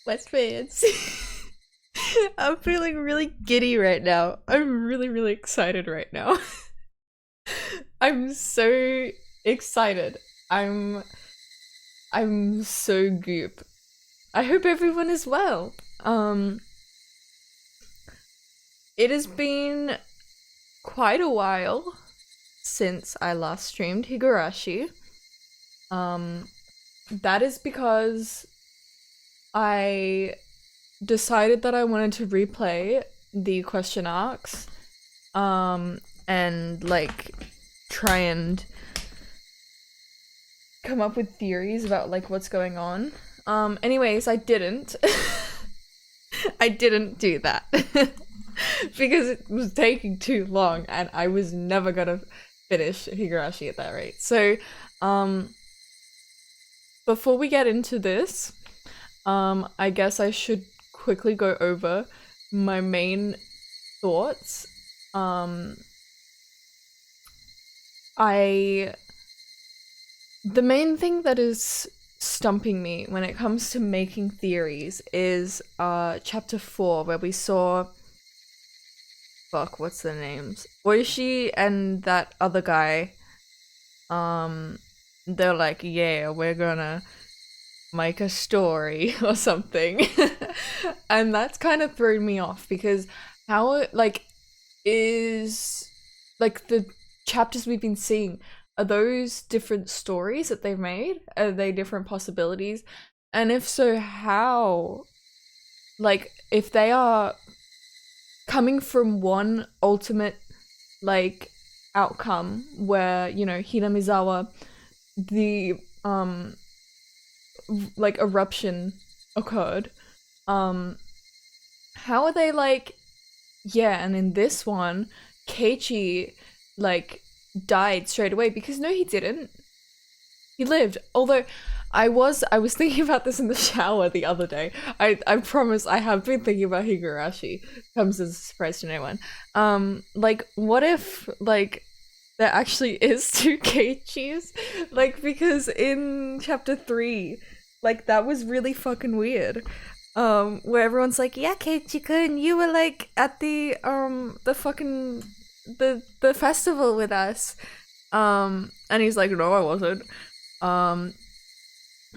West fans. I'm feeling really giddy right now. I'm really, really excited right now. I'm so excited. I'm I'm so goop. I hope everyone is well. Um it has been quite a while since I last streamed Higurashi. Um that is because I decided that I wanted to replay the question arcs and like try and come up with theories about like what's going on. Anyways, I didn't. I didn't do that because it was taking too long and I was never gonna finish Higurashi at that rate. So, um before we get into this, I guess I should quickly go over my main thoughts. Um, I the main thing that is stumping me when it comes to making theories is chapter 4 where we saw what's their names? Oishi and that other guy. They're like, yeah, we're gonna make a story or something. And that's kind of thrown me off because how it like is like the chapters we've been seeing, are those different stories that they've made? Are they different possibilities? And if so, how? Like if they are coming from one ultimate like outcome where, you know, Hinamizawa, the like eruption occurred, how are they like, yeah, and in this one Keiichi like died straight away? Because no, he didn't. He lived. Although I was thinking about this in the shower the other day. I promise I have been thinking about Higurashi. Comes as a surprise to no one. Like what if like there actually is two Keiichis? Like because in chapter 3, like that was really fucking weird. Where everyone's like, yeah, Keiichi-kun, you were like at the fucking the festival with us. And he's like, no, I wasn't.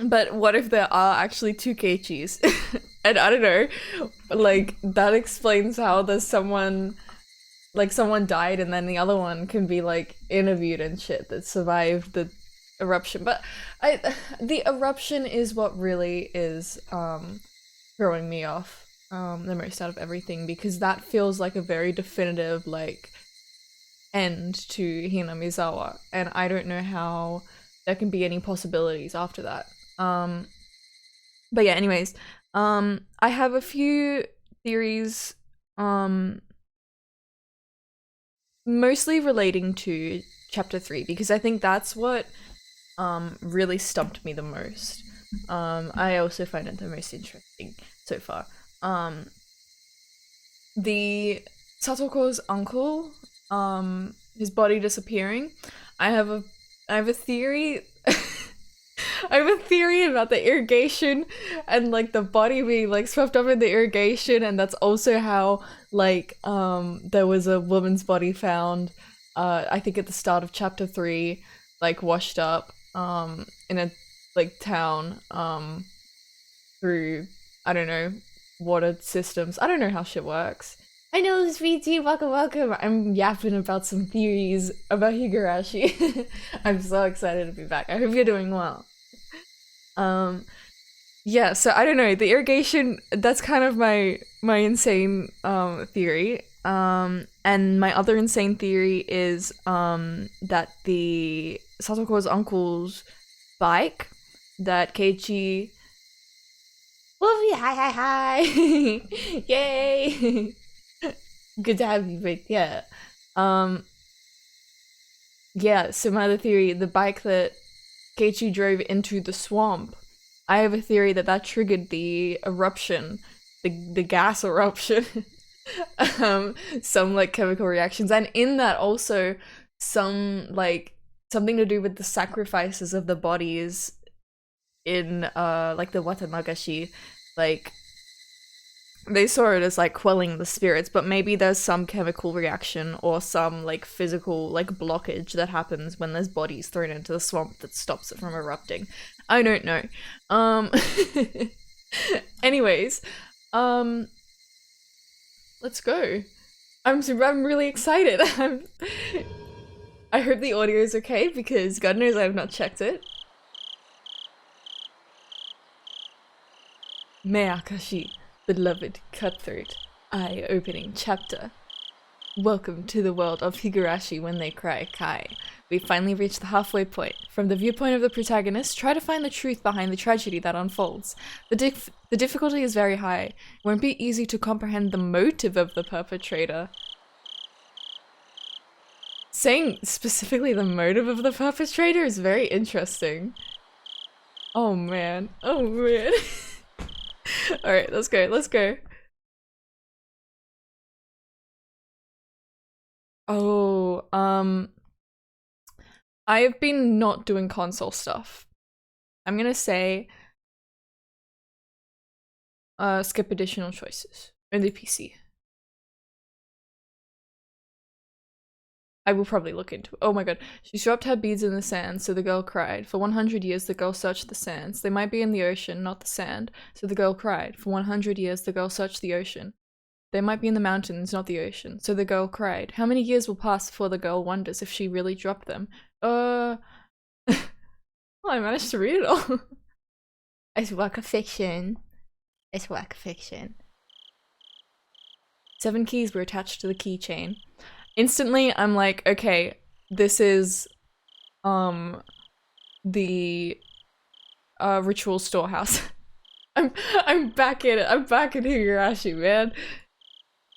But what if there are actually two Keiichis? And I don't know, like that explains how there's someone like someone died and then the other one can be like interviewed and shit that survived the eruption. But the eruption is what really is throwing me off the most out of everything, because that feels like a very definitive like end to Hinamizawa, and I don't know how there can be any possibilities after that. But yeah, anyways, I have a few theories, mostly relating to chapter 3 because I think that's what really stumped me the most. I also find it the most interesting so far. The Satoko's uncle, his body disappearing. I have a theory. I have a theory about the irrigation and like the body being like swept up in the irrigation, and that's also how like there was a woman's body found I think at the start of chapter 3, like washed up in a like town through, I don't know, water systems. I don't know how shit works. I know this VT, welcome, welcome. I'm yapping about some theories about Higurashi. I'm so excited to be back. I hope you're doing well. Yeah, so I don't know, the irrigation, that's kind of my insane theory. And my other insane theory is that the Satoko's uncle's bike that Keiichi, Wolfie, hi, yay. Good to have you, but yeah. Yeah, so my other theory, the bike that Keiichi drove into the swamp, I have a theory that that triggered the eruption, the gas eruption. Some like chemical reactions, and in that also some like something to do with the sacrifices of the bodies in like the Watanagashi, like they saw it as like quelling the spirits, but maybe there's some chemical reaction or some like physical like blockage that happens when there's bodies thrown into the swamp that stops it from erupting. I don't know. Anyways, let's go. I'm really excited. I hope the audio is okay because God knows I have not checked it. Meakashi, beloved cutthroat, eye-opening chapter. Welcome to the world of Higurashi when they cry Kai. We've finally reached the halfway point. From the viewpoint of the protagonist, try to find the truth behind the tragedy that unfolds. The difficulty is very high. It won't be easy to comprehend the motive of the perpetrator. Saying specifically the motive of the perpetrator is very interesting. Oh man. Oh man. Alright, let's go, let's go. Oh, I have been not doing console stuff. I'm gonna say skip additional choices. Only PC. I will probably look into it. Oh my god. She dropped her beads in the sand, so the girl cried. For 100 years, the girl searched the sands. They might be in the ocean, not the sand. So the girl cried. For 100 years, the girl searched the ocean. They might be in the mountains, not the ocean. So the girl cried. How many years will pass before the girl wonders if she really dropped them? Oh, I managed to read it all. It's work of fiction. It's work of fiction. 7 keys were attached to the keychain. Instantly, I'm like, okay, this is, the, ritual storehouse. I'm back in it. I'm back in Higurashi, man.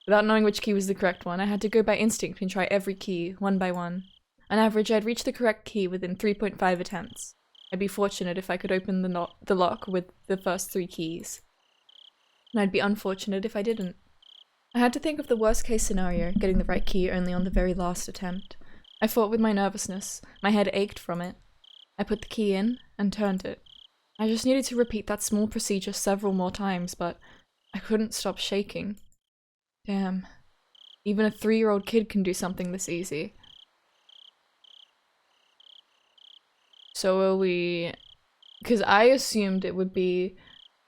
Without knowing which key was the correct one, I had to go by instinct and try every key, one by one. On average, I'd reach the correct key within 3.5 attempts. I'd be fortunate if I could open the lock with the first 3 keys. And I'd be unfortunate if I didn't. I had to think of the worst case scenario, getting the right key only on the very last attempt. I fought with my nervousness. My head ached from it. I put the key in and turned it. I just needed to repeat that small procedure several more times, but I couldn't stop shaking. Damn. Even a 3-year-old kid can do something this easy. So are we... Because I assumed it would be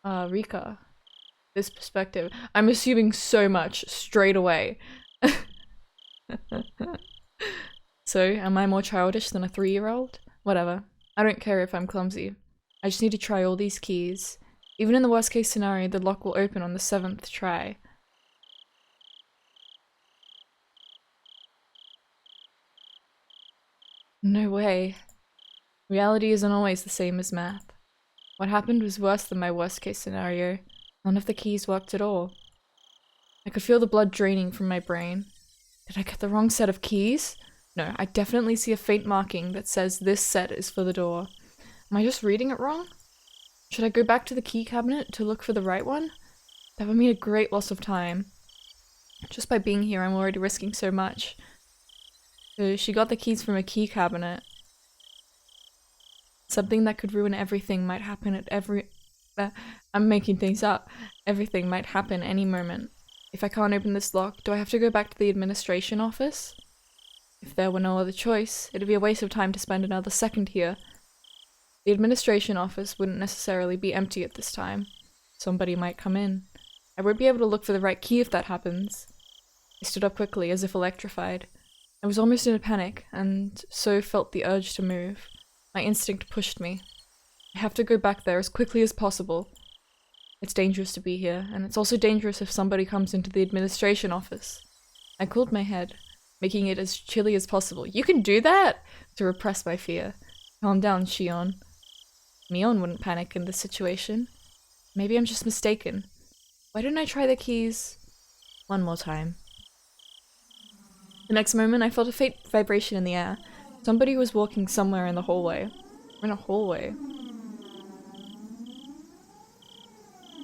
Rika. This perspective. I'm assuming so much straight away. So, am I more childish than a 3-year-old? Whatever. I don't care if I'm clumsy. I just need to try all these keys. Even in the worst case scenario, the lock will open on the 7th try. No way. Reality isn't always the same as math. What happened was worse than my worst case scenario. None of the keys worked at all. I could feel the blood draining from my brain. Did I get the wrong set of keys? No, I definitely see a faint marking that says this set is for the door. Am I just reading it wrong? Should I go back to the key cabinet to look for the right one? That would mean a great loss of time. Just by being here, I'm already risking so much. So she got the keys from a key cabinet. Something that could ruin everything might happen at every... I'm making things up. Everything might happen any moment. If I can't open this lock, do I have to go back to the administration office? If there were no other choice, it'd be a waste of time to spend another second here. The administration office wouldn't necessarily be empty at this time. Somebody might come in. I won't be able to look for the right key if that happens. I stood up quickly, as if electrified. I was almost in a panic, and so felt the urge to move. My instinct pushed me. I have to go back there as quickly as possible. It's dangerous to be here, and it's also dangerous if somebody comes into the administration office. I cooled my head, making it as chilly as possible. You can do that? To repress my fear. Calm down, Shion. Mion wouldn't panic in this situation. Maybe I'm just mistaken. Why didn't I try the keys one more time? The next moment, I felt a faint vibration in the air. Somebody was walking somewhere in the hallway. We're in a hallway.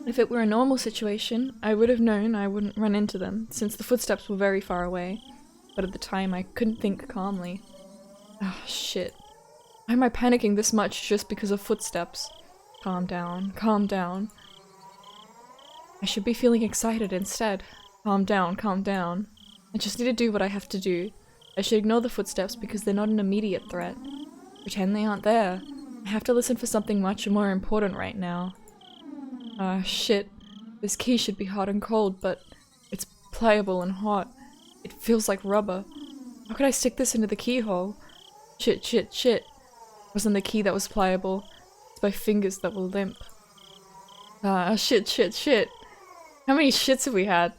If it were a normal situation, I would have known I wouldn't run into them, since the footsteps were very far away. But at the time, I couldn't think calmly. Oh, shit. Why am I panicking this much just because of footsteps? Calm down, calm down. I should be feeling excited instead. Calm down, calm down. I just need to do what I have to do. I should ignore the footsteps because they're not an immediate threat. Pretend they aren't there. I have to listen for something much more important right now. Ah, shit. This key should be hot and cold, but it's pliable and hot. It feels like rubber. How could I stick this into the keyhole? Shit, shit, shit. It wasn't the key that was pliable. It's my fingers that were limp. Ah, shit, shit, shit. How many shits have we had?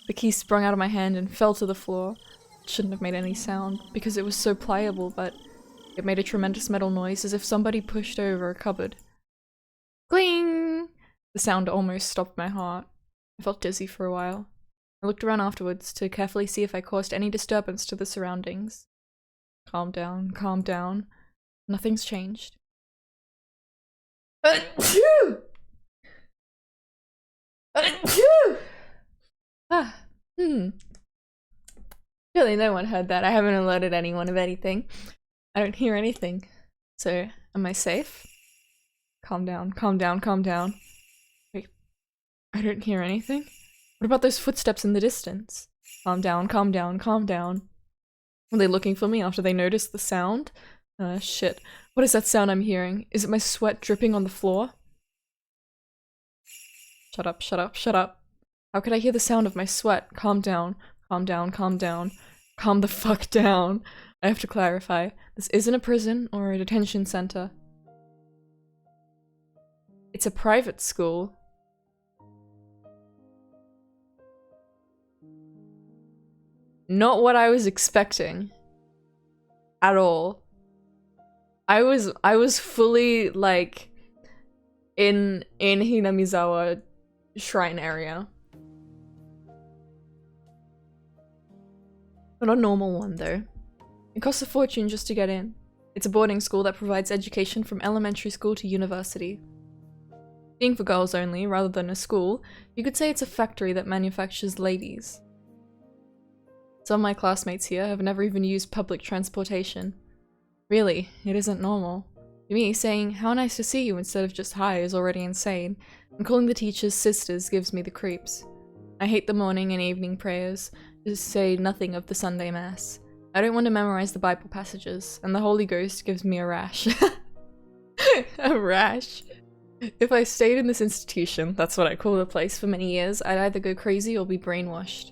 The key sprung out of my hand and fell to the floor. It shouldn't have made any sound because it was so pliable, but it made a tremendous metal noise as if somebody pushed over a cupboard. Cling! The sound almost stopped my heart. I felt dizzy for a while. I looked around afterwards to carefully see if I caused any disturbance to the surroundings. Calm down, calm down. Nothing's changed. Really, no one heard that. I haven't alerted anyone of anything. I don't hear anything. So, am I safe? Calm down, calm down, calm down. Wait, I don't hear anything? What about those footsteps in the distance? Calm down, calm down, calm down. Are they looking for me after they noticed the sound? Shit. What is that sound I'm hearing? Is it my sweat dripping on the floor? Shut up, shut up, shut up. How could I hear the sound of my sweat? Calm down, calm down, calm down. Calm the fuck down. I have to clarify. This isn't a prison or a detention center. It's a private school. Not what I was expecting. At all. I was fully like in Hinamizawa shrine area. Not a normal one though. It costs a fortune just to get in. It's a boarding school that provides education from elementary school to university. Being for girls only, rather than a school, you could say it's a factory that manufactures ladies. Some of my classmates here have never even used public transportation. Really, it isn't normal. To me, saying, "How nice to see you," instead of just "hi" is already insane, and calling the teachers sisters gives me the creeps. I hate the morning and evening prayers, to say nothing of the Sunday Mass. I don't want to memorize the Bible passages, and the Holy Ghost gives me a rash. A rash. If I stayed in this institution, that's what I call the place, for many years, I'd either go crazy or be brainwashed.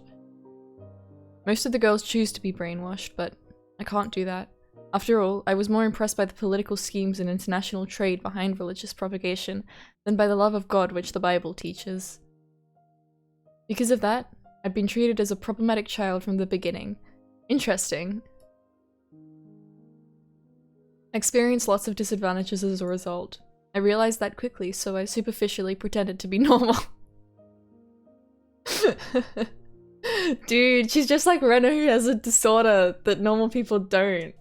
Most of the girls choose to be brainwashed, but I can't do that. After all, I was more impressed by the political schemes and international trade behind religious propagation than by the love of God which the Bible teaches. Because of that, I've been treated as a problematic child from the beginning. Interesting. I experienced lots of disadvantages as a result. I realized that quickly, so I superficially pretended to be normal. Dude, she's just like Rena, who has a disorder that normal people don't.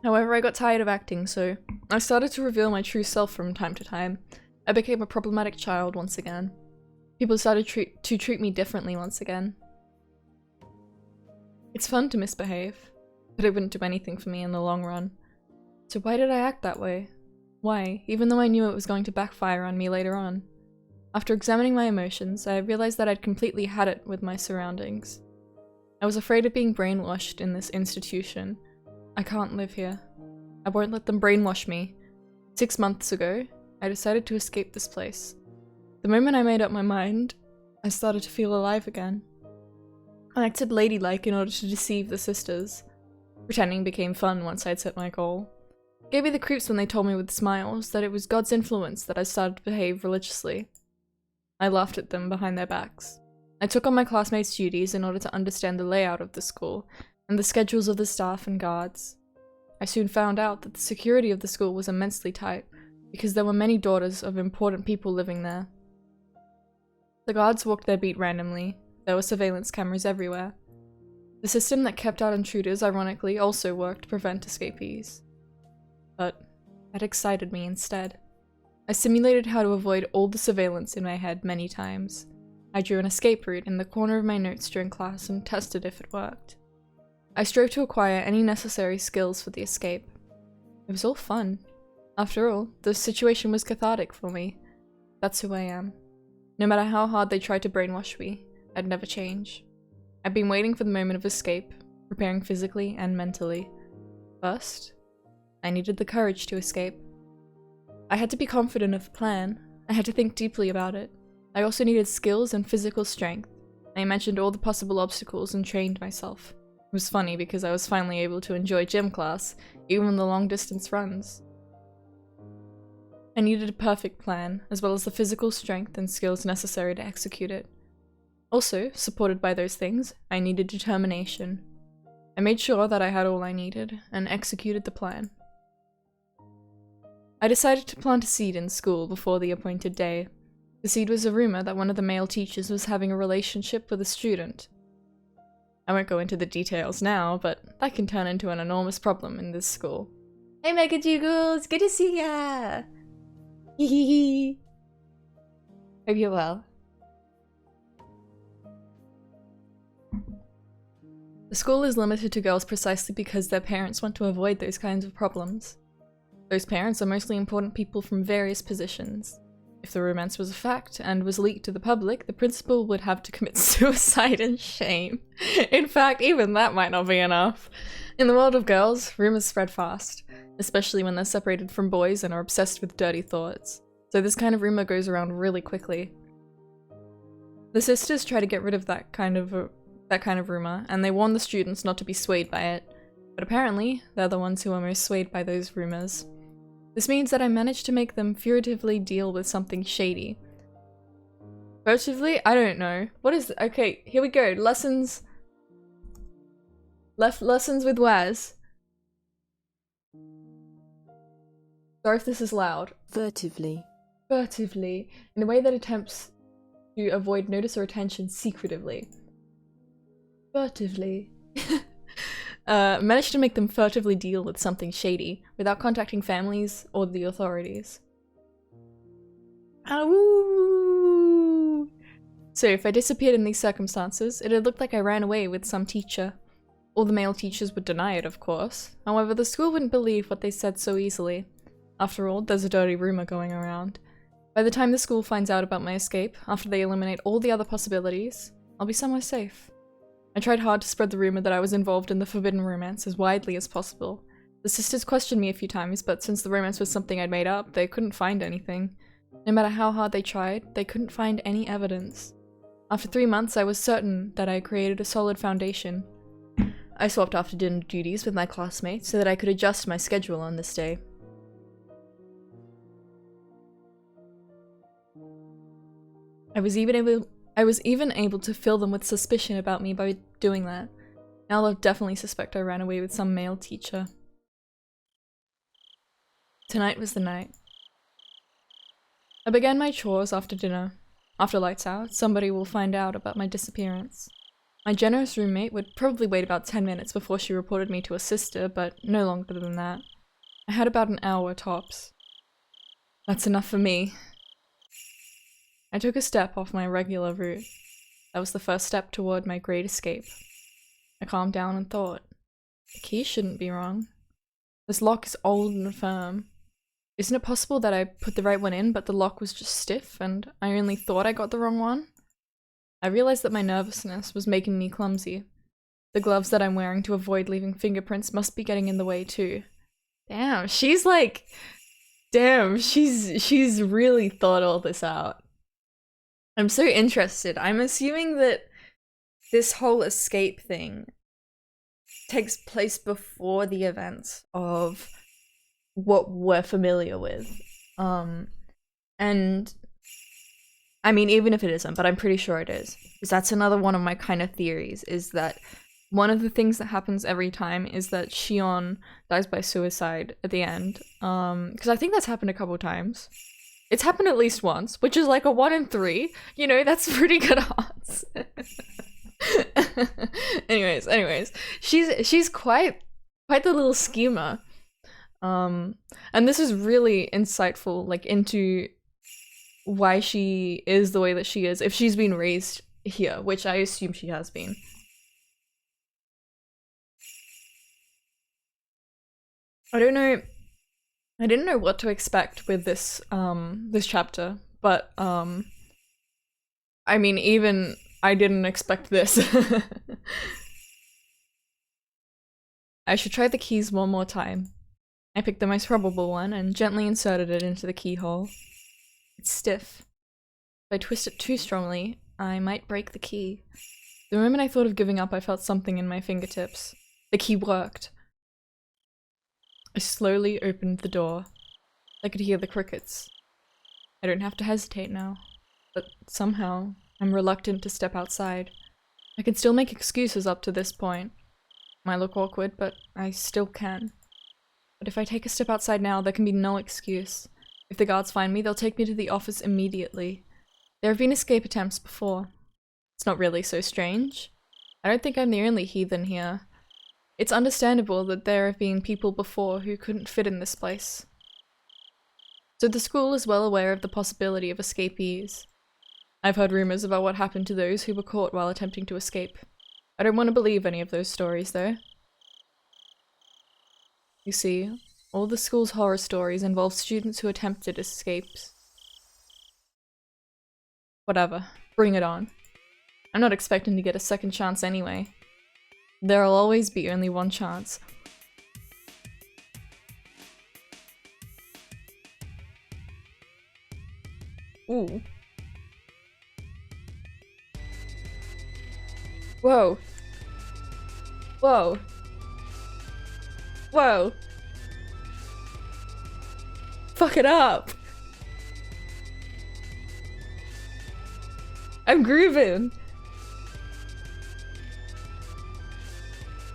However, I got tired of acting, so I started to reveal my true self from time to time. I became a problematic child once again. People started to treat me differently once again. It's fun to misbehave, but it wouldn't do anything for me in the long run. So why did I act that way? Why, even though I knew it was going to backfire on me later on? After examining my emotions, I realized that I'd completely had it with my surroundings. I was afraid of being brainwashed in this institution. I can't live here. I won't let them brainwash me. 6 months ago, I decided to escape this place. The moment I made up my mind, I started to feel alive again. I acted ladylike in order to deceive the sisters. Pretending became fun once I'd set my goal. It gave me the creeps when they told me with smiles that it was God's influence that I started to behave religiously. I laughed at them behind their backs. I took on my classmates' duties in order to understand the layout of the school and the schedules of the staff and guards. I soon found out that the security of the school was immensely tight because there were many daughters of important people living there. The guards walked their beat randomly. There were surveillance cameras everywhere. The system that kept out intruders, ironically, also worked to prevent escapees. But that excited me instead. I simulated how to avoid all the surveillance in my head many times. I drew an escape route in the corner of my notes during class and tested if it worked. I strove to acquire any necessary skills for the escape. It was all fun. After all, the situation was cathartic for me. That's who I am. No matter how hard they tried to brainwash me, I'd never change. I'd been waiting for the moment of escape, preparing physically and mentally. First, I needed the courage to escape. I had to be confident of the plan. I had to think deeply about it. I also needed skills and physical strength. I imagined all the possible obstacles and trained myself. It was funny because I was finally able to enjoy gym class, even the long-distance runs. I needed a perfect plan, as well as the physical strength and skills necessary to execute it. Also, supported by those things, I needed determination. I made sure that I had all I needed, and executed the plan. I decided to plant a seed in school before the appointed day. The seed was a rumor that one of the male teachers was having a relationship with a student. I won't go into the details now, but that can turn into an enormous problem in this school. Hey Megajuggles, good to see ya! Hehehe. Hope you're well. The school is limited to girls precisely because their parents want to avoid those kinds of problems. Those parents are mostly important people from various positions. If the romance was a fact and was leaked to the public, the principal would have to commit suicide in shame. In fact, even that might not be enough. In the world of girls, rumors spread fast, especially when they're separated from boys and are obsessed with dirty thoughts. So this kind of rumor goes around really quickly. The sisters try to get rid of that kind of rumor, and they warn the students not to be swayed by it. But apparently, they're the ones who are most swayed by those rumors. This means that I managed to make them furtively deal with something shady. Furtively? I don't know. What is it? Okay, here we go. Lessons. Lessons with Waz. Sorry if this is loud. Furtively. Furtively. In a way that attempts to avoid notice or attention secretively. Furtively. Managed to make them furtively deal with something shady, without contacting families or the authorities. Ow! So if I disappeared in these circumstances, it had looked like I ran away with some teacher. All the male teachers would deny it, of course. However, the school wouldn't believe what they said so easily. After all, there's a dirty rumor going around. By the time the school finds out about my escape, after they eliminate all the other possibilities, I'll be somewhere safe. I tried hard to spread the rumor that I was involved in the forbidden romance as widely as possible. The sisters questioned me a few times, but since the romance was something I'd made up, they couldn't find anything. No matter how hard they tried, they couldn't find any evidence. After 3 months, I was certain that I had created a solid foundation. I swapped after dinner duties with my classmates so that I could adjust my schedule on this day. I was even able to fill them with suspicion about me by doing that. Now they'll definitely suspect I ran away with some male teacher. Tonight was the night. I began my chores after dinner. After lights out, somebody will find out about my disappearance. My generous roommate would probably wait about 10 minutes before she reported me to a sister, but no longer than that. I had about an hour tops. That's enough for me. I took a step off my regular route. That was the first step toward my great escape. I calmed down and thought, the key shouldn't be wrong. This lock is old and firm. Isn't it possible that I put the right one in, but the lock was just stiff and I only thought I got the wrong one? I realized that my nervousness was making me clumsy. The gloves that I'm wearing to avoid leaving fingerprints must be getting in the way too. Damn, she's like... Damn, she's really thought all this out. I'm so interested. I'm assuming that this whole escape thing takes place before the events of what we're familiar with. And I mean, even if it isn't, but I'm pretty sure it is. Because that's another one of my kind of theories, is that one of the things that happens every time is that Shion dies by suicide at the end. Because I think that's happened a couple times. It's happened at least once, which is like a 1 in 3. You know, that's pretty good odds. anyways, she's quite the little schemer. And this is really insightful, like, into why she is the way that she is, if she's been raised here, which I assume she has been. I didn't know what to expect with this this chapter, but I mean, even I didn't expect this. I should try the keys one more time. I picked the most probable one and gently inserted it into the keyhole. It's stiff. If I twist it too strongly, I might break the key. The moment I thought of giving up, I felt something in my fingertips. The key worked. I slowly opened the door. I could hear the crickets. I don't have to hesitate now, but somehow I'm reluctant to step outside. I can still make excuses up to this point. Might look awkward, but I still can. But if I take a step outside now, there can be no excuse. If the guards find me, they'll take me to the office immediately. There have been escape attempts before. It's not really so strange. I don't think I'm the only heathen here. It's understandable that there have been people before who couldn't fit in this place. So the school is well aware of the possibility of escapees. I've heard rumors about what happened to those who were caught while attempting to escape. I don't want to believe any of those stories, though. You see, all the school's horror stories involve students who attempted escapes. Whatever, bring it on. I'm not expecting to get a second chance anyway. There'll always be only one chance. Ooh. Whoa. Whoa. Whoa. Fuck it up. I'm grooving.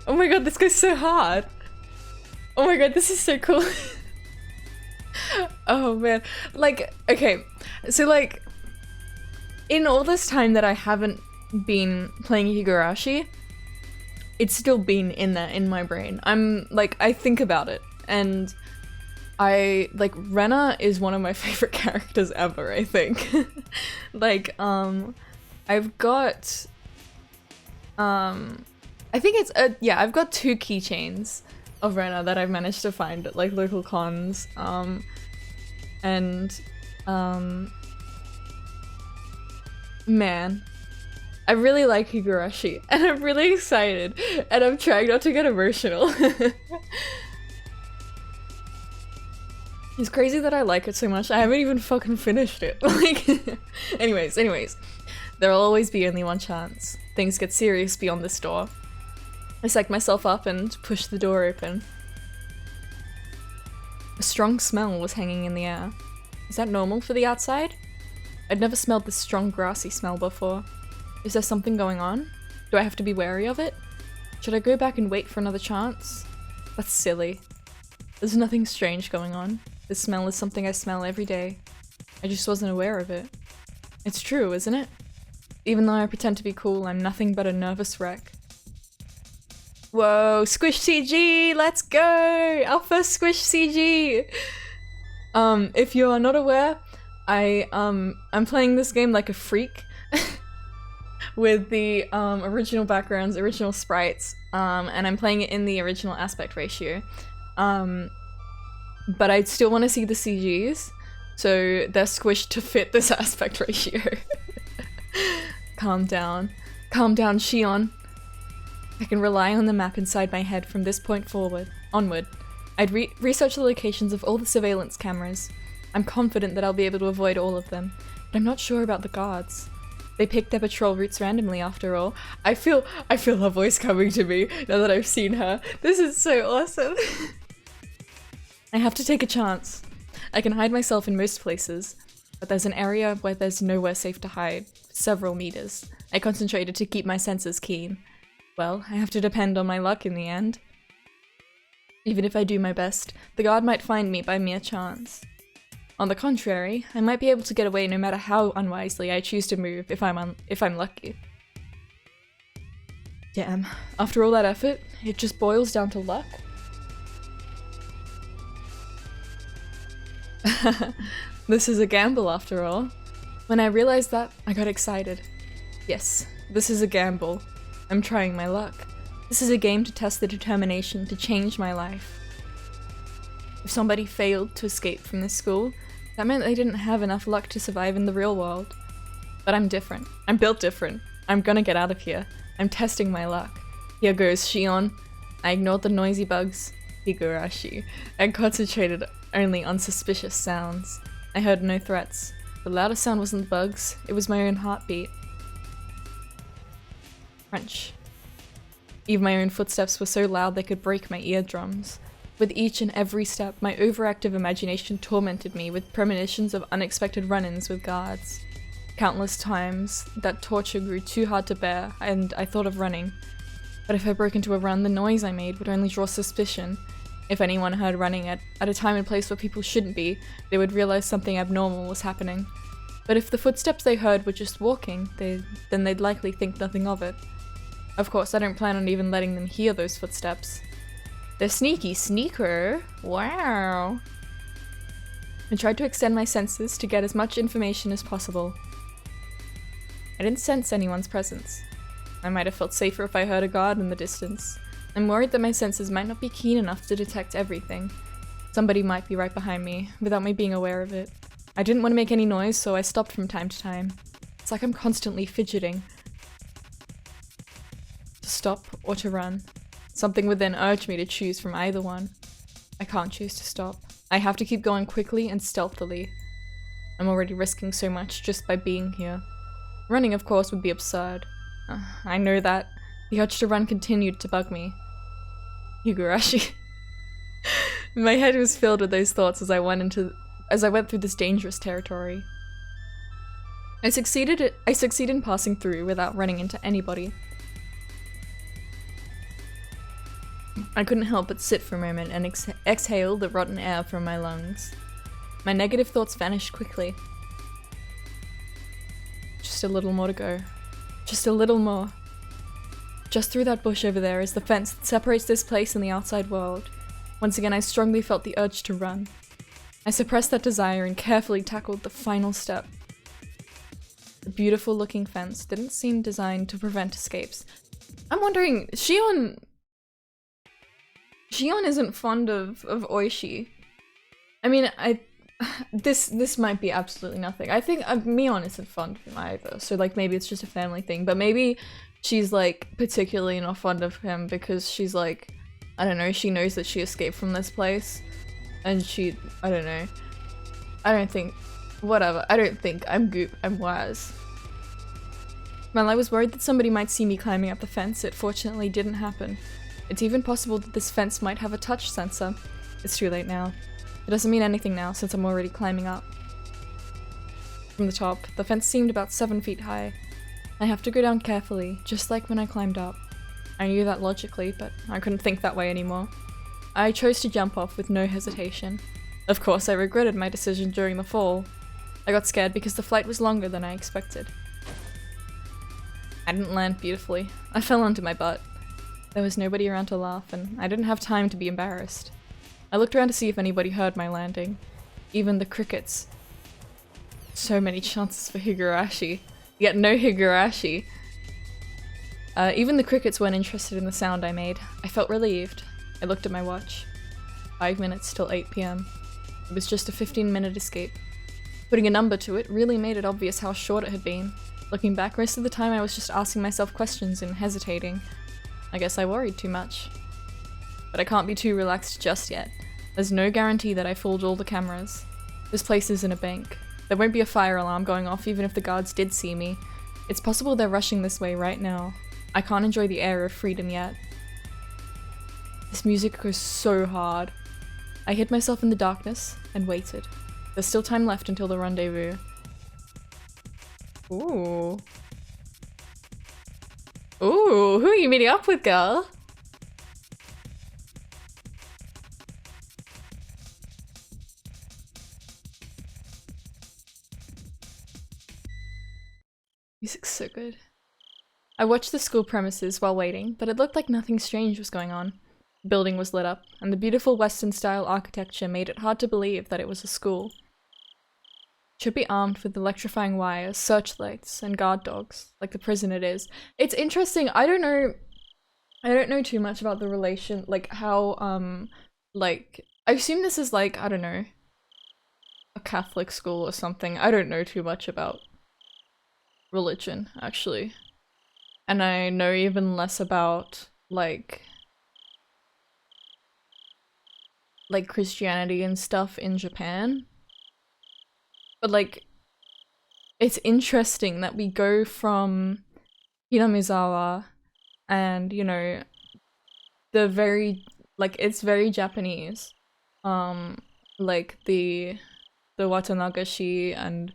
Oh my god, this goes so hard. Oh my god, this is so cool. Oh man. Like, okay. So like, in all this time that I haven't been playing Higurashi, it's still been in there in my brain. I'm like, I think about it, and I like Rena is one of my favorite characters ever, I think. Like, I've got I think it's yeah, I've got 2 keychains of Rena that I've managed to find at like local cons. Man, I really like Higurashi, and I'm really excited, and I'm trying not to get emotional. It's crazy that I like it so much. I haven't even fucking finished it. Like, anyways, there'll always be only one chance. Things get serious beyond this door. I psych myself up and push the door open. A strong smell was hanging in the air. Is that normal for the outside? I'd never smelled this strong grassy smell before. Is there something going on? Do I have to be wary of it? Should I go back and wait for another chance? That's silly. There's nothing strange going on. This smell is something I smell every day. I just wasn't aware of it. It's true, isn't it? Even though I pretend to be cool, I'm nothing but a nervous wreck. Whoa, Squish CG! Let's go! Our first Squish CG! If you are not aware, I'm playing this game like a freak. With the original backgrounds, original sprites, and I'm playing it in the original aspect ratio. But I still want to see the CGs, so they're squished to fit this aspect ratio. Calm down, Shion. I can rely on the map inside my head from this point onward. I'd research the locations of all the surveillance cameras. I'm confident that I'll be able to avoid all of them, but I'm not sure about the guards. They picked their patrol routes randomly after all. I feel her voice coming to me now that I've seen her. This is so awesome. I have to take a chance. I can hide myself in most places, but there's an area where there's nowhere safe to hide, several meters. I concentrated to keep my senses keen. Well, I have to depend on my luck in the end. Even if I do my best, the guard might find me by mere chance. On the contrary, I might be able to get away no matter how unwisely I choose to move if I'm lucky. Damn, after all that effort, it just boils down to luck? This is a gamble after all. When I realized that, I got excited. Yes, this is a gamble. I'm trying my luck. This is a game to test the determination to change my life. If somebody failed to escape from this school, That meant they didn't have enough luck to survive in the real world. But I'm different. I'm built different. I'm gonna get out of here. I'm testing my luck. Here goes Shion. I ignored the noisy bugs, Higurashi, and concentrated only on suspicious sounds. I heard no threats. The loudest sound wasn't the bugs, it was my own heartbeat. Crunch. Even my own footsteps were so loud they could break my eardrums. With each and every step, my overactive imagination tormented me with premonitions of unexpected run-ins with guards. Countless times, that torture grew too hard to bear, and I thought of running. But if I broke into a run, the noise I made would only draw suspicion. If anyone heard running at a time and place where people shouldn't be, they would realize something abnormal was happening. But if the footsteps they heard were just walking, then they'd likely think nothing of it. Of course, I don't plan on even letting them hear those footsteps. The sneaky sneaker! Wow! I tried to extend my senses to get as much information as possible. I didn't sense anyone's presence. I might have felt safer if I heard a guard in the distance. I'm worried that my senses might not be keen enough to detect everything. Somebody might be right behind me, without me being aware of it. I didn't want to make any noise, so I stopped from time to time. It's like I'm constantly fidgeting. To stop or to run. Something would then urge me to choose from either one. I can't choose to stop. I have to keep going quickly and stealthily. I'm already risking so much just by being here. Running, of course, would be absurd. I know that. The urge to run continued to bug me. Higurashi. My head was filled with those thoughts as I went through this dangerous territory. I succeeded in passing through without running into anybody. I couldn't help but sit for a moment and exhale the rotten air from my lungs. My negative thoughts vanished quickly. Just a little more to go. Just a little more. Just through that bush over there is the fence that separates this place and the outside world. Once again, I strongly felt the urge to run. I suppressed that desire and carefully tackled the final step. The beautiful looking fence didn't seem designed to prevent escapes. I'm wondering, Shion isn't fond of Oishi. I mean, this might be absolutely nothing. I think Mion isn't fond of him either, so like maybe it's just a family thing, but maybe she's like particularly not fond of him because she's like, I don't know, she knows that she escaped from this place and I don't know. Whatever, I don't think I'm goop, I'm wise. While I was worried that somebody might see me climbing up the fence, it fortunately didn't happen. It's even possible that this fence might have a touch sensor. It's too late now. It doesn't mean anything now since I'm already climbing up. From the top, the fence seemed about 7 feet high. I have to go down carefully, just like when I climbed up. I knew that logically, but I couldn't think that way anymore. I chose to jump off with no hesitation. Of course, I regretted my decision during the fall. I got scared because the flight was longer than I expected. I didn't land beautifully. I fell onto my butt. There was nobody around to laugh, and I didn't have time to be embarrassed. I looked around to see if anybody heard my landing. Even the crickets. So many chances for Higurashi. Yet no Higurashi. Even the crickets weren't interested in the sound I made. I felt relieved. I looked at my watch. 5 minutes till 8 PM. It was just a 15-minute escape. Putting a number to it really made it obvious how short it had been. Looking back, most of the time I was just asking myself questions and hesitating. I guess I worried too much. But I can't be too relaxed just yet. There's no guarantee that I fooled all the cameras. This place isn't a bank. There won't be a fire alarm going off even if the guards did see me. It's possible they're rushing this way right now. I can't enjoy the air of freedom yet. This music goes so hard. I hid myself in the darkness and waited. There's still time left until the rendezvous. Ooh. Ooh, who are you meeting up with, girl? Music's so good. I watched the school premises while waiting, but it looked like nothing strange was going on. The building was lit up, and the beautiful Western-style architecture made it hard to believe that it was a school. It should be armed with electrifying wires, searchlights, and guard dogs, like the prison it is. It's interesting, I don't know too much about the relation, like how, like, I assume this is like, I don't know, a Catholic school or something. I don't know too much about religion, actually. And I know even less about, like Christianity and stuff in Japan. But, like, it's interesting that we go from hinamizawa and, you know, the very, like, it's very Japanese. Like the watanagashi and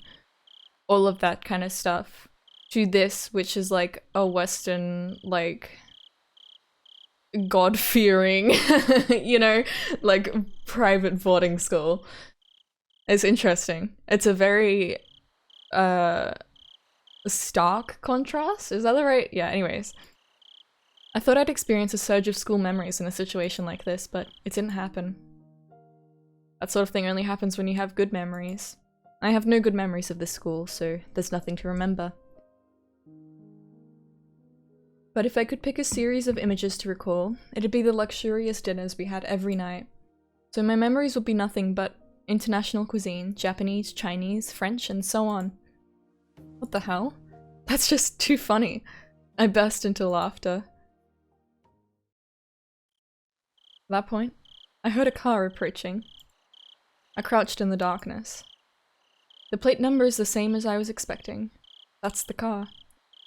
all of that kind of stuff, to this, which is like a Western, like, God-fearing, you know, like, private boarding school. It's interesting. It's a very stark contrast. Is that the right? Yeah, anyways. I thought I'd experience a surge of school memories in a situation like this, but it didn't happen. That sort of thing only happens when you have good memories. I have no good memories of this school, so there's nothing to remember. But if I could pick a series of images to recall, it'd be the luxurious dinners we had every night. So my memories would be nothing but international cuisine, Japanese, Chinese, French, and so on. What the hell? That's just too funny. I burst into laughter. At that point, I heard a car approaching. I crouched in the darkness. The plate number is the same as I was expecting. That's the car.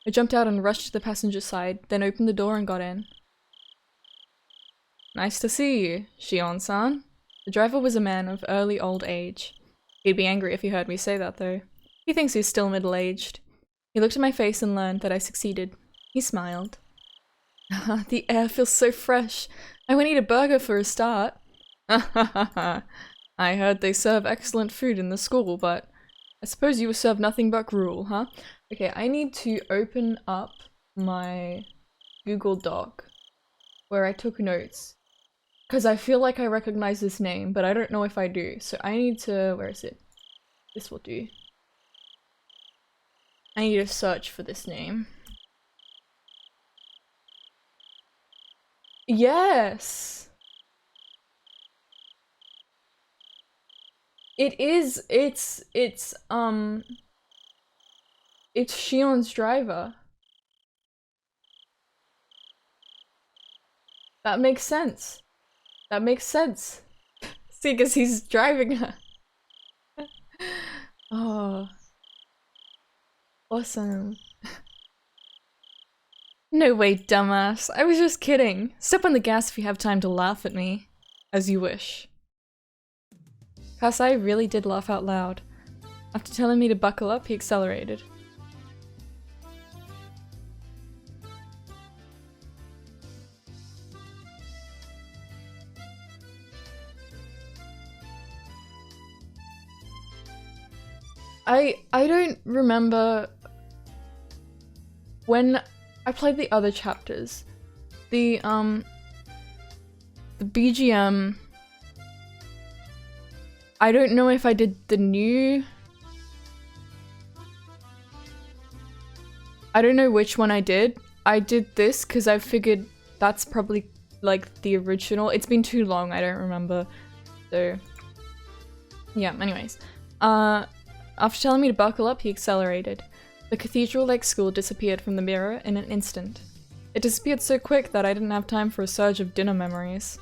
I jumped out and rushed to the passenger side, then opened the door and got in. Nice to see you, Shion-san. The driver was a man of early old age. He'd be angry if he heard me say that, though. He thinks he's still middle-aged. He looked at my face and learned that I succeeded. He smiled. The air feels so fresh. I went eat a burger for a start. I heard they serve excellent food in the school, but I suppose you were served nothing but gruel, huh? Okay, I need to open up my Google Doc where I took notes, because I feel like I recognize this name, but I don't know if I do. So I need to, where is it? This will do. I need to search for this name. Yes! It is, it's Shion's driver. That makes sense. That makes sense. See, because he's driving her. Oh. Awesome. No way, dumbass. I was just kidding. Step on the gas if you have time to laugh at me. As you wish. Kasai really did laugh out loud. After telling me to buckle up, he accelerated. I don't remember when I played the other chapters. The BGM, I don't know if I did the new, I don't know which one I did. I did this because I figured that's probably like the original. It's been too long, I don't remember. So yeah, anyways. After telling me to buckle up, he accelerated. The cathedral-like school disappeared from the mirror in an instant. It disappeared so quick that I didn't have time for a surge of dinner memories.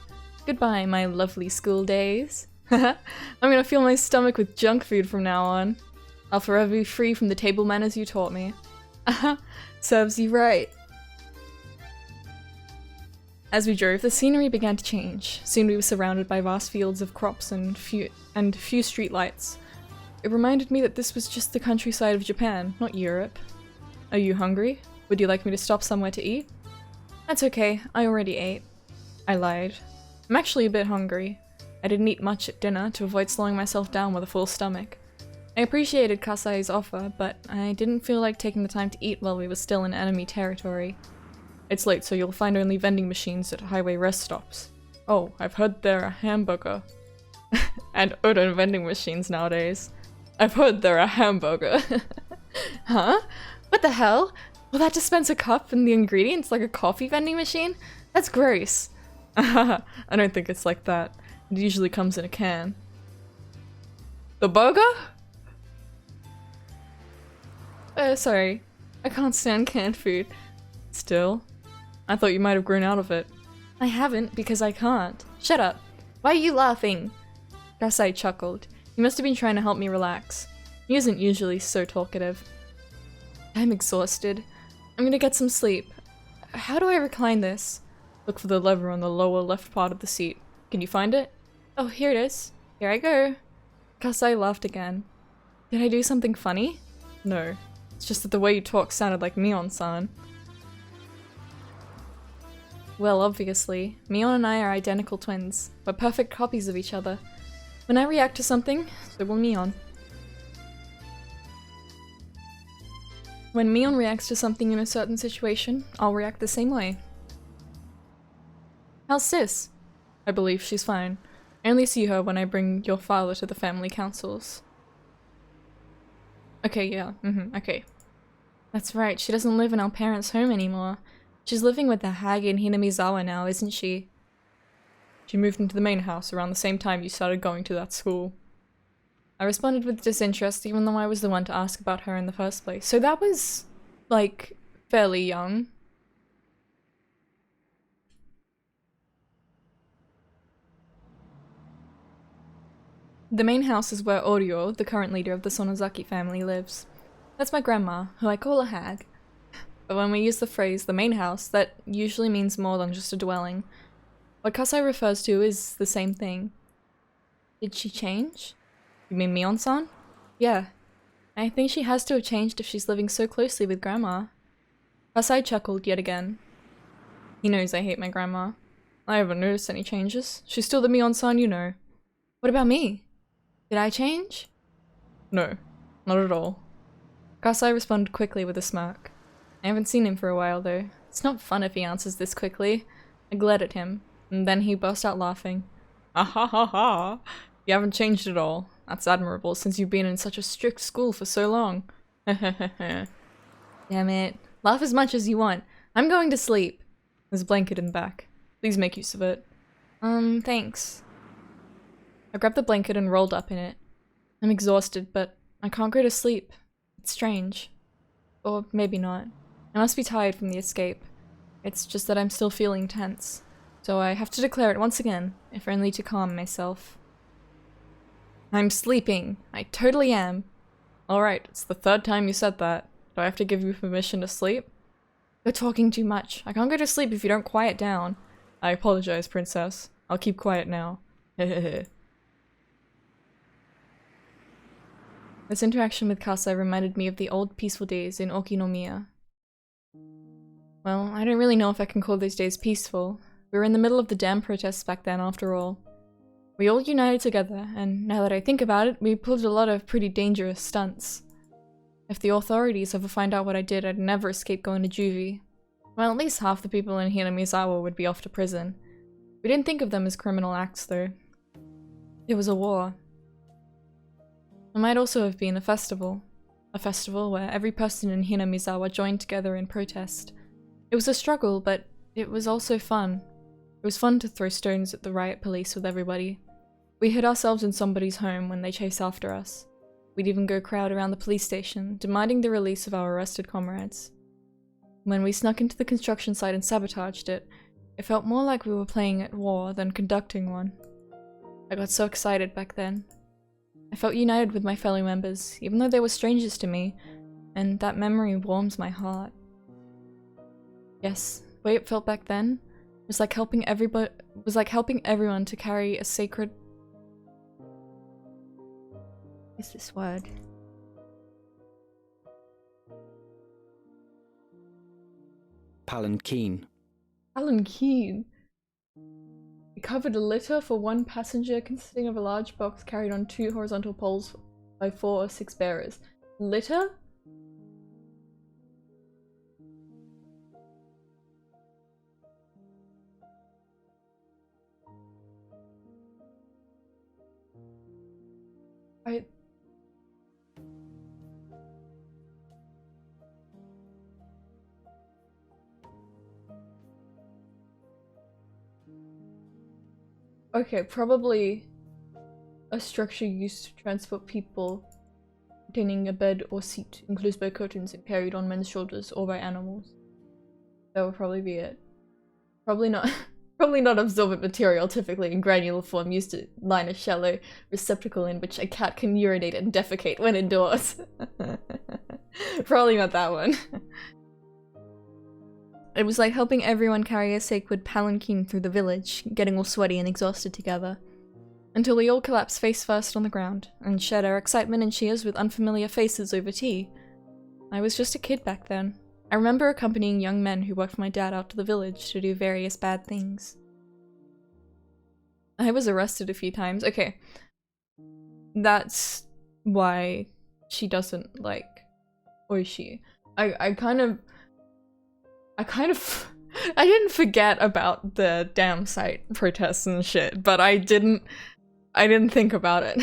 Goodbye, my lovely school days. I'm gonna fill my stomach with junk food from now on. I'll forever be free from the table manners you taught me. Serves you right. As we drove, the scenery began to change. Soon we were surrounded by vast fields of crops and few street lights. It reminded me that this was just the countryside of Japan, not Europe. Are you hungry? Would you like me to stop somewhere to eat? That's okay, I already ate. I lied. I'm actually a bit hungry. I didn't eat much at dinner to avoid slowing myself down with a full stomach. I appreciated Kasai's offer, but I didn't feel like taking the time to eat while we were still in enemy territory. It's late, so you'll find only vending machines at highway rest stops. Oh, I've heard they're a hamburger. And udon vending machines nowadays. I've heard they're a hamburger. Huh? What the hell? Will that dispense a cup and the ingredients like a coffee vending machine? That's gross. I don't think it's like that. It usually comes in a can. The burger? Sorry. I can't stand canned food. Still, I thought you might have grown out of it. I haven't, because I can't. Shut up. Why are you laughing? Kasai chuckled. He must have been trying to help me relax. He isn't usually so talkative. I'm exhausted. I'm gonna get some sleep. How do I recline this? Look for the lever on the lower left part of the seat. Can you find it? Oh, here it is. Here I go. Kasai laughed again. Did I do something funny? No. It's just that the way you talk sounded like Mion-san. Well, obviously, Mion and I are identical twins. We're perfect copies of each other. When I react to something, so will Mion. When Mion reacts to something in a certain situation, I'll react the same way. How's Sis? I believe she's fine. I only see her when I bring your father to the family councils. Okay, yeah, okay. That's right, she doesn't live in our parents' home anymore. She's living with the hag in Hinamizawa now, isn't she? She moved into the main house around the same time you started going to that school. I responded with disinterest, even though I was the one to ask about her in the first place. So that was, like, fairly young. The main house is where Oryo, the current leader of the Sonozaki family, lives. That's my grandma, who I call a hag. But when we use the phrase the main house, that usually means more than just a dwelling. What Kasai refers to is the same thing. Did she change? You mean Mion-san? Yeah. I think she has to have changed if she's living so closely with Grandma. Kasai chuckled yet again. He knows I hate my grandma. I haven't noticed any changes. She's still the Mion-san you know. What about me? Did I change? No, not at all. Kasai responded quickly with a smirk. I haven't seen him for a while though. It's not fun if he answers this quickly. I glared at him, and then he burst out laughing. Ah ha ha ha! You haven't changed at all. That's admirable since you've been in such a strict school for so long. Damn it. Laugh as much as you want. I'm going to sleep. There's a blanket in the back. Please make use of it. Thanks. I grabbed the blanket and rolled up in it. I'm exhausted, but I can't go to sleep. It's strange. Or maybe not. I must be tired from the escape. It's just that I'm still feeling tense. So I have to declare it once again, if only to calm myself. I'm sleeping. I totally am. Alright, it's the third time you said that. Do I have to give you permission to sleep? You're talking too much. I can't go to sleep if you don't quiet down. I apologize, princess. I'll keep quiet now. Hehehe. This interaction with Kasai reminded me of the old peaceful days in Okinomiya. Well, I don't really know if I can call those days peaceful. We were in the middle of the dam protests back then, after all. We all united together, and now that I think about it, we pulled a lot of pretty dangerous stunts. If the authorities ever find out what I did, I'd never escape going to juvie. Well, at least half the people in hinamizawa would be off to prison. We didn't think of them as criminal acts, though. It was a war. It might also have been a festival. A festival where every person in hinamizawa joined together in protest. It was a struggle, but it was also fun. It was fun to throw stones at the riot police with everybody. We hid ourselves in somebody's home when they chased after us. We'd even go crowd around the police station, demanding the release of our arrested comrades. When we snuck into the construction site and sabotaged it, it felt more like we were playing at war than conducting one. I got so excited back then. I felt united with my fellow members, even though they were strangers to me, and that memory warms my heart. Yes, the way it felt back then was like helping everyone to carry a sacred— what is this word? Palanquin. Palanquin. It covered a litter for one passenger consisting of a large box carried on 2 horizontal poles by 4 or 6 bearers. Litter? Okay, probably a structure used to transport people containing a bed or seat enclosed by curtains and carried on men's shoulders or by animals. That would probably be it. Probably not probably not absorbent material, typically in granular form, used to line a shallow receptacle in which a cat can urinate and defecate when indoors. Probably not that one. It was like helping everyone carry a sacred palanquin through the village, getting all sweaty and exhausted together. Until we all collapsed face first on the ground, and shared our excitement and cheers with unfamiliar faces over tea. I was just a kid back then. I remember accompanying young men who worked for my dad out to the village to do various bad things. I was arrested a few times. Okay. That's why she doesn't like Oishi. I didn't forget about the dam site protests and shit, but I didn't think about it.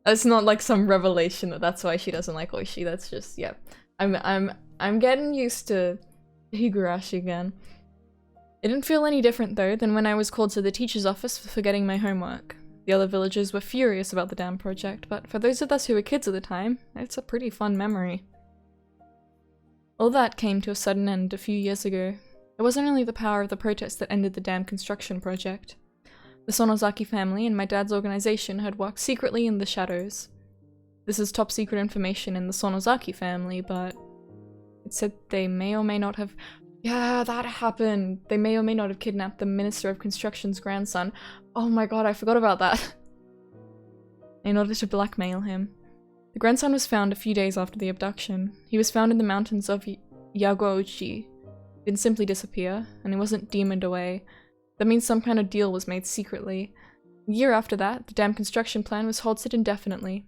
It's not like some revelation that's why she doesn't like Oishi. That's just, yeah. I'm getting used to Higurashi again. It didn't feel any different though than when I was called to the teacher's office for forgetting my homework. The other villagers were furious about the dam project, but for those of us who were kids at the time, it's a pretty fun memory. All that came to a sudden end a few years ago. It wasn't only the power of the protest that ended the dam construction project. The Sonozaki family and my dad's organization had worked secretly in the shadows. This is top secret information in the Sonozaki family, but it said they may or may not have— yeah, that happened! They may or may not have kidnapped the Minister of Construction's grandson. Oh my god, I forgot about that. In order to blackmail him. The grandson was found a few days after the abduction. He was found in the mountains of Yagouchi. He didn't simply disappear, and he wasn't demoned away. That means some kind of deal was made secretly. A year after that, the dam construction plan was halted indefinitely.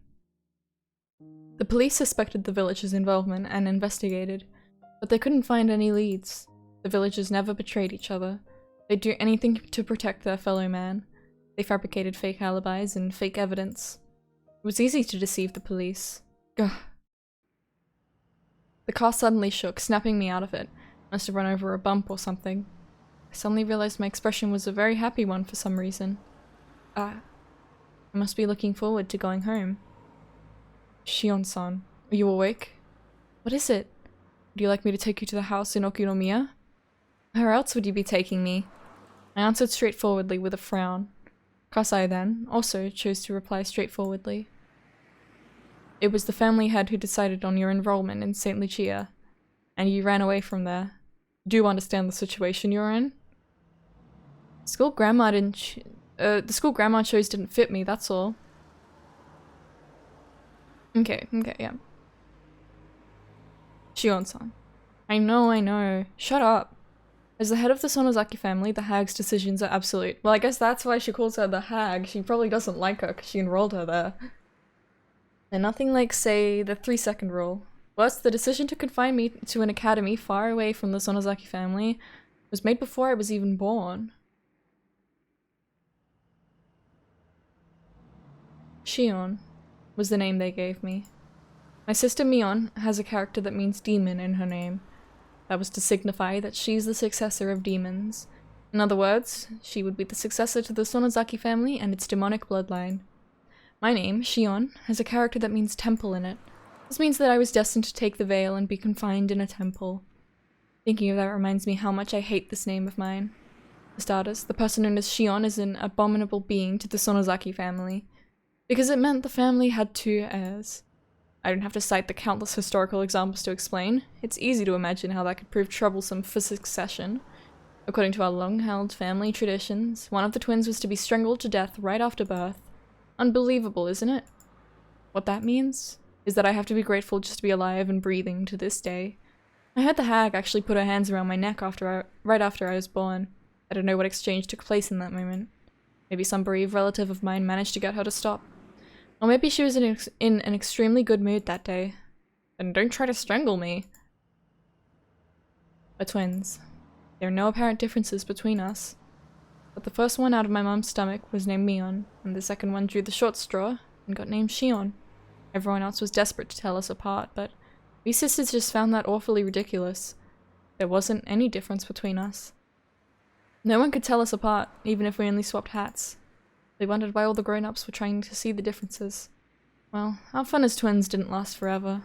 The police suspected the village's involvement and investigated, but they couldn't find any leads. The villagers never betrayed each other. They'd do anything to protect their fellow man. They fabricated fake alibis and fake evidence. It was easy to deceive the police. Gah. The car suddenly shook, snapping me out of it. Must have run over a bump or something. I suddenly realized my expression was a very happy one for some reason. I must be looking forward to going home. Shion-san, are you awake? What is it? Would you like me to take you to the house in Okinomiya? Where else would you be taking me? I answered straightforwardly with a frown. Kasai then, also, chose to reply straightforwardly. It was the family head who decided on your enrollment in St. Lucia, and you ran away from there. Do you understand the situation you're in? The school grandma chose didn't fit me, that's all. Okay, yeah. Shion-san. I know. Shut up. As the head of the Sonozaki family, the hag's decisions are absolute. Well, I guess that's why she calls her the hag. She probably doesn't like her because she enrolled her there. And nothing like, say, the 3-second rule. Worse, the decision to confine me to an academy far away from the Sonozaki family was made before I was even born. Shion was the name they gave me. My sister Mion has a character that means demon in her name. That was to signify that she's the successor of demons. In other words, she would be the successor to the Sonozaki family and its demonic bloodline. My name, Shion, has a character that means temple in it. This means that I was destined to take the veil and be confined in a temple. Thinking of that reminds me how much I hate this name of mine. For starters, the person known as Shion is an abominable being to the Sonozaki family, because it meant the family had 2 heirs. I don't have to cite the countless historical examples to explain. It's easy to imagine how that could prove troublesome for succession. According to our long-held family traditions, one of the twins was to be strangled to death right after birth. Unbelievable, isn't it? What that means is that I have to be grateful just to be alive and breathing to this day. I heard the hag actually put her hands around my neck right after I was born. I don't know what exchange took place in that moment. Maybe some bereaved relative of mine managed to get her to stop. Or maybe she was in an extremely good mood that day. And don't try to strangle me. We're twins. There are no apparent differences between us. But the first one out of my mom's stomach was named Mion, and the second one drew the short straw and got named Shion. Everyone else was desperate to tell us apart, but we sisters just found that awfully ridiculous. There wasn't any difference between us. No one could tell us apart, even if we only swapped hats. They wondered why all the grown-ups were trying to see the differences. Well, our fun as twins didn't last forever.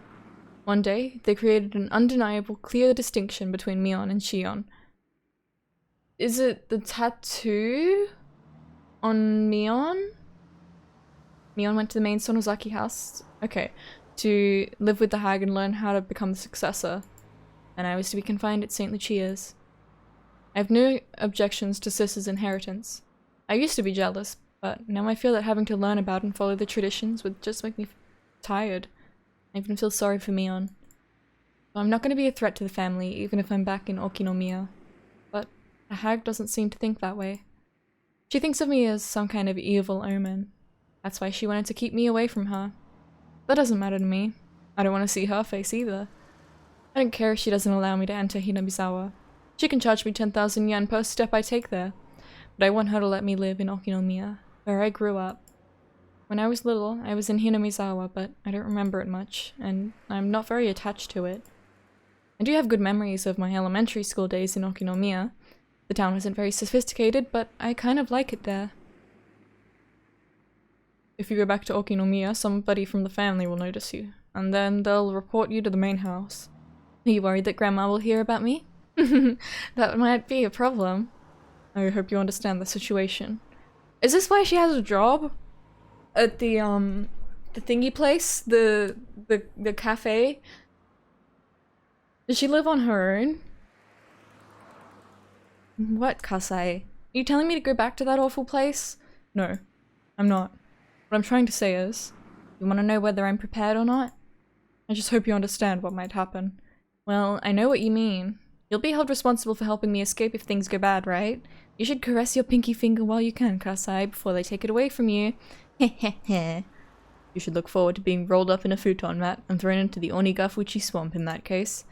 One day, they created an undeniable, clear distinction between Mion and Shion. Is it the tattoo on Mion? Mion went to the main Sonozaki house, okay, to live with the hag and learn how to become the successor, and I was to be confined at St. Lucia's. I have no objections to Sis's inheritance. I used to be jealous, but now I feel that having to learn about and follow the traditions would just make me tired. I even feel sorry for Mion. So I'm not going to be a threat to the family, even if I'm back in Okinomiya. But the hag doesn't seem to think that way. She thinks of me as some kind of evil omen. That's why she wanted to keep me away from her. That doesn't matter to me. I don't want to see her face either. I don't care if she doesn't allow me to enter hinamizawa. She can charge me 10,000 yen per step I take there. But I want her to let me live in Okinomiya, where I grew up. When I was little, I was in hinamizawa, but I don't remember it much, and I'm not very attached to it. I do have good memories of my elementary school days in Okinomiya. The town isn't very sophisticated, but I kind of like it there. If you go back to Okinomiya, somebody from the family will notice you, and then they'll report you to the main house. Are you worried that Grandma will hear about me? That might be a problem. I hope you understand the situation. Is this why she has a job? At the thingy place? The cafe? Does she live on her own? What, Kasai? Are you telling me to go back to that awful place? No, I'm not. What I'm trying to say is, you want to know whether I'm prepared or not? I just hope you understand what might happen. Well, I know what you mean. You'll be held responsible for helping me escape if things go bad, right? You should caress your pinky finger while you can, Kasai, before they take it away from you. Hehehe. You should look forward to being rolled up in a futon mat and thrown into the Onigafuchi swamp in that case.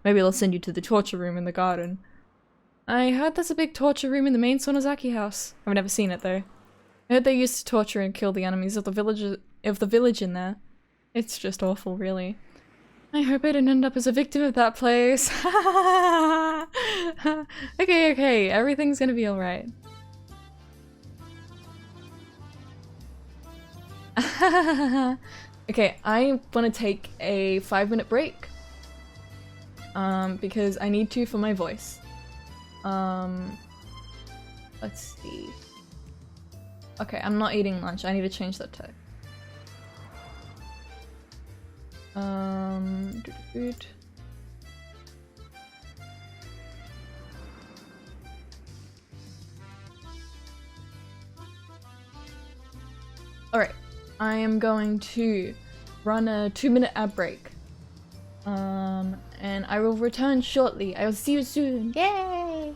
Maybe they'll send you to the torture room in the garden. I heard there's a big torture room in the main Sonozaki house. I've never seen it though. I heard they used to torture and kill the enemies of the village in there. It's just awful, really. I hope I didn't end up as a victim of that place. Okay, everything's gonna be alright. Okay, I want to take a 5-minute break. Because I need to for my voice. Let's see. Okay, I'm not eating lunch. I need to change that to. Food. Alright, I am going to run a 2-minute ad break. And I will return shortly. I will see you soon. Yay!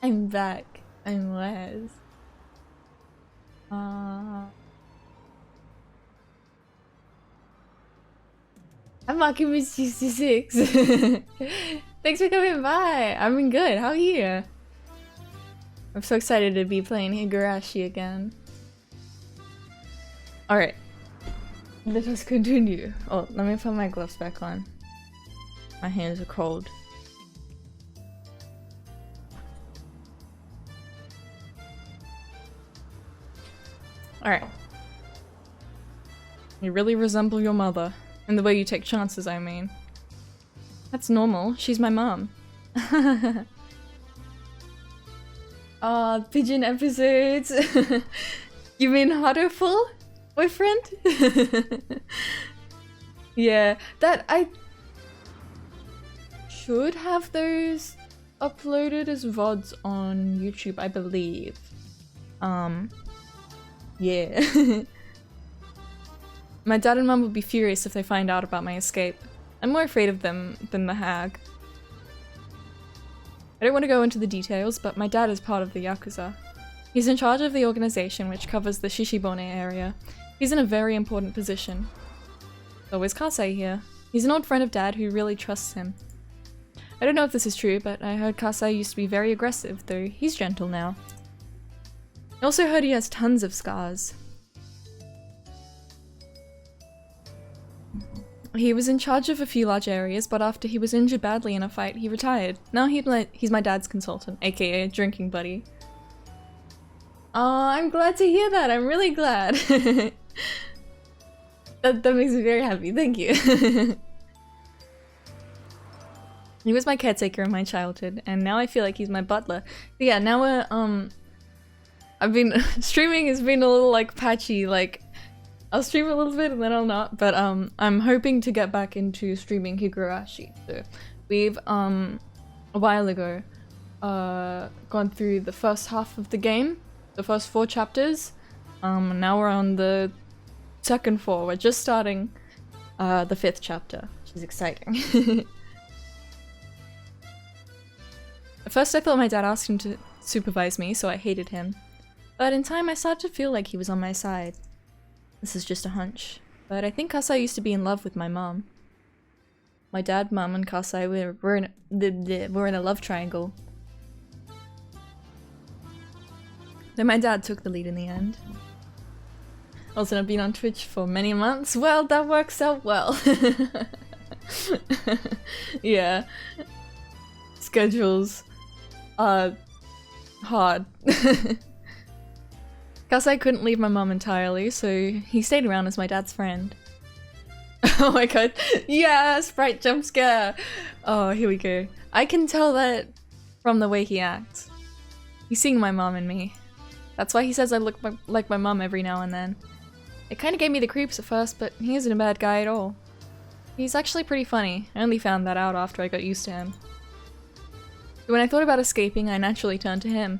I'm back. I'm Les. I'm Makimu66. Thanks for coming by. I've been good. How are you? I'm so excited to be playing Higurashi again. Alright. Let us continue. Oh, let me put my gloves back on. My hands are cold. Alright. You really resemble your mother. In the way you take chances, I mean. That's normal. She's my mom. Pigeon episodes. You mean Harderful? Boyfriend? Yeah, that I should have those uploaded as VODs on YouTube, I believe. Yeah. My dad and mom would be furious if they find out about my escape. I'm more afraid of them than the hag. I don't want to go into the details, but my dad is part of the Yakuza. He's in charge of the organization which covers the Shishibone area. He's in a very important position. So is Kasei here. He's an old friend of Dad who really trusts him. I don't know if this is true, but I heard Kasei used to be very aggressive, though he's gentle now. I also heard he has tons of scars. He was in charge of a few large areas, but after he was injured badly in a fight, he retired. Now he's my dad's consultant, aka drinking buddy. Aw, I'm glad to hear that. I'm really glad. That makes me very happy. Thank you. He was my caretaker in my childhood, and now I feel like he's my butler. But yeah, now we're, I've been streaming has been a little like patchy, like I'll stream a little bit and then I'll not, but I'm hoping to get back into streaming Higurashi. So we've a while ago gone through the first half of the game, the first 4 chapters. Now we're on the second 4. We're just starting the 5th chapter, which is exciting. At first I thought my dad asked him to supervise me, so I hated him. But in time I started to feel like he was on my side. This is just a hunch, but I think Kasei used to be in love with my mom. My dad, mom, and Kasei were in a love triangle. Then my dad took the lead in the end. Also, I've been on Twitch for many months. Well, that works out well. Yeah. Schedules are hard. Kasei couldn't leave my mom entirely, so he stayed around as my dad's friend. Oh my god. Yeah, sprite jump scare! Oh, here we go. I can tell that from the way he acts. He's seeing my mom in me. That's why he says I look like my mom every now and then. It kinda gave me the creeps at first, but he isn't a bad guy at all. He's actually pretty funny. I only found that out after I got used to him. When I thought about escaping, I naturally turned to him.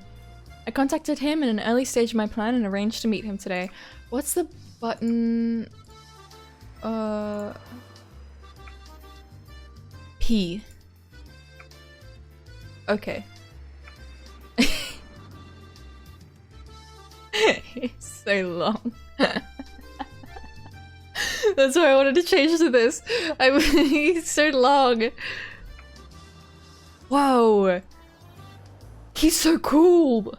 I contacted him in an early stage of my plan and arranged to meet him today. What's the button? P. Okay. It's so long. That's why I wanted to change to this. He's so long. Whoa. He's so cool.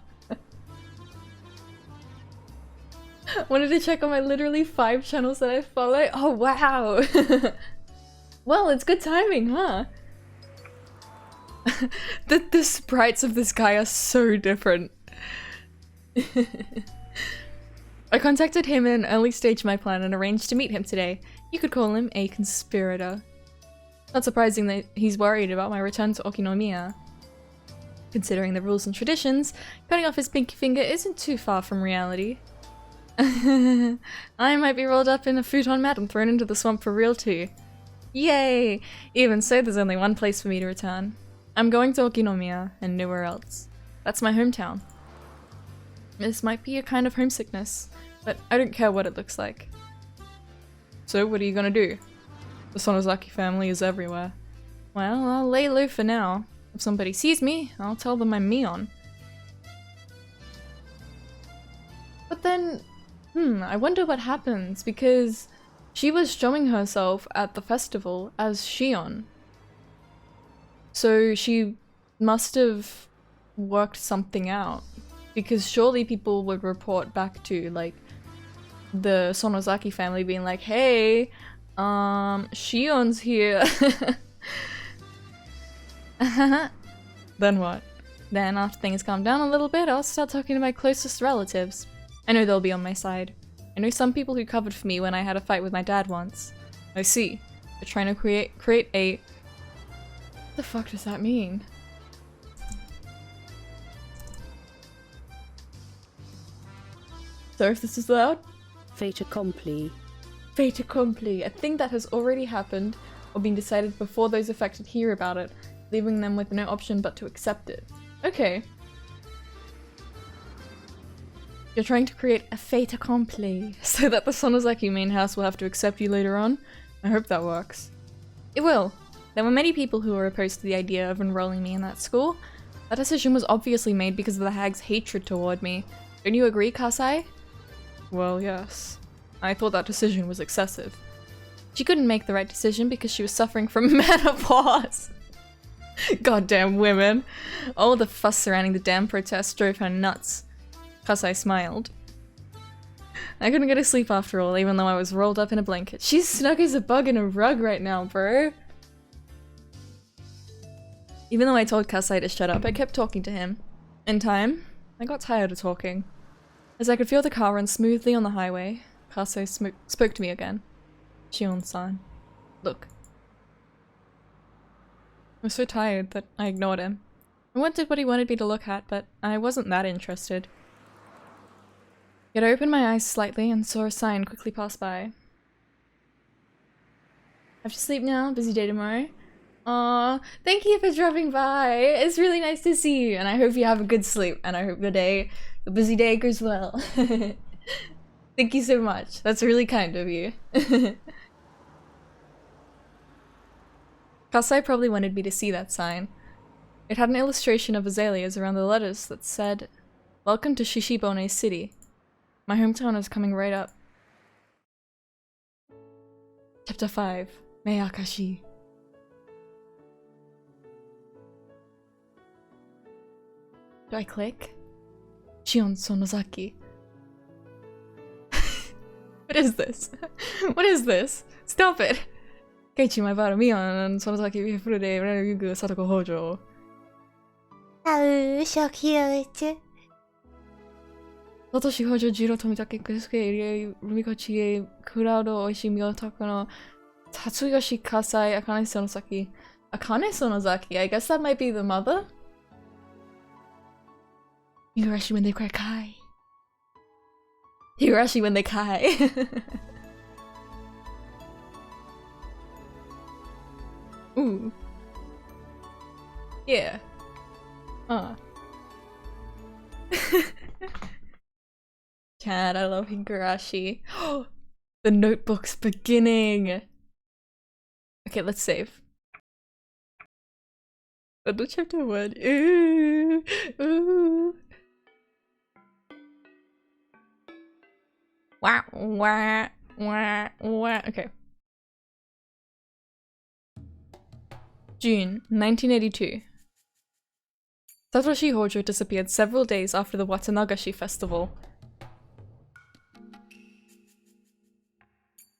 Wanted to check on my literally 5 channels that I follow. Oh wow. Well, it's good timing, huh? The sprites of this guy are so different. I contacted him in an early stage of my plan and arranged to meet him today. You could call him a conspirator. Not surprising that he's worried about my return to Okinomiya. Considering the rules and traditions, cutting off his pinky finger isn't too far from reality. I might be rolled up in a futon mat and thrown into the swamp for real too. Yay! Even so, there's only one place for me to return. I'm going to Okinomiya, and nowhere else. That's my hometown. This might be a kind of homesickness, but I don't care what it looks like. So what are you gonna do? The Sonozaki family is everywhere. Well, I'll lay low for now. If somebody sees me, I'll tell them I'm Mion. But then, I wonder what happens, because she was showing herself at the festival as Shion. So she must have worked something out, because surely people would report back to, like, the Sonozaki family being like, hey, Shion's here. Then what? Then after things calm down a little bit, I'll start talking to my closest relatives. I know they'll be on my side. I know some people who covered for me when I had a fight with my dad once. I see. They're trying to create a... What the fuck does that mean? So if this is loud? Fait accompli. Fait accompli. A thing that has already happened or been decided before those affected hear about it, leaving them with no option but to accept it. Okay. You're trying to create a fait accompli so that the Sonozaki main house will have to accept you later on? I hope that works. It will. There were many people who were opposed to the idea of enrolling me in that school. That decision was obviously made because of the hag's hatred toward me. Don't you agree, Kasai? Well, yes. I thought that decision was excessive. She couldn't make the right decision because she was suffering from menopause. Goddamn women. All the fuss surrounding the damn protest drove her nuts. Kasai smiled. I couldn't go to sleep after all, even though I was rolled up in a blanket. She's snug as a bug in a rug right now, bro. Even though I told Kasai to shut up, I kept talking to him. In time, I got tired of talking. As I could feel the car run smoothly on the highway, Kasai spoke to me again. Shion-san. Look. I was so tired that I ignored him. I wanted what he wanted me to look at, but I wasn't that interested. Yet I opened my eyes slightly and saw a sign quickly pass by. Have to sleep now, busy day tomorrow. Aw, thank you for dropping by. It's really nice to see you, and I hope you have a good sleep, and I hope the busy day goes well. Thank you so much. That's really kind of you. Kasai probably wanted me to see that sign. It had an illustration of azaleas around the letters that said, "Welcome to Shishibone City. My hometown is coming right up." Chapter 5. Meakashi. Do I click? Shion Sonozaki. What is this? What is this? Stop it! Keiichi Maibara Mion Sonozaki Bifuru de Reryugu Satoko Hojo. Satoshi Hojo Jiro Tomitake Kusuke Irie Rumikochie Kurado Oishi Miyotaka no Tatsuyoshi Kasai Akane Sonozaki. Akane Sonozaki? I guess that might be the mother? Higurashi when they cry kai. Higurashi when they kai. Ooh. Yeah. Chad, I love Higurashi. The notebook's beginning! Okay, let's save. Under chapter 1. Ooh! Ooh! Wah, wah, wah, wah. Okay. June 1982. Satoshi Hojo disappeared several days after the Watanagashi festival.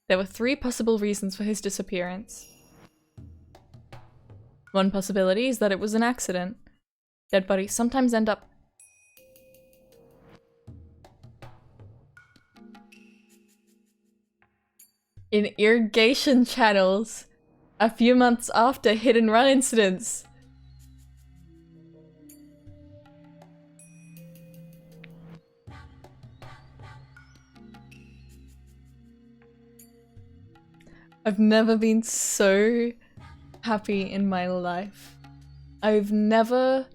There were 3 possible reasons for his disappearance. One possibility is that it was an accident. Dead bodies sometimes end up in irrigation channels a few months after hit-and-run incidents. I've never been so happy in my life. I've never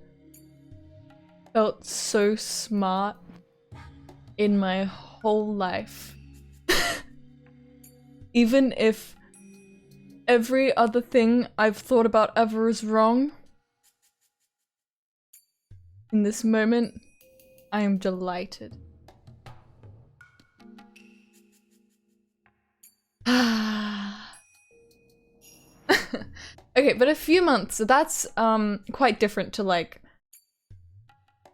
felt so smart in my whole life. Even if every other thing I've thought about ever is wrong, in this moment, I am delighted. Okay, but a few months, that's quite different to like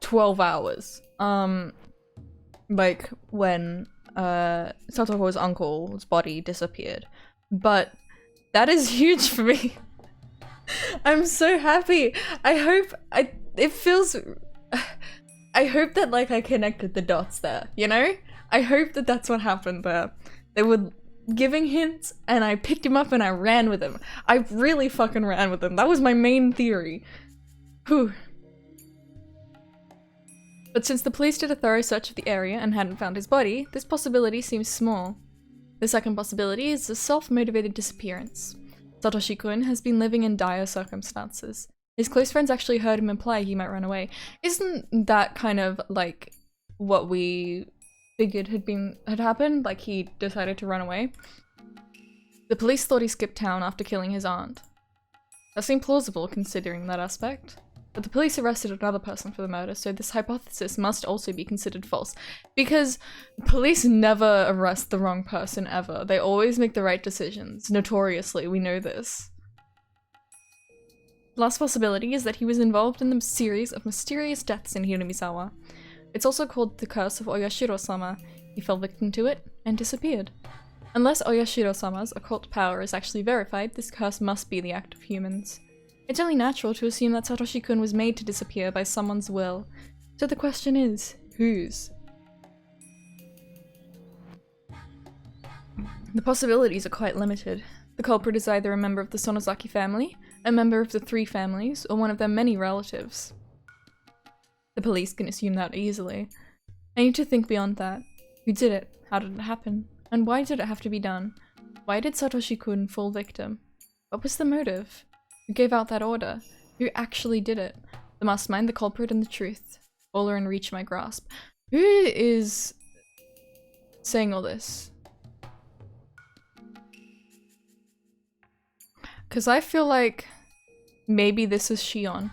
12 hours. Like when Satoko's uncle's body disappeared. But that is huge for me. I'm so happy. I hope I hope that like I connected the dots there, you know? I hope that that's what happened there. They were giving hints and I picked him up and I ran with him. I really fucking ran with him. That was my main theory. Whew. But since the police did a thorough search of the area and hadn't found his body, this possibility seems small. The second possibility is a self-motivated disappearance. Satoshi-kun has been living in dire circumstances. His close friends actually heard him imply he might run away. Isn't that kind of like what we figured had happened? Like he decided to run away? The police thought he skipped town after killing his aunt. That seemed plausible considering that aspect. But the police arrested another person for the murder, so this hypothesis must also be considered false. Because police never arrest the wrong person ever. They always make the right decisions. Notoriously, we know this. The last possibility is that he was involved in the series of mysterious deaths in hinamizawa. It's also called the curse of Oyashiro-sama. He fell victim to it and disappeared. Unless Oyashiro-sama's occult power is actually verified, this curse must be the act of humans. It's only natural to assume that Satoshi-kun was made to disappear by someone's will. So the question is, whose? The possibilities are quite limited. The culprit is either a member of the Sonozaki family, a member of the three families, or one of their many relatives. The police can assume that easily. I need to think beyond that. Who did it? How did it happen? And why did it have to be done? Why did Satoshi-kun fall victim? What was the motive? Who gave out that order? Who actually did it? The mastermind, the culprit, and the truth. All are in reach of my grasp. Who is saying all this? Because I feel like maybe this is Shion.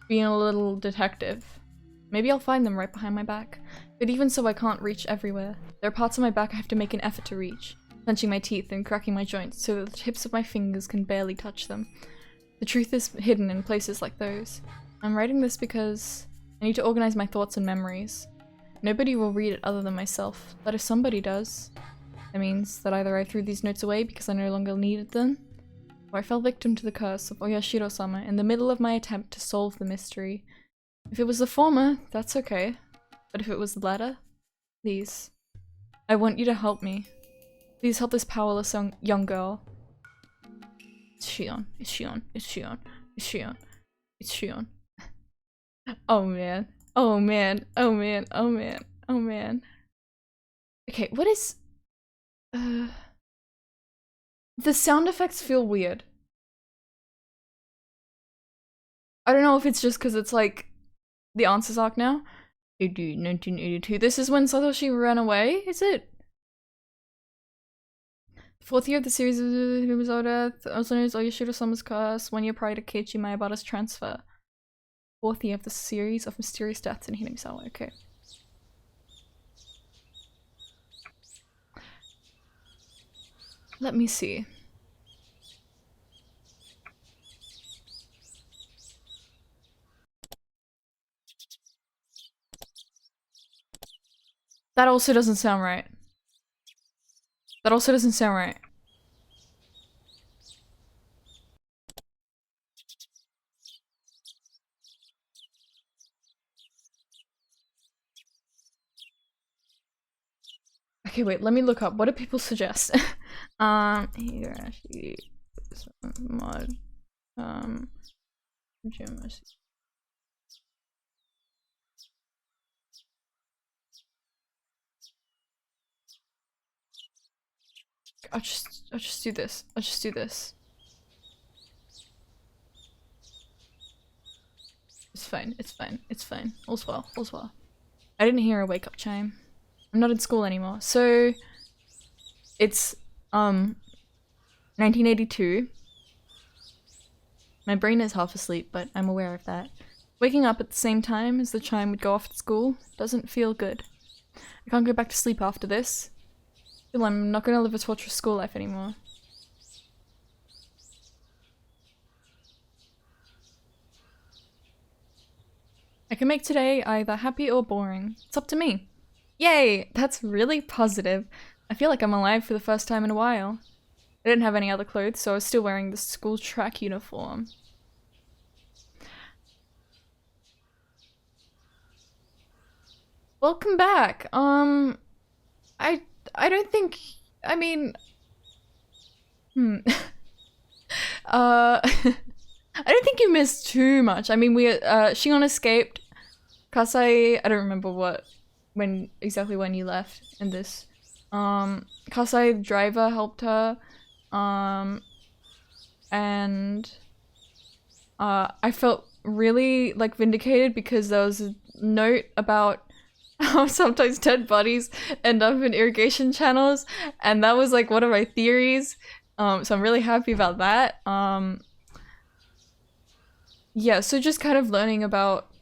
Being a little detective. Maybe I'll find them right behind my back. But even so, I can't reach everywhere. There are parts of my back I have to make an effort to reach. Clenching my teeth and cracking my joints so that the tips of my fingers can barely touch them. The truth is hidden in places like those. I'm writing this because I need to organize my thoughts and memories. Nobody will read it other than myself, but if somebody does, that means that either I threw these notes away because I no longer needed them, or I fell victim to the curse of Oyashiro-sama in the middle of my attempt to solve the mystery. If it was the former, that's okay. But if it was the latter, please. I want you to help me. Please help this powerless young girl. It's Shion. It's Shion. It's Shion. It's Shion. It's Shion. Oh man. Oh man. Oh man. Oh man. Oh man. Okay, what is... The sound effects feel weird. I don't know if it's just because it's like the Answers Arc now. 1982. This is when Satoshi ran away, is it? Fourth year of the series of Higurashi death, also known as Oyashiro-sama's curse, 1 year prior to Keiichi Mayabara's transfer. Fourth year of the series of mysterious deaths in hinamizawa. Okay. Let me see. That also doesn't sound right. That also doesn't sound right. Okay, wait, let me look up. What do people suggest? Higurashi mod. I'll just do this. I'll just do this. It's fine. It's fine. It's fine. All's well. All's well. I didn't hear a wake-up chime. I'm not in school anymore. So it's 1982. My brain is half asleep, but I'm aware of that. Waking up at the same time as the chime would go off at school doesn't feel good. I can't go back to sleep after this. I'm not gonna live a torturous school life anymore. I can make today either happy or boring. It's up to me. Yay! That's really positive. I feel like I'm alive for the first time in a while. I didn't have any other clothes, so I was still wearing the school track uniform. Welcome back. I don't think, I mean, I don't think you missed too much. I mean, Shion escaped. Kasai, I don't remember exactly when you left in this. Kasai, the driver, helped her. And I felt really like vindicated because there was a note about how sometimes dead bodies end up in irrigation channels, and that was like one of my theories. So I'm really happy about that. Yeah, so just kind of learning about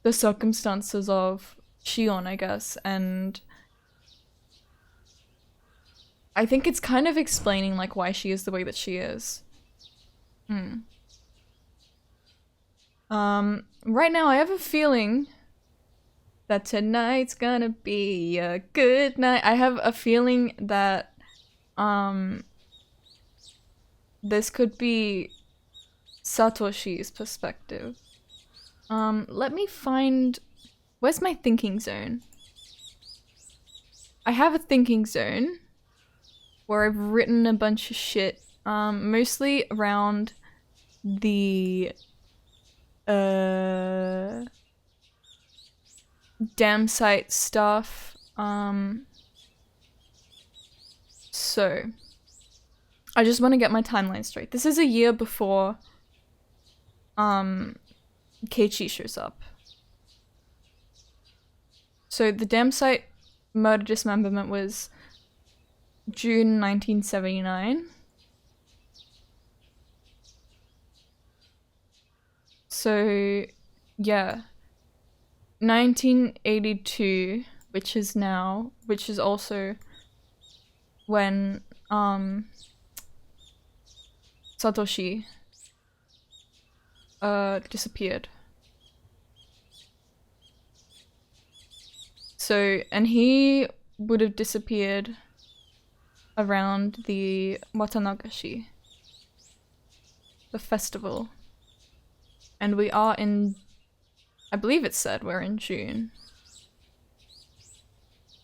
the circumstances of Shion, I guess, and I think it's kind of explaining like why she is the way that she is. Right now I have a feeling that tonight's gonna be a good night. I have a feeling that this could be Satoshi's perspective. Let me find, where's my thinking zone? I have a thinking zone where I've written a bunch of shit, mostly around the dam site stuff. So I just want to get my timeline straight. This is a year before Keiichi shows up. So the dam site murder dismemberment was June 1979. So yeah, 1982, which is also when Satoshi disappeared. So, and he would have disappeared around the Watanagashi, the festival. And we are in, I believe it said we're in June.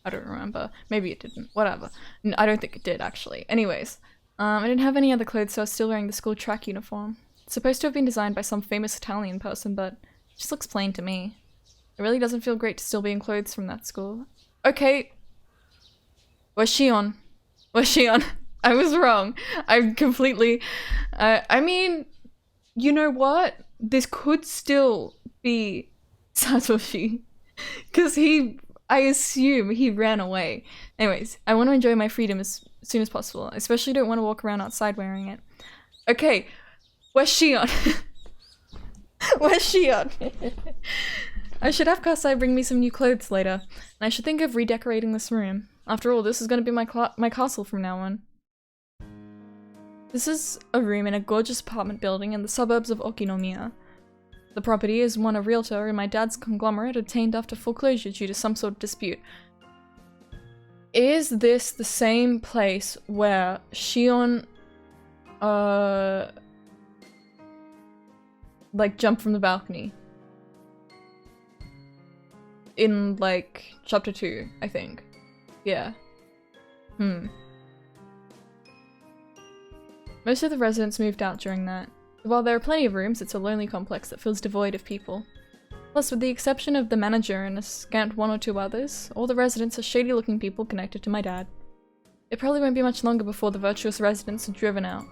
I don't remember. Maybe it didn't. Whatever. I don't think it did, actually. Anyways, I didn't have any other clothes, so I was still wearing the school track uniform. It's supposed to have been designed by some famous Italian person, but it just looks plain to me. It really doesn't feel great to still be in clothes from that school. Okay. Where's Shion? Where's Shion? I was wrong. I'm completely... I mean, you know what? This could still be Satoshi. Because I assume he ran away. Anyways, I want to enjoy my freedom as soon as possible. I especially don't want to walk around outside wearing it. Okay, where's Shion? Where's Shion? I should have Kasai bring me some new clothes later. And I should think of redecorating this room. After all, this is going to be my castle from now on. This is a room in a gorgeous apartment building in the suburbs of Okinomiya. The property is one a realtor and my dad's conglomerate obtained after foreclosure due to some sort of dispute. Is this the same place where Shion like jumped from the balcony? In like chapter 2, I think. Yeah. Most of the residents moved out during that. While there are plenty of rooms, it's a lonely complex that feels devoid of people. Plus, with the exception of the manager and a scant one or two others, all the residents are shady-looking people connected to my dad. It probably won't be much longer before the virtuous residents are driven out.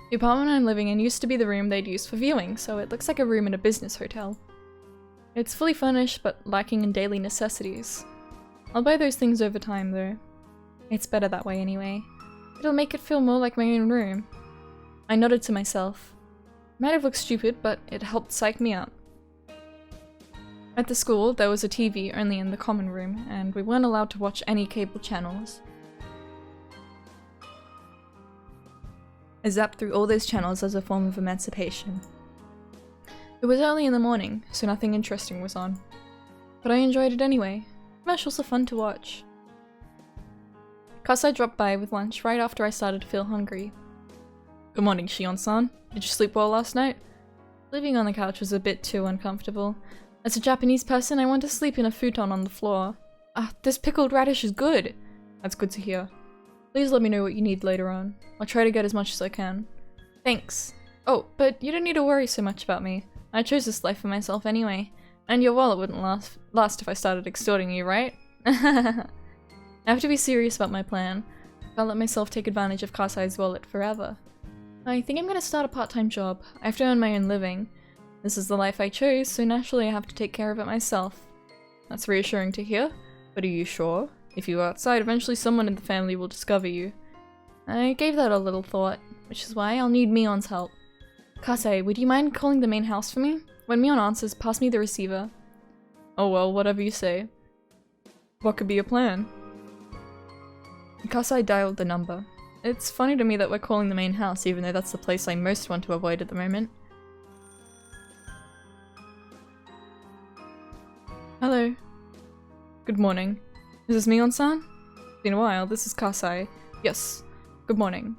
The apartment I'm living in used to be the room they'd used for viewing, so it looks like a room in a business hotel. It's fully furnished, but lacking in daily necessities. I'll buy those things over time, though. It's better that way anyway. It'll make it feel more like my own room. I nodded to myself. It might have looked stupid, but it helped psych me up. At the school, there was a TV only in the common room, and we weren't allowed to watch any cable channels. I zapped through all those channels as a form of emancipation. It was early in the morning, so nothing interesting was on. But I enjoyed it anyway. Commercials are fun to watch. Kasai dropped by with lunch right after I started to feel hungry. Good morning, Shion-san. Did you sleep well last night? Sleeping on the couch was a bit too uncomfortable. As a Japanese person, I want to sleep in a futon on the floor. Ah, this pickled radish is good! That's good to hear. Please let me know what you need later on. I'll try to get as much as I can. Thanks. Oh, but you don't need to worry so much about me. I chose this life for myself anyway. And your wallet wouldn't last if I started extorting you, right? I have to be serious about my plan. I can't let myself take advantage of Kasai's wallet forever. I think I'm gonna start a part-time job. I have to earn my own living. This is the life I chose, so naturally I have to take care of it myself. That's reassuring to hear, but are you sure? If you go outside, eventually someone in the family will discover you. I gave that a little thought, which is why I'll need Mion's help. Kasai, would you mind calling the main house for me? When Mion answers, pass me the receiver. Oh well, whatever you say. What could be your plan? Kasai dialed the number. It's funny to me that we're calling the main house, even though that's the place I most want to avoid at the moment. Hello. Good morning. Is this Mion-san? It's been a while, this is Kasai. Yes. Good morning.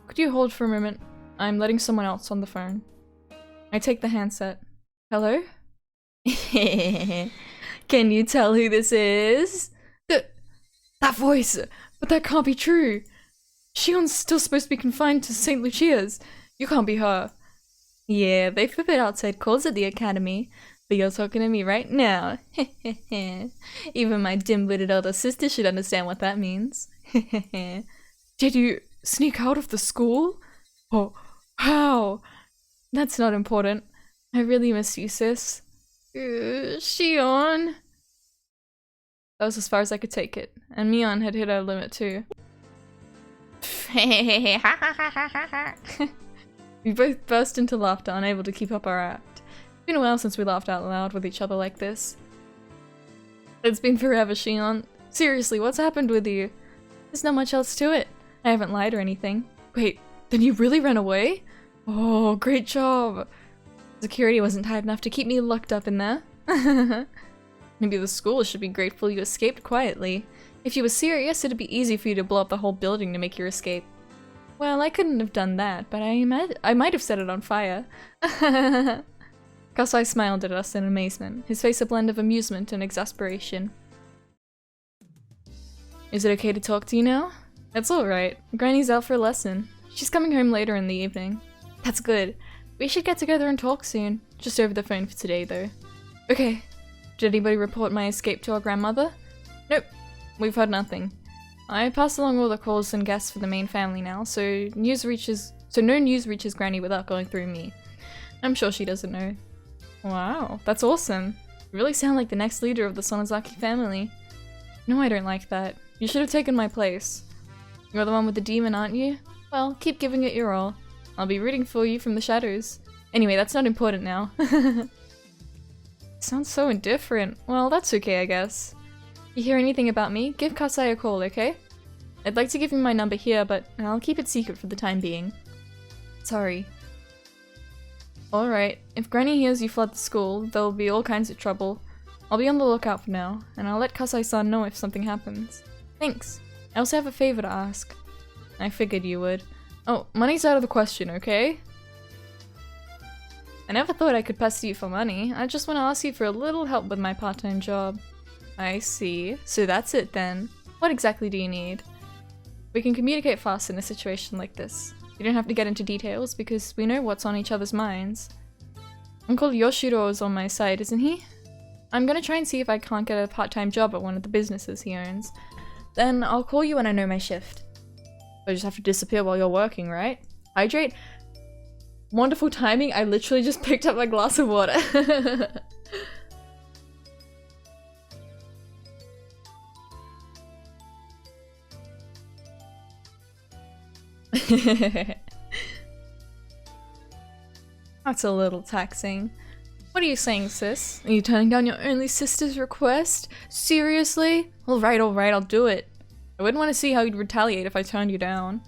Could you hold for a moment? I'm letting someone else on the phone. I take the handset. Hello? Can you tell who this is? That voice! But that can't be true! Shion's still supposed to be confined to St. Lucia's. You can't be her. Yeah, they forbid outside calls at the academy. But you're talking to me right now. Even my dim-witted older sister should understand what that means. Did you sneak out of the school? Oh, how? That's not important. I really miss you, sis. Shion. That was as far as I could take it, and Mion had hit our limit too. We both burst into laughter, unable to keep up our act. It's been a while since we laughed out loud with each other like this. It's been forever, Shion. Seriously, what's happened with you? There's not much else to it. I haven't lied or anything. Wait, then you really ran away? Oh, great job! Security wasn't tight enough to keep me locked up in there. Maybe the school should be grateful you escaped quietly. If you were serious, it'd be easy for you to blow up the whole building to make your escape. Well, I couldn't have done that, but I might have set it on fire. Kasai smiled at us in amazement, his face a blend of amusement and exasperation. Is it okay to talk to you now? That's alright. Granny's out for a lesson. She's coming home later in the evening. That's good. We should get together and talk soon. Just over the phone for today, though. Okay. Did anybody report my escape to our grandmother? Nope. We've heard nothing. I passed along all the calls and guests for the main family now, so no news reaches Granny without going through me. I'm sure she doesn't know. Wow, that's awesome. You really sound like the next leader of the Sonozaki family. No, I don't like that. You should have taken my place. You're the one with the demon, aren't you? Well, keep giving it your all. I'll be rooting for you from the shadows. Anyway, that's not important now. Sounds so indifferent. Well, that's okay, I guess. You hear anything about me, give Kasai a call, okay? I'd like to give you my number here, but I'll keep it secret for the time being. Sorry. Alright, if Granny hears you fled the school, there'll be all kinds of trouble. I'll be on the lookout for now, and I'll let Kasai-san know if something happens. Thanks. I also have a favor to ask. I figured you would. Oh, money's out of the question, okay? I never thought I could pester you for money. I just want to ask you for a little help with my part-time job. I see. So that's it then. What exactly do you need? We can communicate fast in a situation like this. You don't have to get into details because we know what's on each other's minds. Uncle Yoshiro is on my side, isn't he? I'm gonna try and see if I can't get a part-time job at one of the businesses he owns. Then I'll call you when I know my shift. I just have to disappear while you're working, right? Hydrate? Wonderful timing, I literally just picked up my glass of water. That's a little taxing. What are you saying, sis? Are you turning down your only sister's request? Seriously? Alright, I'll do it. I wouldn't want to see how you'd retaliate if I turned you down.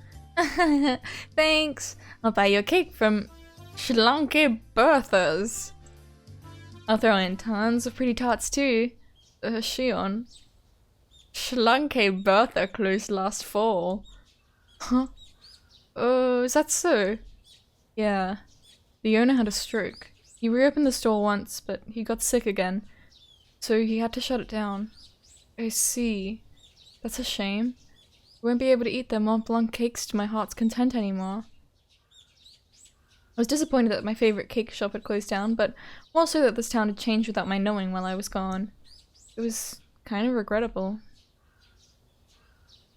Thanks. I'll buy you a cake from Shlanke Bertha's. I'll throw in tons of pretty tarts too. Shion. Schlanke Bertha closed last fall. Huh? Oh, is that so? Yeah. The owner had a stroke. He reopened the store once, but he got sick again. So he had to shut it down. I see. That's a shame. I won't be able to eat their Mont Blanc cakes to my heart's content anymore. I was disappointed that my favorite cake shop had closed down, but more so that this town had changed without my knowing while I was gone. It was kind of regrettable.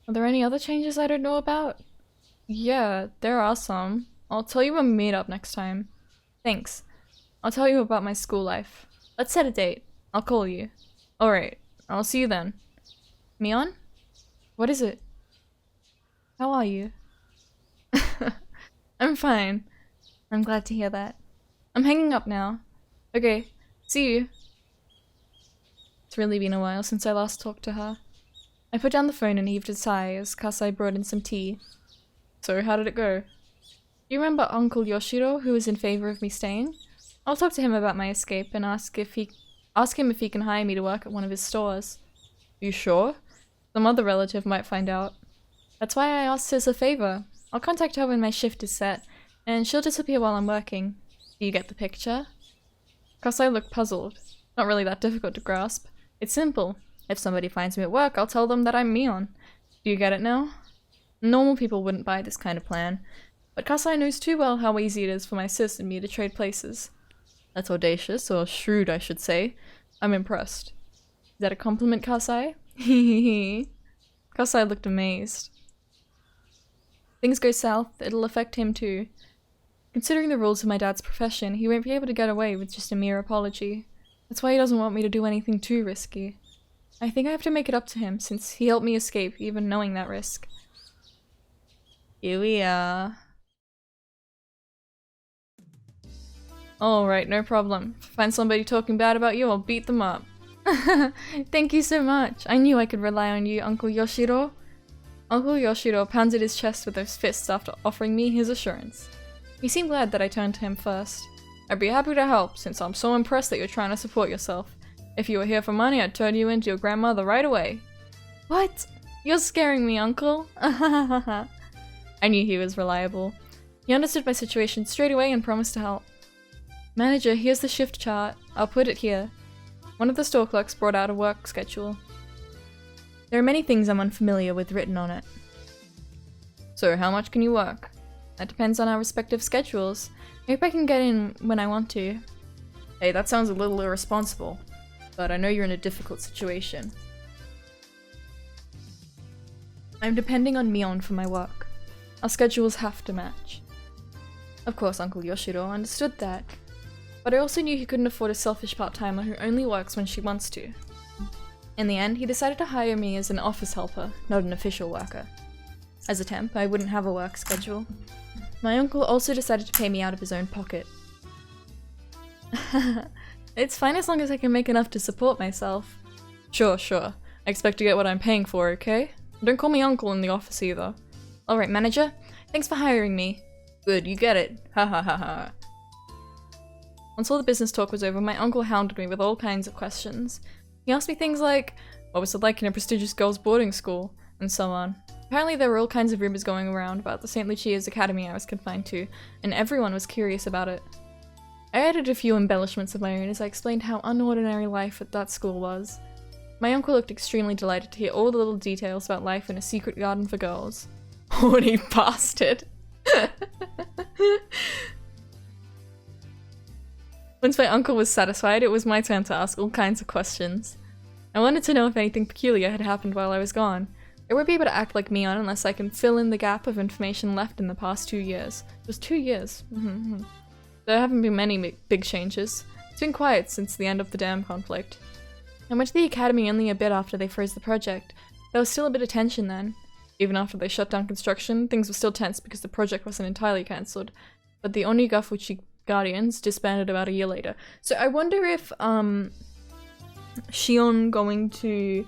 Are there any other changes I don't know about? Yeah, there are some. I'll tell you when we meet up next time. Thanks. I'll tell you about my school life. Let's set a date. I'll call you. Alright, I'll see you then. Mion? What is it? How are you? I'm fine. I'm glad to hear that. I'm hanging up now. Okay, see you. It's really been a while since I last talked to her. I put down the phone and heaved a sigh as Kasai brought in some tea. So, how did it go? Do you remember Uncle Yoshiro, who was in favor of me staying? I'll talk to him about my escape and ask him if he can hire me to work at one of his stores. You sure? Some other relative might find out. That's why I asked as a favor. I'll contact her when my shift is set, and she'll disappear while I'm working. Do you get the picture? Kasai looked puzzled. Not really that difficult to grasp. It's simple. If somebody finds me at work, I'll tell them that I'm Mion. Do you get it now? Normal people wouldn't buy this kind of plan, but Kasai knows too well how easy it is for my sis and me to trade places. That's audacious, or shrewd I should say. I'm impressed. Is that a compliment, Kasai? Hehehe. Kasai looked amazed. Things go south, it'll affect him too. Considering the rules of my dad's profession, he won't be able to get away with just a mere apology. That's why he doesn't want me to do anything too risky. I think I have to make it up to him, since he helped me escape, even knowing that risk. Here we are. Alright, no problem. If I find somebody talking bad about you, I'll beat them up. Thank you so much. I knew I could rely on you, Uncle Yoshiro. Uncle Yoshiro pounded his chest with his fists after offering me his assurance. He seemed glad that I turned to him first. I'd be happy to help, since I'm so impressed that you're trying to support yourself. If you were here for money, I'd turn you into your grandmother right away. What? You're scaring me, Uncle. I knew he was reliable. He understood my situation straight away and promised to help. Manager, here's the shift chart. I'll put it here. One of the store clerks brought out a work schedule. There are many things I'm unfamiliar with written on it. So, how much can you work? That depends on our respective schedules. I hope I can get in when I want to. Hey, that sounds a little irresponsible, but I know you're in a difficult situation. I'm depending on Mion for my work. Our schedules have to match. Of course, Uncle Yoshiro understood that. But I also knew he couldn't afford a selfish part-timer who only works when she wants to. In the end, he decided to hire me as an office helper, not an official worker. As a temp, I wouldn't have a work schedule. My uncle also decided to pay me out of his own pocket. It's fine as long as I can make enough to support myself. Sure. I expect to get what I'm paying for, okay? Don't call me uncle in the office either. Alright, manager. Thanks for hiring me. Good, you get it. Ha ha ha ha. Once all the business talk was over, my uncle hounded me with all kinds of questions. He asked me things like, what was it like in a prestigious girls' boarding school, and so on. Apparently there were all kinds of rumors going around about the St. Lucia's Academy I was confined to, and everyone was curious about it. I added a few embellishments of my own as I explained how unordinary life at that school was. My uncle looked extremely delighted to hear all the little details about life in a secret garden for girls. Horny bastard! Once my uncle was satisfied, it was my turn to ask all kinds of questions. I wanted to know if anything peculiar had happened while I was gone. I won't be able to act like Mion unless I can fill in the gap of information left in the past 2 years. It was 2 years. There haven't been many big changes. It's been quiet since the end of the dam conflict. I went to the academy only a bit after they froze the project. There was still a bit of tension then. Even after they shut down construction, things were still tense because the project wasn't entirely cancelled. But the Onigafuchi Guardians disbanded about a year later. So I wonder if Shion going to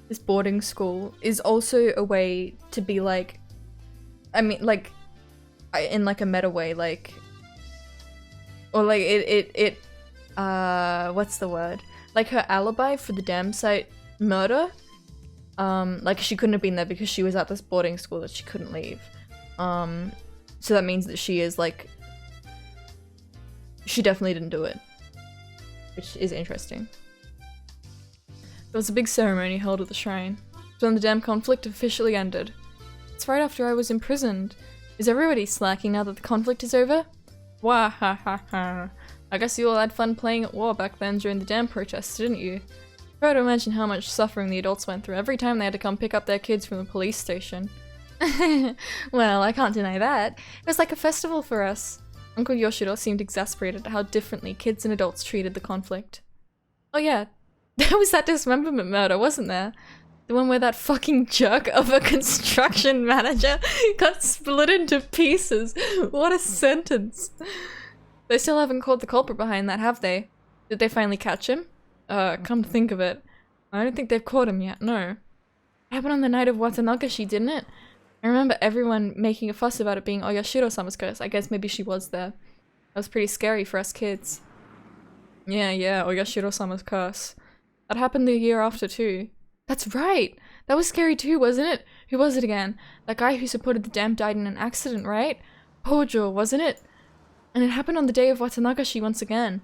this boarding school is also a way to be like, I mean, like, in like a meta way, like, or like it what's the word? Like her alibi for the dam site murder. Like she couldn't have been there because she was at this boarding school that she couldn't leave. So that means that she is like, she definitely didn't do it, which is interesting. There was a big ceremony held at the shrine. It's when the dam conflict officially ended. It's right after I was imprisoned. Is everybody slacking now that the conflict is over? Wah ha ha ha. I guess you all had fun playing at war back then during the dam protests, didn't you? Try to imagine how much suffering the adults went through every time they had to come pick up their kids from the police station. Well, I can't deny that. It was like a festival for us. Uncle Yoshiro seemed exasperated at how differently kids and adults treated the conflict. Oh yeah, there was that dismemberment murder, wasn't there? The one where that fucking jerk of a construction manager got split into pieces. What a sentence. They still haven't caught the culprit behind that, have they? Did they finally catch him? Come to think of it, I don't think they've caught him yet, no. It happened on the night of Watanagashi, didn't it? I remember everyone making a fuss about it being Oyashiro-sama's curse. I guess maybe she was there. That was pretty scary for us kids. Yeah, Oyashiro-sama's curse. That happened the year after too. That's right! That was scary too, wasn't it? Who was it again? That guy who supported the dam died in an accident, right? Hojo, wasn't it? And it happened on the day of Watanagashi once again.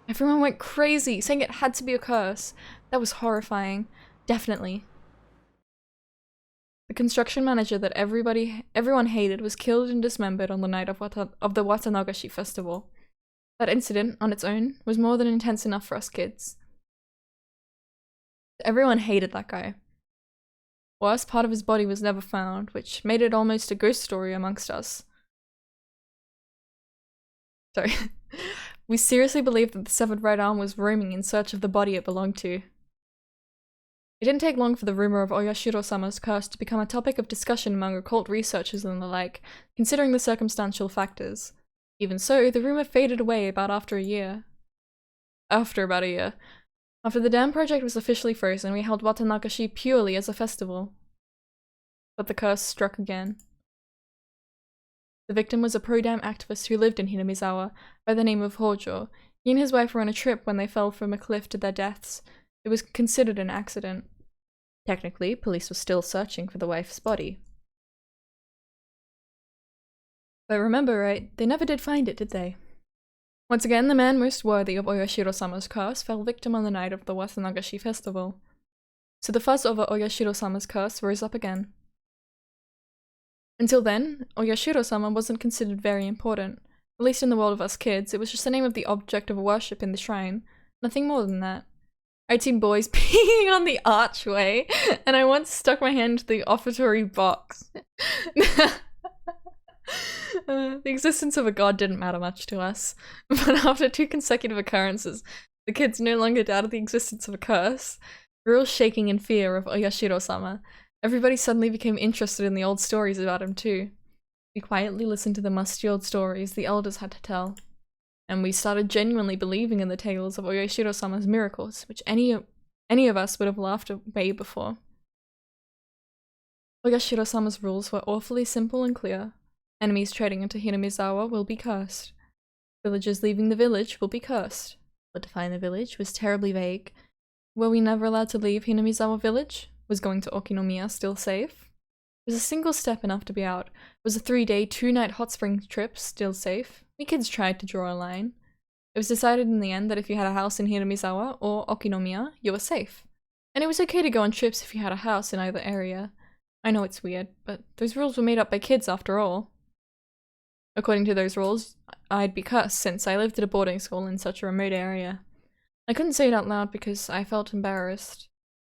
Everyone went crazy, saying it had to be a curse. That was horrifying. Definitely. The construction manager that everyone hated was killed and dismembered on the night of the Watanagashi festival. That incident, on its own, was more than intense enough for us kids. Everyone hated that guy. Worse, part of his body was never found, which made it almost a ghost story amongst us. Sorry. We seriously believed that the severed right arm was roaming in search of the body it belonged to. It didn't take long for the rumor of Oyashiro-sama's curse to become a topic of discussion among occult researchers and the like, considering the circumstantial factors. Even so, the rumor faded away after about a year. After the dam project was officially frozen, we held Watanagashi purely as a festival. But the curse struck again. The victim was a pro-dam activist who lived in Hinamizawa by the name of Hojo. He and his wife were on a trip when they fell from a cliff to their deaths. It was considered an accident. Technically, police were still searching for the wife's body. If I remember right, they never did find it, did they? Once again, the man most worthy of Oyashiro-sama's curse fell victim on the night of the Watanagashi festival. So the fuss over Oyashiro-sama's curse rose up again. Until then, Oyashiro-sama wasn't considered very important. At least in the world of us kids, it was just the name of the object of worship in the shrine. Nothing more than that. I'd seen boys peeing on the archway, and I once stuck my hand into the offertory box. The existence of a god didn't matter much to us, but after 2 consecutive occurrences, the kids no longer doubted the existence of a curse. Real shaking in fear of Oyashiro-sama. Everybody suddenly became interested in the old stories about him too. We quietly listened to the musty old stories the elders had to tell. And we started genuinely believing in the tales of Oyashiro-sama's miracles, which any of us would have laughed away before. Oyashiro-sama's rules were awfully simple and clear. Enemies trading into Hinamizawa will be cursed. Villagers leaving the village will be cursed. What defined the village was terribly vague. Were we never allowed to leave Hinamizawa village? Was going to Okinomiya still safe? Was a single step enough to be out? Was a 3-day, 2-night hot spring trip still safe? We kids tried to draw a line. It was decided in the end that if you had a house in Hinamizawa or Okinomiya, you were safe. And it was okay to go on trips if you had a house in either area. I know it's weird, but those rules were made up by kids after all. According to those rules, I'd be cursed since I lived at a boarding school in such a remote area. I couldn't say it out loud because I felt embarrassed.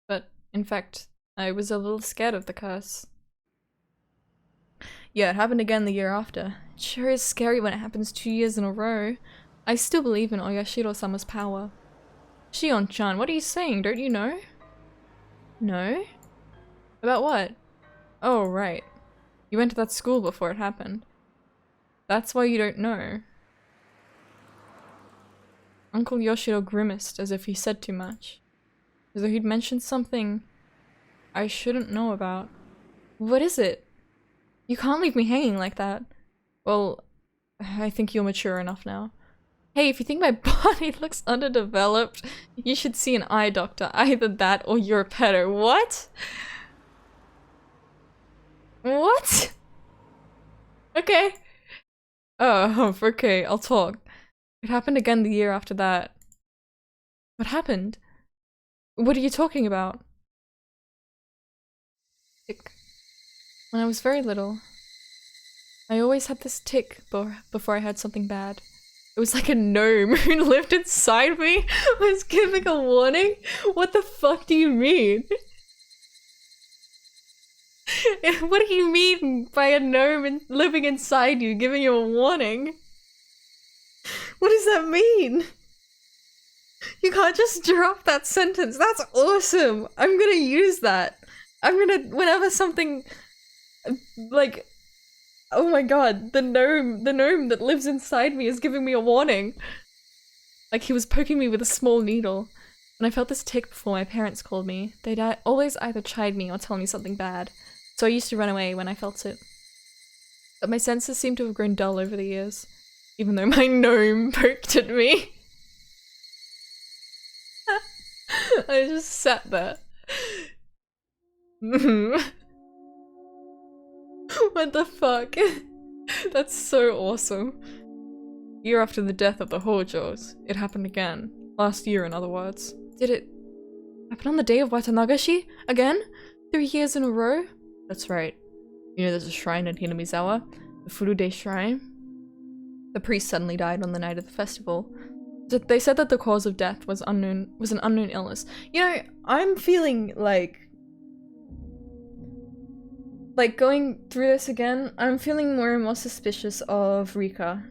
But, in fact, I was a little scared of the curse. Yeah, it happened again the year after. It sure is scary when it happens 2 years in a row. I still believe in Oyashiro-sama's power. Shion-chan, what are you saying? Don't you know? No? About what? Oh, right. You went to that school before it happened. That's why you don't know. Uncle Yoshiro grimaced as if he said too much. As though he'd mentioned something I shouldn't know about. What is it? You can't leave me hanging like that. Well, I think you're mature enough now. Hey, if you think my body looks underdeveloped, you should see an eye doctor. Either that or you're a pedo. What? What? Okay. Oh, okay, I'll talk. It happened again the year after that. What happened? What are you talking about? Tick. When I was very little, I always had this tick before I had something bad. It was like a gnome who lived inside me was giving a warning? What the fuck do you mean? What do you mean by a gnome living inside you giving you a warning? What does that mean? You can't just drop that sentence. That's awesome. I'm gonna use that. I'm gonna, whenever something, like, oh my god, the gnome that lives inside me is giving me a warning. Like he was poking me with a small needle. When I felt this tick before my parents called me, they'd always either chide me or tell me something bad. So I used to run away when I felt it. But my senses seem to have grown dull over the years, even though my gnome poked at me. I just sat there. What the fuck? That's so awesome. Year after the death of the Hojos, it happened again. Last year, in other words. Did it happen on the day of Watanagashi? Again? 3 years in a row? That's right. You know there's a shrine at Hinamizawa? The Furude Shrine? The priest suddenly died on the night of the festival. They said that the cause of death was an unknown illness. You know, I'm feeling like going through this again, I'm feeling more and more suspicious of Rika.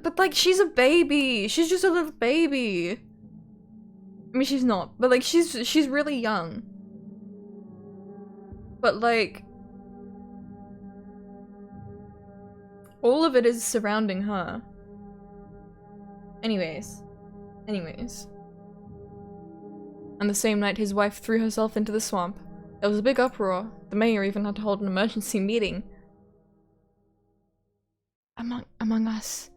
But like, she's a baby. She's just a little baby. I mean, she's not, but like, she's really young. But like, all of it is surrounding her. Anyways. On the same night, his wife threw herself into the swamp. There was a big uproar. The mayor even had to hold an emergency meeting. Among us.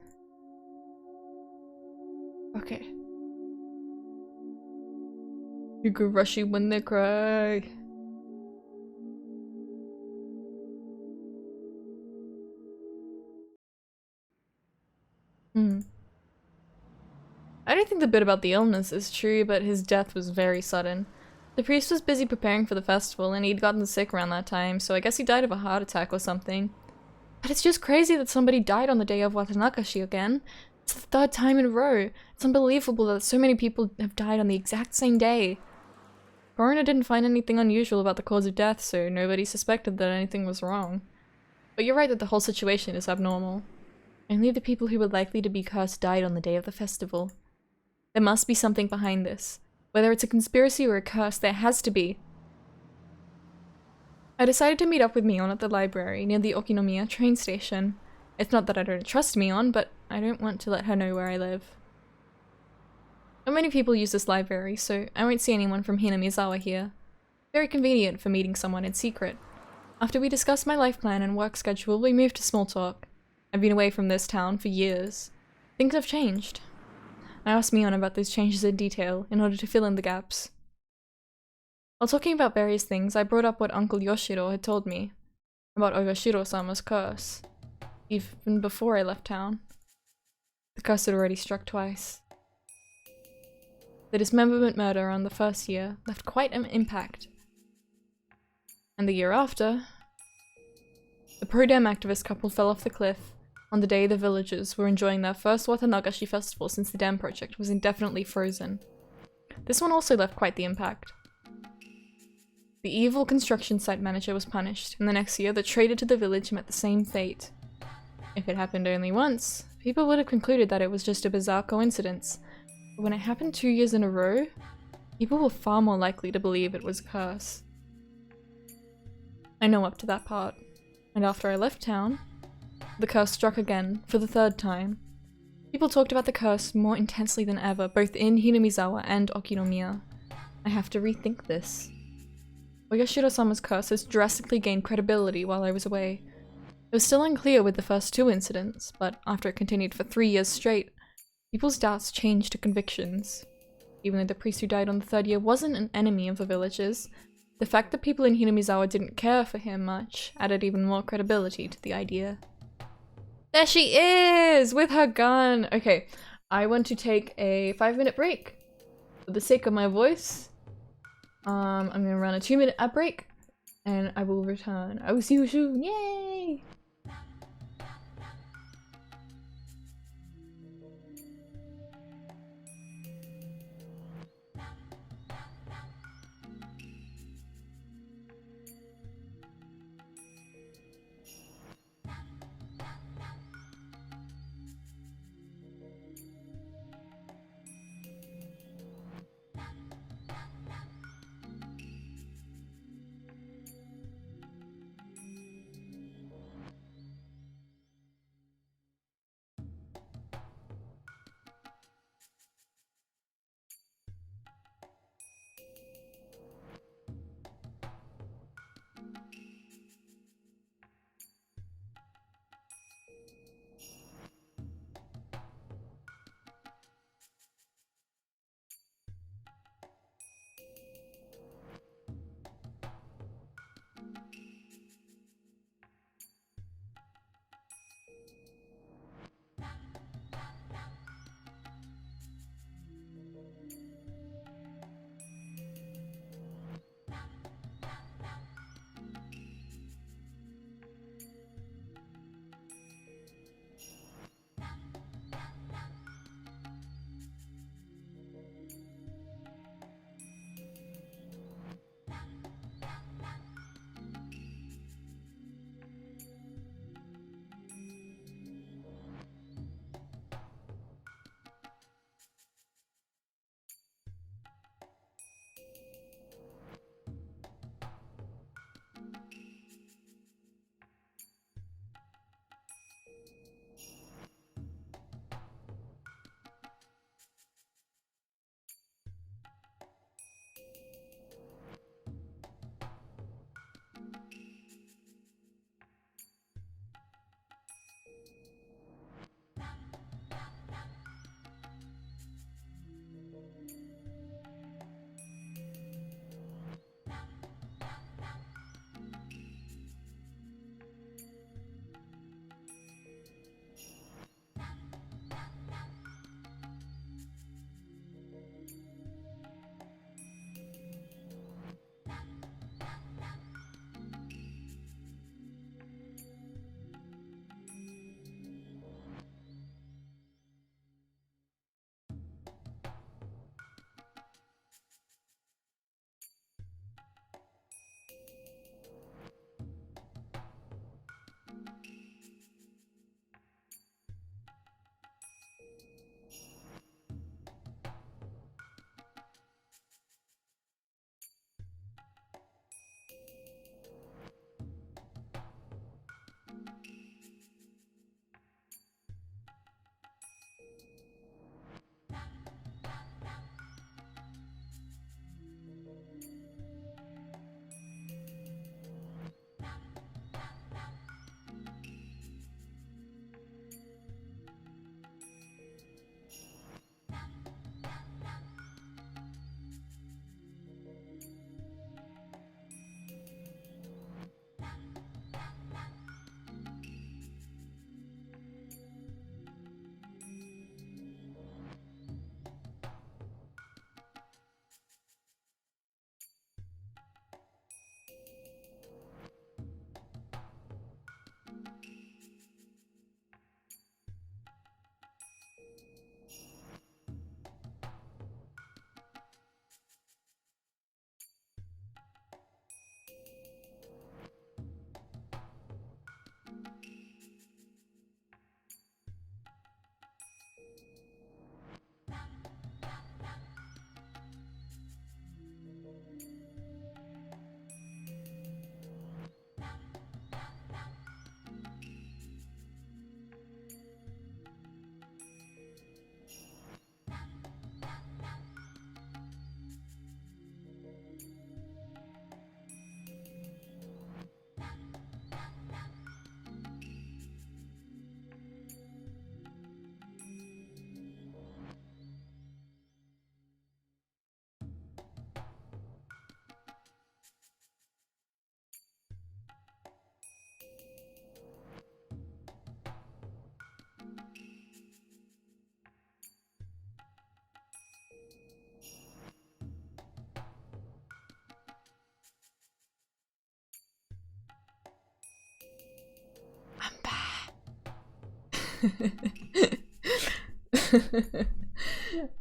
Okay. Higurashi when they cry. I don't think the bit about the illness is true, but his death was very sudden. The priest was busy preparing for the festival, and he'd gotten sick around that time, so I guess he died of a heart attack or something. But it's just crazy that somebody died on the day of Watanagashi again. It's the 3rd time in a row. It's unbelievable that so many people have died on the exact same day. Coroner didn't find anything unusual about the cause of death, so nobody suspected that anything was wrong. But you're right that the whole situation is abnormal. Only the people who were likely to be cursed died on the day of the festival. There must be something behind this. Whether it's a conspiracy or a curse, there has to be. I decided to meet up with Mion at the library near the Okinomiya train station. It's not that I don't trust Mion, but I don't want to let her know where I live. Not many people use this library, so I won't see anyone from hinamizawa here. Very convenient for meeting someone in secret. After we discussed my life plan and work schedule, we moved to small talk. I've been away from this town for years. Things have changed. I asked Mion about those changes in detail in order to fill in the gaps. While talking about various things, I brought up what Uncle Yoshiro had told me about Ogashiro-sama's curse, even before I left town. The curse had already struck twice. The dismemberment murder on the first year left quite an impact. And the year after, the pro-dem activist couple fell off the cliff on the day the villagers were enjoying their first Watanagashi festival since the dam project was indefinitely frozen. This one also left quite the impact. The evil construction site manager was punished, and the next year the traitor to the village met the same fate. If it happened only once, people would have concluded that it was just a bizarre coincidence. But when it happened 2 years in a row, people were far more likely to believe it was a curse. I know up to that part, and after I left town, the curse struck again, for the 3rd time. People talked about the curse more intensely than ever, both in Hinamizawa and Okinomiya. I have to rethink this. Oyashiro-sama's curse has drastically gained credibility while I was away. It was still unclear with the first 2 incidents, but after it continued for 3 years straight, People's doubts changed to convictions. Even though the priest who died on the third year wasn't an enemy of the villagers, the fact that people in Hinamizawa didn't care for him much added even more credibility to the idea. There she is! With her gun! Okay, I want to take a 5-minute break. For the sake of my voice, I'm gonna run a 2-minute ad break, and I will return. I will see you soon! Yay!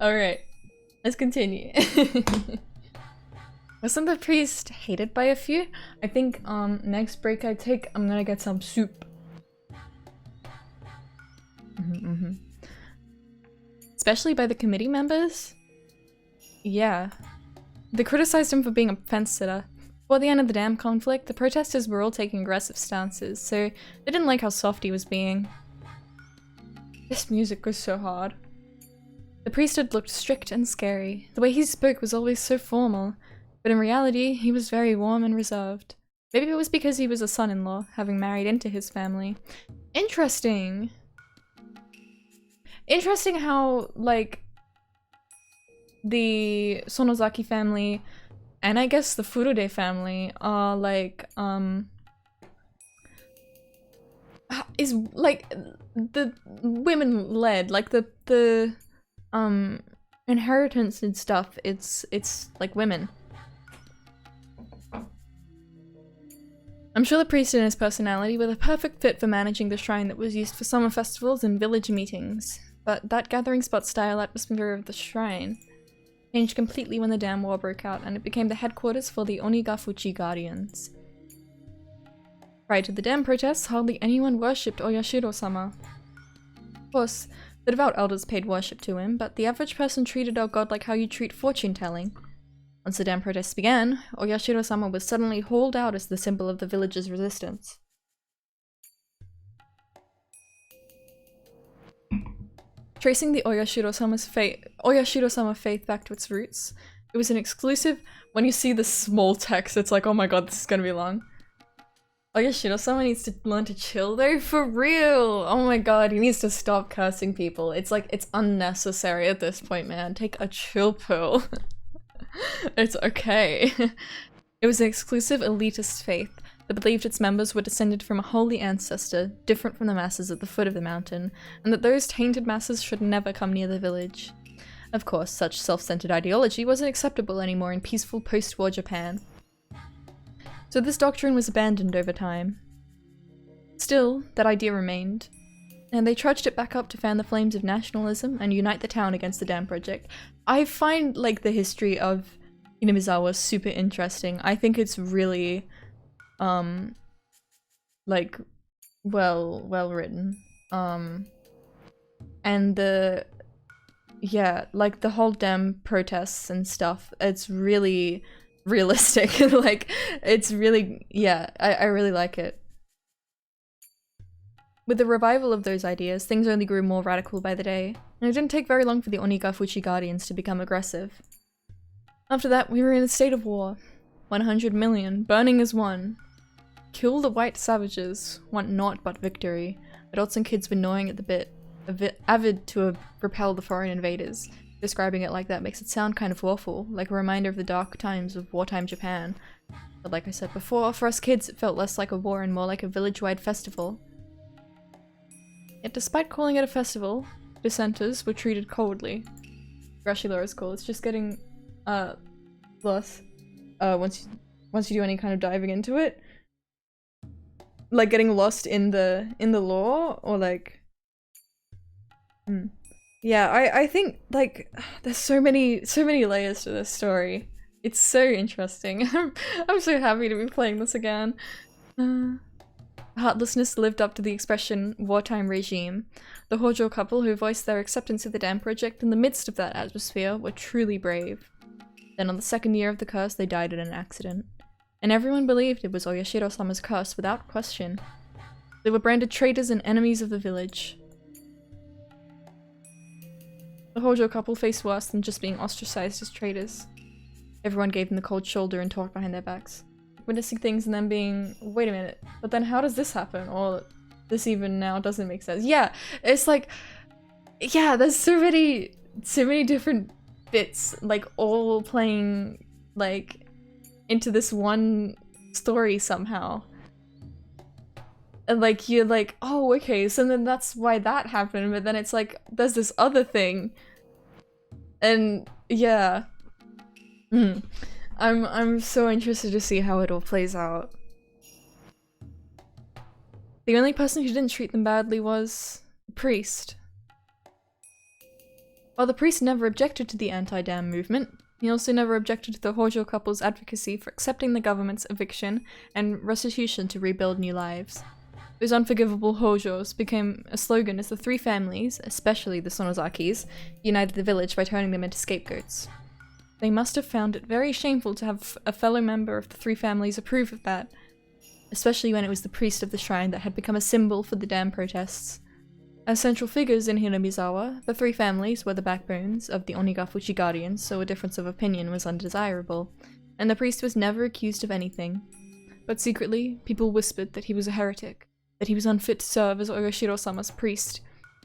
Alright, let's continue. Wasn't the priest hated by a few? I think next break I take, I'm gonna get some soup. Especially by the committee members? Yeah. They criticized him for being a fence sitter. Before the end of the dam conflict, the protesters were all taking aggressive stances, so they didn't like how soft he was being. This music was so hard. The priest had looked strict and scary. The way he spoke was always so formal, but in reality, he was very warm and reserved. Maybe it was because he was a son-in-law, having married into his family. Interesting! Interesting how, like, the Sonozaki family and I guess the Furude family are like, is like the women-led, like the inheritance and stuff, it's like women. I'm sure the priest and his personality were the perfect fit for managing the shrine that was used for summer festivals and village meetings, but that gathering spot style atmosphere of the shrine changed completely when the dam war broke out and it became the headquarters for the Onigafuchi Guardians. Prior to the dam protests, hardly anyone worshipped Oyashiro-sama. Of course, the devout elders paid worship to him, but the average person treated our god like how you treat fortune-telling. Once the dam protests began, Oyashiro-sama was suddenly hauled out as the symbol of the village's resistance. Tracing the Oyashiro-sama faith back to its roots, it was an exclusive. When you see the small text, it's like, oh my god, this is gonna be long. Oyashiro-sama needs to learn to chill though, for real! Oh my god, he needs to stop cursing people. It's like, it's unnecessary at this point, man. Take a chill pill. It's okay. It was an exclusive elitist faith that believed its members were descended from a holy ancestor, different from the masses at the foot of the mountain, and that those tainted masses should never come near the village. Of course, such self-centered ideology wasn't acceptable anymore in peaceful post-war Japan. So this doctrine was abandoned over time. Still, that idea remained, and they trudged it back up to fan the flames of nationalism and unite the town against the dam project. I find, like, the history of hinamizawa super interesting. I think it's really like well written, and like the whole dam protests and stuff, it's really realistic. Like, it's really, yeah, I really like it. With the revival of those ideas, things only grew more radical by the day, and it didn't take very long for the Onigafuchi Guardians to become aggressive. After that, we were in a state of war. 100 million, burning as one. Kill the white savages, want naught but victory. Adults and kids were gnawing at the bit, avid to repel the foreign invaders. Describing it like that makes it sound kind of awful, like a reminder of the dark times of wartime Japan. But like I said before, for us kids it felt less like a war and more like a village-wide festival. Yet despite calling it a festival, dissenters were treated coldly. Higurashi lore is cool, it's just getting lost once you do any kind of diving into it. Like getting lost in the lore, or like yeah, I think like there's so many layers to this story. It's so interesting. I'm so happy to be playing this again. Heartlessness lived up to the expression wartime regime. The Hojo couple who voiced their acceptance of the dam project in the midst of that atmosphere were truly brave. Then on the second year of the curse they died in an accident. And everyone believed it was Oyashiro-sama's curse without question. They were branded traitors and enemies of the village. The Hojo couple faced worse than just being ostracized as traitors. Everyone gave them the cold shoulder and talked behind their backs, witnessing things and then being, wait a minute, but then how does this happen? Or this even now doesn't make sense. Yeah, it's like, yeah, there's so many different bits, like all playing like into this one story somehow. And like you're like, oh okay, so then that's why that happened, but then it's like there's this other thing. And yeah. I'm so interested to see how it all plays out. The only person who didn't treat them badly was Priest. While the priest never objected to the anti-dam movement, he also never objected to the Hojo couple's advocacy for accepting the government's eviction and restitution to rebuild new lives. Those unforgivable Hojos became a slogan as the three families, especially the Sonozakis, united the village by turning them into scapegoats. They must have found it very shameful to have a fellow member of the three families approve of that, especially when it was the priest of the shrine that had become a symbol for the dam protests. As central figures in hinamizawa, the three families were the backbones of the Onigafuchi Guardians, so a difference of opinion was undesirable, and the priest was never accused of anything. But secretly, people whispered that he was a heretic, that he was unfit to serve as Oyashiro-sama's priest,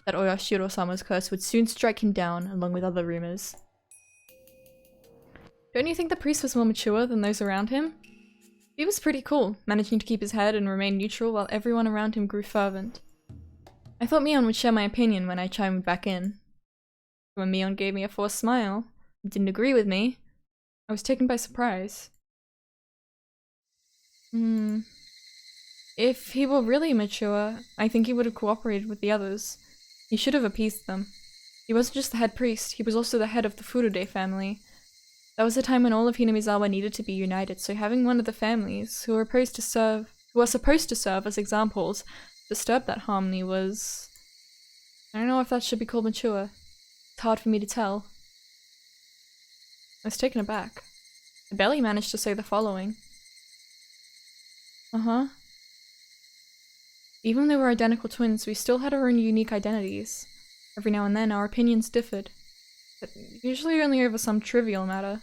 that Oyashiro-sama's curse would soon strike him down, along with other rumors. Don't you think the priest was more mature than those around him? He was pretty cool, managing to keep his head and remain neutral while everyone around him grew fervent. I thought Mion would share my opinion when I chimed back in. When Mion gave me a forced smile, and didn't agree with me, I was taken by surprise. If he were really mature, I think he would have cooperated with the others. He should have appeased them. He wasn't just the head priest, he was also the head of the Furude family. That was a time when all of Hinamizawa needed to be united, so having one of the families, who were supposed to serve as examples, disturb that harmony was... I don't know if that should be called mature. It's hard for me to tell. I was taken aback. I barely managed to say the following. Even though we were identical twins, we still had our own unique identities. Every now and then, our opinions differed. But usually only over some trivial matter.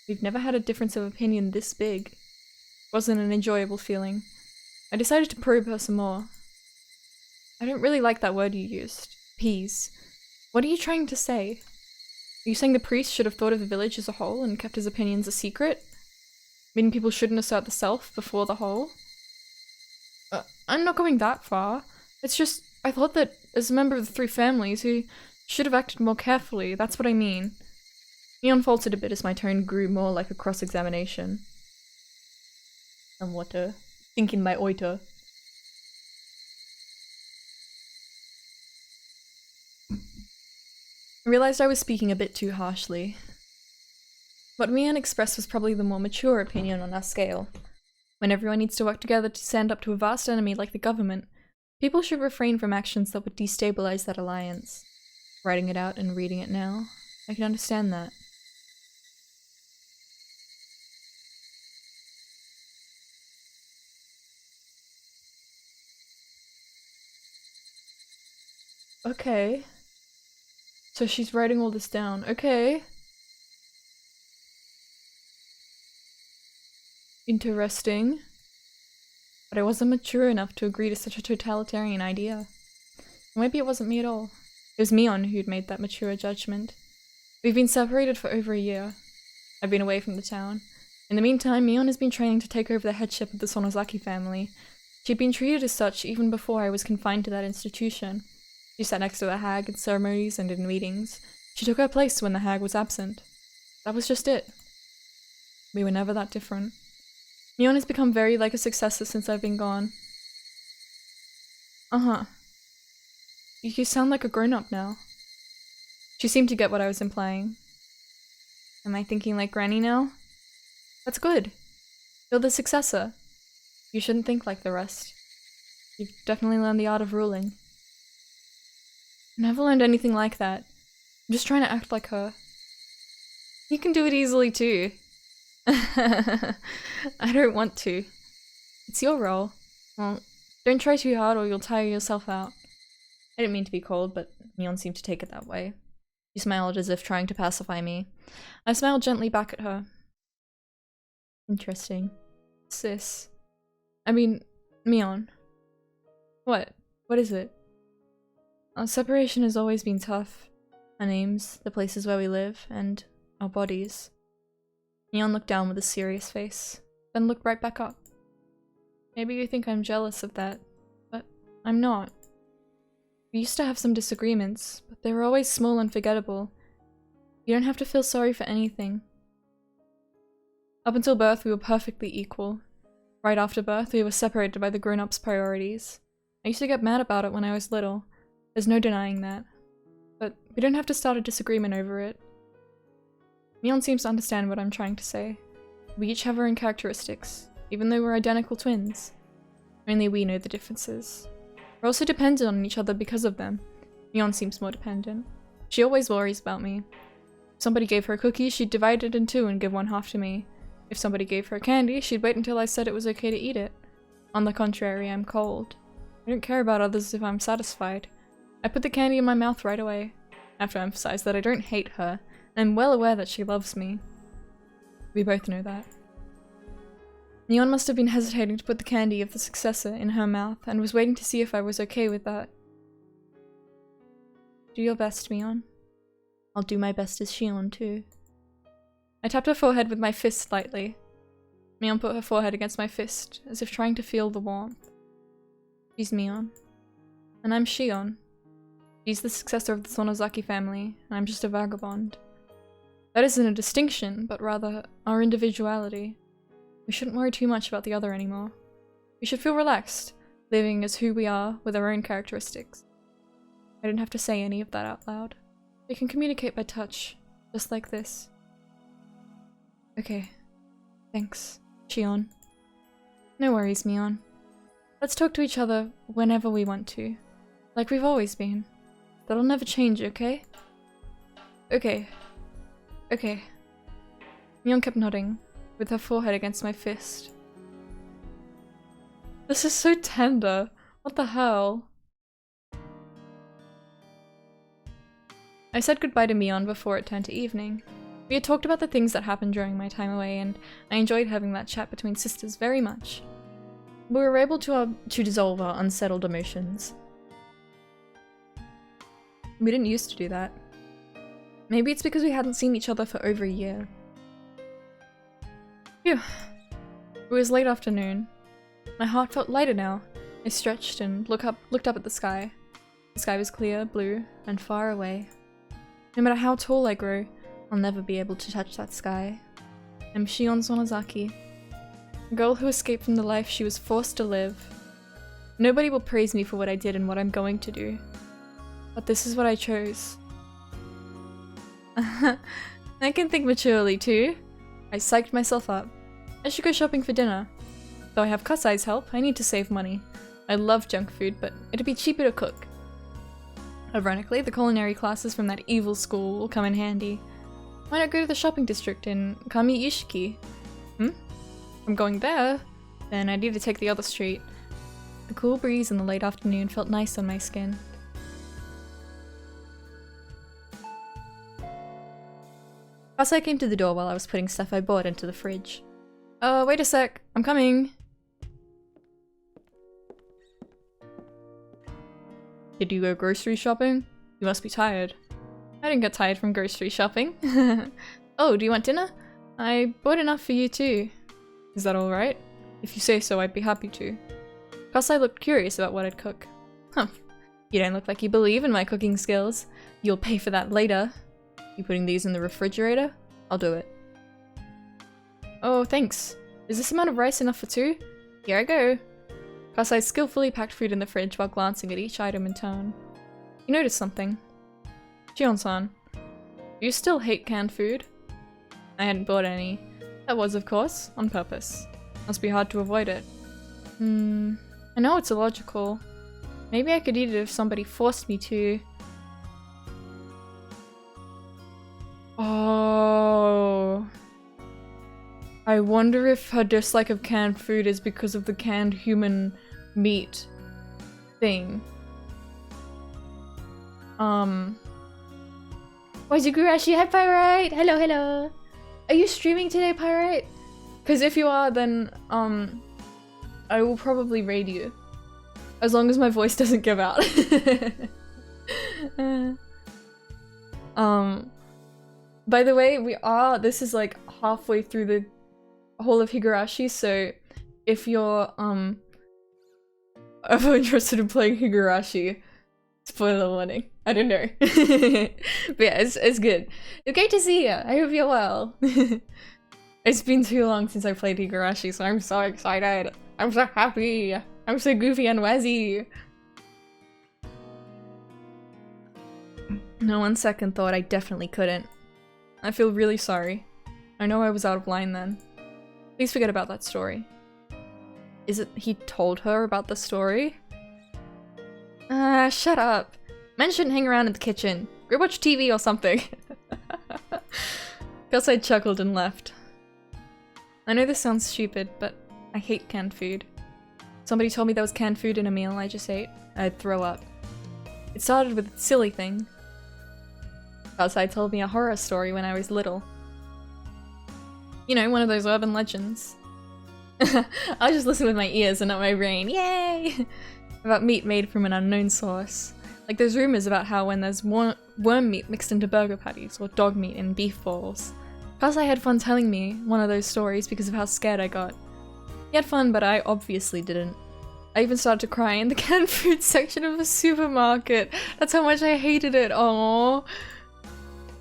We've never had a difference of opinion this big. It wasn't an enjoyable feeling. I decided to probe her some more. I don't really like that word you used. Peas. What are you trying to say? Are you saying the priest should have thought of the village as a whole and kept his opinions a secret? Meaning people shouldn't assert the self before the whole? I'm not going that far. It's just, I thought that as a member of the three families, he should have acted more carefully, that's what I mean. Mion faltered a bit as my tone grew more like a cross-examination. Somewhat thinking my oita. I realized I was speaking a bit too harshly. What Mion expressed was probably the more mature opinion on our scale. When everyone needs to work together to stand up to a vast enemy like the government, people should refrain from actions that would destabilize that alliance. Writing it out and reading it now, I can understand that. Okay. So she's writing all this down. Okay. Interesting. But I wasn't mature enough to agree to such a totalitarian idea. Or maybe it wasn't me at all. It was Mion who'd made that mature judgment. We've been separated for over a year. I've been away from the town. In the meantime, Mion has been training to take over the headship of the Sonozaki family. She'd been treated as such even before I was confined to that institution. She sat next to the hag in ceremonies and in meetings. She took her place when the hag was absent. That was just it. We were never that different. Mion has become very like a successor since I've been gone. You sound like a grown-up now. She seemed to get what I was implying. Am I thinking like Granny now? That's good. You're the successor. You shouldn't think like the rest. You've definitely learned the art of ruling. I never learned anything like that. I'm just trying to act like her. You can do it easily too. I don't want to. It's your role. Well, don't try too hard or you'll tire yourself out. I didn't mean to be cold, but Mion seemed to take it that way. She smiled as if trying to pacify me. I smiled gently back at her. Interesting. Sis. I mean, Mion. What? What is it? Our separation has always been tough. Our names, the places where we live, and our bodies. Mion looked down with a serious face, then looked right back up. Maybe you think I'm jealous of that, but I'm not. We used to have some disagreements, but they were always small and forgettable. You don't have to feel sorry for anything. Up until birth, we were perfectly equal. Right after birth, we were separated by the grown-ups' priorities. I used to get mad about it when I was little. There's no denying that. But we don't have to start a disagreement over it. Mion seems to understand what I'm trying to say. We each have our own characteristics, even though we're identical twins. Only we know the differences. We're also dependent on each other because of them. Mion seems more dependent. She always worries about me. If somebody gave her a cookie, she'd divide it in two and give one half to me. If somebody gave her a candy, she'd wait until I said it was okay to eat it. On the contrary, I'm cold. I don't care about others if I'm satisfied. I put the candy in my mouth right away. I have to emphasize that I don't hate her, and I'm well aware that she loves me. We both know that. Mion must have been hesitating to put the candy of the successor in her mouth and was waiting to see if I was okay with that. Do your best, Mion. I'll do my best as Shion too. I tapped her forehead with my fist lightly. Mion put her forehead against my fist, as if trying to feel the warmth. She's Mion. And I'm Shion. She's the successor of the Sonozaki family, and I'm just a vagabond. That isn't a distinction, but rather our individuality. We shouldn't worry too much about the other anymore. We should feel relaxed, living as who we are with our own characteristics. I didn't have to say any of that out loud. We can communicate by touch, just like this. Okay. Thanks, Shion. No worries, Mion. Let's talk to each other whenever we want to. Like we've always been. That'll never change, okay? Okay. Okay. Mion kept nodding, with her forehead against my fist. This is so tender. What the hell? I said goodbye to Mion before it turned to evening. We had talked about the things that happened during my time away, and I enjoyed having that chat between sisters very much. We were able to dissolve our unsettled emotions. We didn't used to do that. Maybe it's because we hadn't seen each other for over a year. Phew. It was late afternoon. My heart felt lighter now. I stretched and looked up at the sky. The sky was clear, blue, and far away. No matter how tall I grow, I'll never be able to touch that sky. I'm Shion Sonozaki, a girl who escaped from the life she was forced to live. Nobody will praise me for what I did and what I'm going to do. But this is what I chose. I can think maturely too. I psyched myself up. I should go shopping for dinner. Though I have Kasai's help, I need to save money. I love junk food, but it'd be cheaper to cook. Ironically, the culinary classes from that evil school will come in handy. Why not go to the shopping district in Kami Ishiki? I'm going there, then I need to take the other street. The cool breeze in the late afternoon felt nice on my skin. Kasai came to the door while I was putting stuff I bought into the fridge. Wait a sec, I'm coming. Did you go grocery shopping? You must be tired. I didn't get tired from grocery shopping. Oh, do you want dinner? I bought enough for you too. Is that alright? If you say so, I'd be happy to. Kasai looked curious about what I'd cook. Huh. You don't look like you believe in my cooking skills. You'll pay for that later. You putting these in the refrigerator? I'll do it. Oh, thanks. Is this amount of rice enough for two? Here I go. Kasai skillfully packed food in the fridge while glancing at each item in turn. He noticed something. Shion-san, do you still hate canned food? I hadn't bought any. That was, of course, on purpose. Must be hard to avoid it. I know it's illogical. Maybe I could eat it if somebody forced me to. Oh. I wonder if her dislike of canned food is because of the canned human meat thing. Higurashi, hi Pyrite! Hello, hello! Are you streaming today, Pyrite? Because if you are, then, I will probably raid you. As long as my voice doesn't give out. By the way, this is like halfway through the whole of Higurashi, so if you're, ever interested in playing Higurashi, spoiler warning. I don't know. But yeah, it's good. It's great to see you. I hope you're well. It's been too long since I played Higurashi, so I'm so excited. I'm so happy. I'm so goofy and wazzy. No, on second thought, I definitely couldn't. I feel really sorry. I know I was out of line then. Please forget about that story. Is it he told her about the story? Shut up. Men shouldn't hang around in the kitchen. Go watch TV or something. Guess I chuckled and left. I know this sounds stupid, but I hate canned food. Somebody told me there was canned food in a meal I just ate. I'd throw up. It started with a silly thing. Outside told me a horror story when I was little. You know, one of those urban legends. I'll just listen with my ears and not my brain. Yay! About meat made from an unknown source. Like those rumors about how when there's worm meat mixed into burger patties or dog meat in beef balls. Plus I had fun telling me one of those stories because of how scared I got. He had fun, but I obviously didn't. I even started to cry in the canned food section of the supermarket. That's how much I hated it. Aww.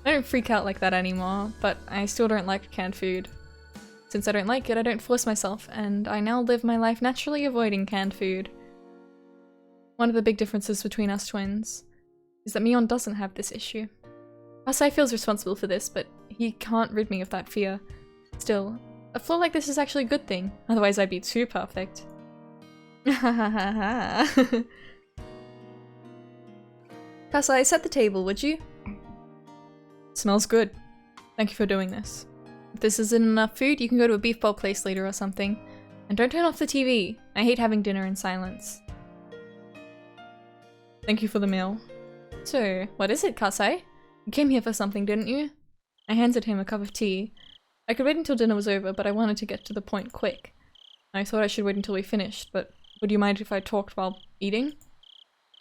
I don't freak out like that anymore, but I still don't like canned food. Since I don't like it, I don't force myself, and I now live my life naturally avoiding canned food. One of the big differences between us twins is that Mion doesn't have this issue. Asai feels responsible for this, but he can't rid me of that fear. Still, a flaw like this is actually a good thing, otherwise I'd be too perfect. Kasai, set the table, would you? Smells good. Thank you for doing this. If this isn't enough food, you can go to a beef bowl place later or something. And don't turn off the TV. I hate having dinner in silence. Thank you for the meal. So, what is it, Kasai? You came here for something, didn't you? I handed him a cup of tea. I could wait until dinner was over, but I wanted to get to the point quick. I thought I should wait until we finished, but would you mind if I talked while eating?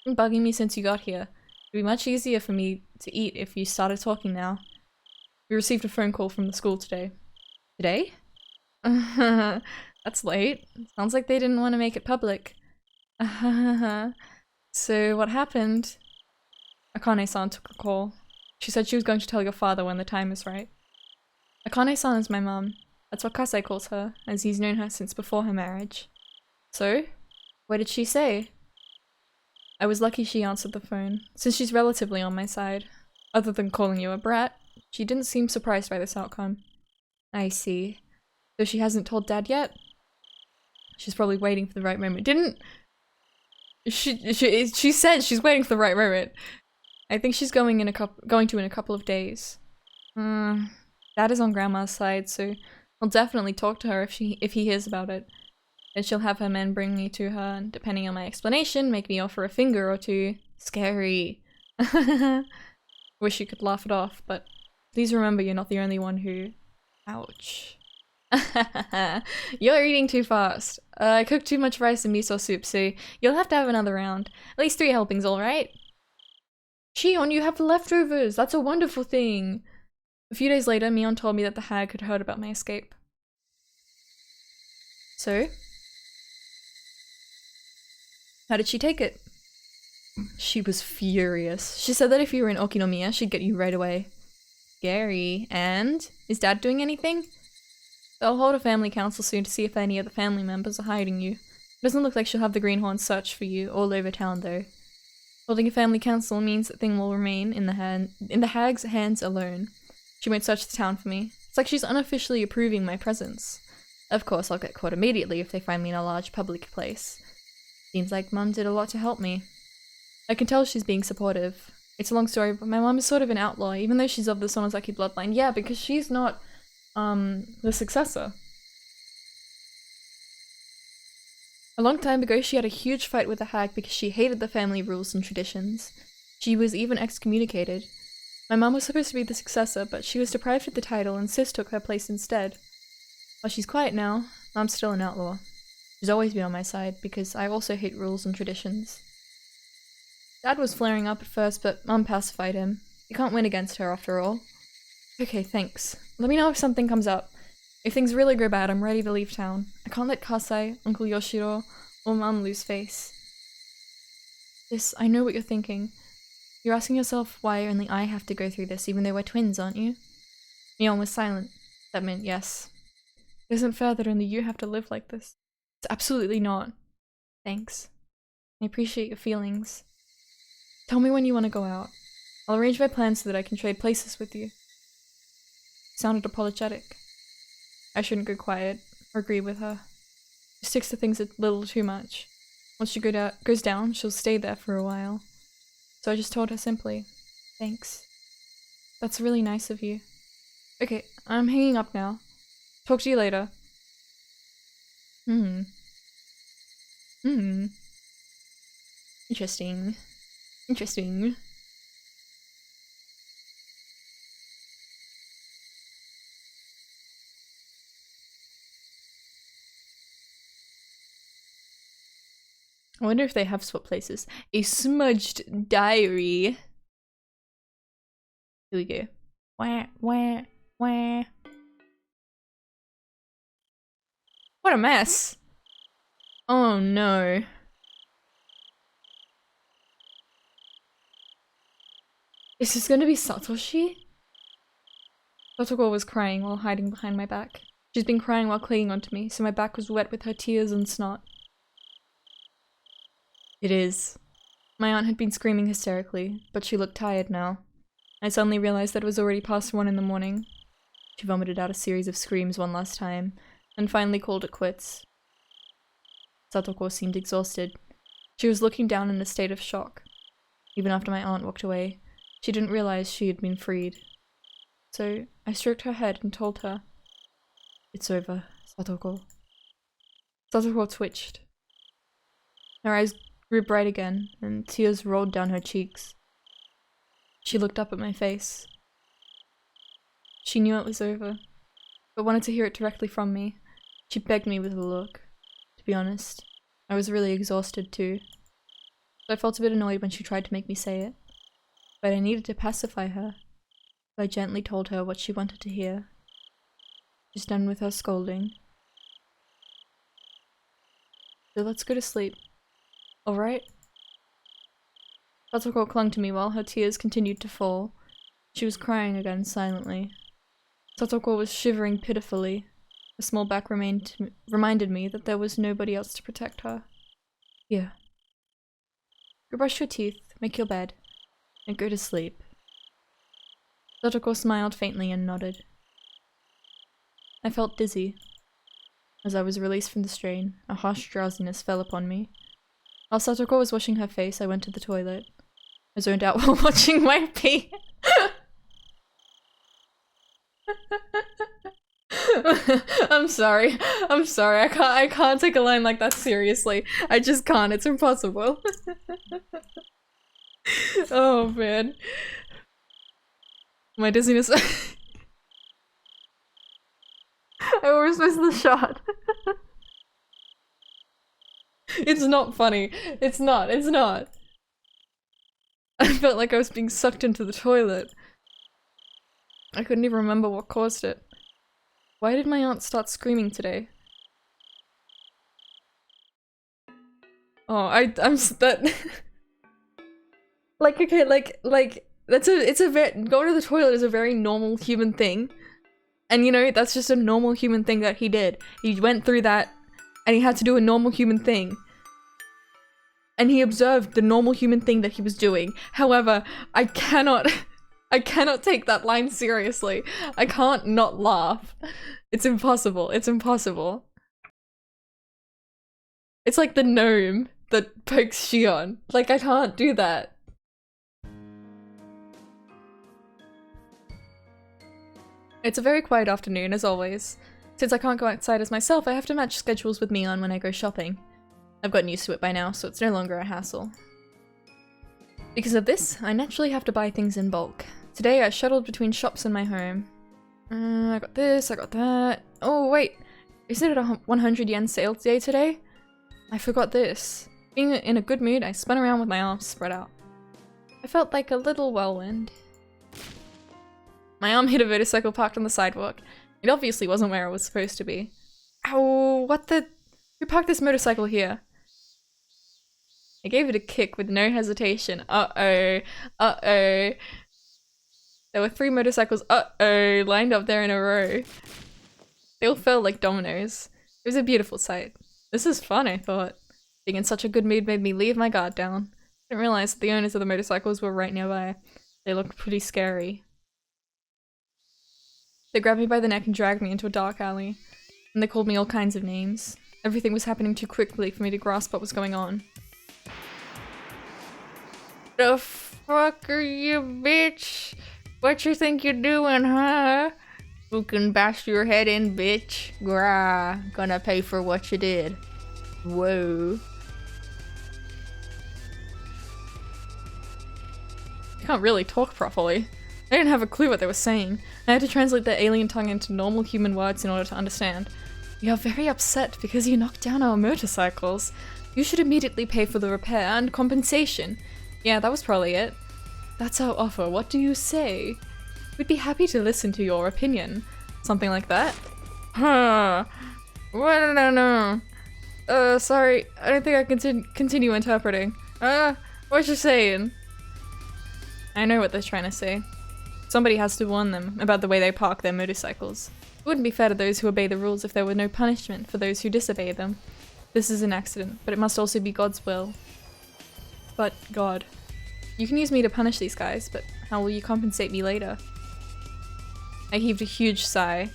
You've been bugging me since you got here. It'd be much easier for me to eat if you started talking now. We received a phone call from the school today. Today? That's late. Sounds like they didn't want to make it public. So what happened? Akane-san took the call. She said she was going to tell your father when the time is right. Akane-san is my mum. That's what Kasai calls her, as he's known her since before her marriage. So? What did she say? I was lucky she answered the phone, since she's relatively on my side. Other than calling you a brat, she didn't seem surprised by this outcome. I see. So she hasn't told Dad yet? She's probably waiting for the right moment. She said she's waiting for the right moment. I think she's going to in a couple of days. Dad is on Grandma's side, so I'll definitely talk to her if he hears about it. Then she'll have her men bring me to her, and depending on my explanation, make me offer a finger or two. Scary. Wish you could laugh it off, but please remember you're not the only one who... Ouch. You're eating too fast. I cooked too much rice and miso soup, so you'll have to have another round. At least 3 helpings, alright? Shion, you have leftovers! That's a wonderful thing! A few days later, Mion told me that the hag had heard about my escape. So? How did she take it? She was furious. She said that if you were in Okinomiya, she'd get you right away. Scary. And? Is Dad doing anything? They'll hold a family council soon to see if any of the family members are hiding you. It doesn't look like she'll have the greenhorn search for you all over town, though. Holding a family council means that thing will remain in the hag's hands alone. She won't search the town for me. It's like she's unofficially approving my presence. Of course, I'll get caught immediately if they find me in a large public place. Seems like Mum did a lot to help me. I can tell she's being supportive. It's a long story, but my mum is sort of an outlaw, even though she's of the Sonozaki bloodline. Yeah, because she's not, the successor. A long time ago, she had a huge fight with the hag because she hated the family rules and traditions. She was even excommunicated. My mum was supposed to be the successor, but she was deprived of the title and Sis took her place instead. While she's quiet now, Mum's still an outlaw. She's always been on my side, because I also hate rules and traditions. Dad was flaring up at first, but Mum pacified him. You can't win against her, after all. Okay, thanks. Let me know if something comes up. If things really go bad, I'm ready to leave town. I can't let Kasai, Uncle Yoshiro, or Mum lose face. I know what you're thinking. You're asking yourself why only I have to go through this, even though we're twins, aren't you? Mion was silent. That meant yes. It isn't fair that only you have to live like this. It's absolutely not. Thanks. I appreciate your feelings. Tell me when you want to go out. I'll arrange my plans so that I can trade places with you. She sounded apologetic. I shouldn't go quiet or agree with her. She sticks to things a little too much. Once she goes down, she'll stay there for a while. So I just told her simply, thanks. That's really nice of you. Okay, I'm hanging up now. Talk to you later. Interesting. Interesting. I wonder if they have swap places. A smudged diary. Here we go. Wah, wah, wah. What a mess. Oh no. Is this gonna be Satoshi? Satoko was crying while hiding behind my back. She's been crying while clinging onto me, so my back was wet with her tears and snot. It is. My aunt had been screaming hysterically, but she looked tired now. I suddenly realized that it was already past 1 in the morning. She vomited out a series of screams one last time, and finally called it quits. Satoko seemed exhausted. She was looking down in a state of shock. Even after my aunt walked away, she didn't realize she had been freed. So I stroked her head and told her, "It's over, Satoko." Satoko twitched. Her eyes grew bright again, and tears rolled down her cheeks. She looked up at my face. She knew it was over, but wanted to hear it directly from me. She begged me with a look. To be honest, I was really exhausted too. So I felt a bit annoyed when she tried to make me say it. But I needed to pacify her. So I gently told her what she wanted to hear. She's done with her scolding. So let's go to sleep. Alright? Satoko clung to me while her tears continued to fall. She was crying again silently. Satoko was shivering pitifully. Her small back reminded me that there was nobody else to protect her. Here. Go brush your teeth, make your bed, and go to sleep. Satoko smiled faintly and nodded. I felt dizzy. As I was released from the strain, a harsh drowsiness fell upon me. While Satoko was washing her face, I went to the toilet. I zoned out while watching my pee. I'm sorry. I'm sorry. I can't take a line like that seriously. I just can't. It's impossible. Oh man. My dizziness. I always miss the shot. It's not funny. It's not. It's not. I felt like I was being sucked into the toilet. I couldn't even remember what caused it. Why did my aunt start screaming today? Oh, I'm that. Like, okay, like it's a very going to the toilet is a very normal human thing, and you know that's just a normal human thing that he did. He went through that, and he had to do a normal human thing. And he observed the normal human thing that he was doing. However, I cannot take that line seriously. I can't not laugh. It's impossible. It's impossible. It's like the gnome that pokes Shion. Like, I can't do that. It's a very quiet afternoon, as always. Since I can't go outside as myself, I have to match schedules with Mion when I go shopping. I've gotten used to it by now, so it's no longer a hassle. Because of this, I naturally have to buy things in bulk. Today I shuttled between shops in my home. I got this, I got that. Oh wait, isn't it a 100 yen sale day today? I forgot this. Being in a good mood, I spun around with my arms spread out. I felt like a little whirlwind. My arm hit a motorcycle parked on the sidewalk. It obviously wasn't where it was supposed to be. Ow, what the? Who parked this motorcycle here? I gave it a kick with no hesitation. Uh-oh. Uh-oh. There were 3 motorcycles, lined up there in a row. They all fell like dominoes. It was a beautiful sight. This is fun, I thought. Being in such a good mood made me leave my guard down. I didn't realize that the owners of the motorcycles were right nearby. They looked pretty scary. They grabbed me by the neck and dragged me into a dark alley, and they called me all kinds of names. Everything was happening too quickly for me to grasp what was going on. The fuck are you, bitch? What you think you're doing, huh? Who can bash your head in, bitch? Grah, gonna pay for what you did. Whoa. I can't really talk properly. I didn't have a clue what they were saying. I had to translate their alien tongue into normal human words in order to understand. We are very upset because you knocked down our motorcycles. You should immediately pay for the repair and compensation. Yeah, that was probably it. That's our offer. What do you say? We'd be happy to listen to your opinion. Something like that? Huh. Well, no. Sorry. I don't think I can continue interpreting. What you saying? I know what they're trying to say. Somebody has to warn them about the way they park their motorcycles. It wouldn't be fair to those who obey the rules if there were no punishment for those who disobey them. This is an accident, but it must also be God's will. But, God. You can use me to punish these guys, but how will you compensate me later? I heaved a huge sigh.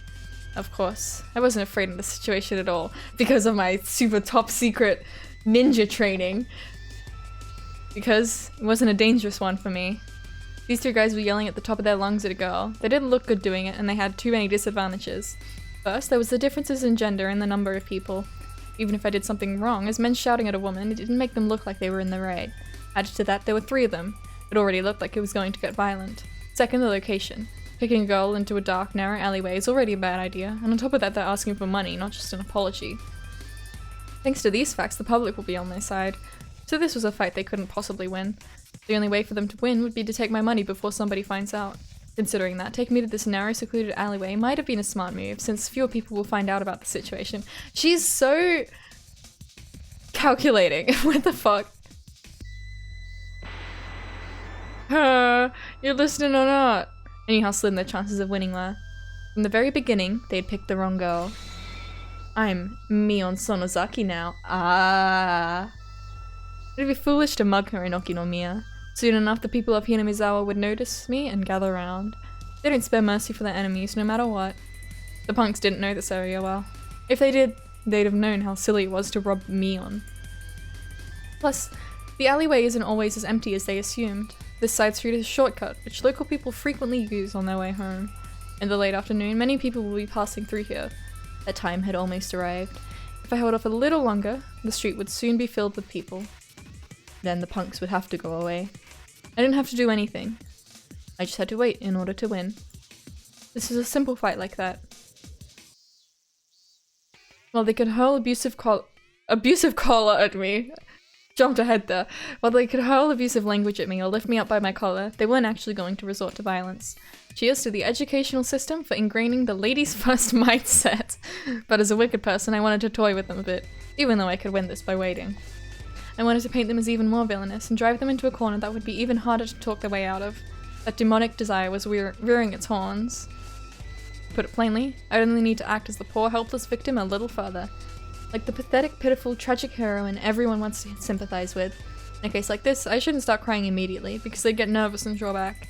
Of course. I wasn't afraid of the situation at all, because of my super top secret ninja training. Because it wasn't a dangerous one for me. These two guys were yelling at the top of their lungs at a girl. They didn't look good doing it, and they had too many disadvantages. First, there was the differences in gender and the number of people. Even if I did something wrong, as men shouting at a woman, it didn't make them look like they were in the right. Added to that, there were 3 of them. It already looked like it was going to get violent. Second, the location. Picking a girl into a dark, narrow alleyway is already a bad idea, and on top of that, they're asking for money, not just an apology. Thanks to these facts, the public will be on their side. So this was a fight they couldn't possibly win. The only way for them to win would be to take my money before somebody finds out. Considering that, taking me to this narrow, secluded alleyway might have been a smart move, since fewer people will find out about the situation. She's so calculating. What the fuck? You're listening or not? I knew how slim their chances of winning were. From the very beginning, they'd picked the wrong girl. I'm Mion Sonozaki now. It'd be foolish to mug her in Okinomiya. Soon enough, the people of Hinamizawa would notice me and gather around. They don't spare mercy for their enemies, no matter what. The punks didn't know this area well. If they did, they'd have known how silly it was to rob Mion. Plus, the alleyway isn't always as empty as they assumed. This side street is a shortcut, which local people frequently use on their way home. In the late afternoon, many people will be passing through here. Their time had almost arrived. If I held off a little longer, the street would soon be filled with people. Then the punks would have to go away. I didn't have to do anything. I just had to wait in order to win. This is a simple fight like that. While they could hurl abusive collar at me. Jumped ahead there. While they could hurl abusive language at me or lift me up by my collar, they weren't actually going to resort to violence. Cheers to the educational system for ingraining the ladies first mindset. But as a wicked person, I wanted to toy with them a bit, even though I could win this by waiting. I wanted to paint them as even more villainous and drive them into a corner that would be even harder to talk their way out of. That demonic desire was rearing its horns. To put it plainly, I'd only need to act as the poor, helpless victim a little further. Like the pathetic, pitiful, tragic heroine everyone wants to sympathize with. In a case like this, I shouldn't start crying immediately, because they'd get nervous and draw back.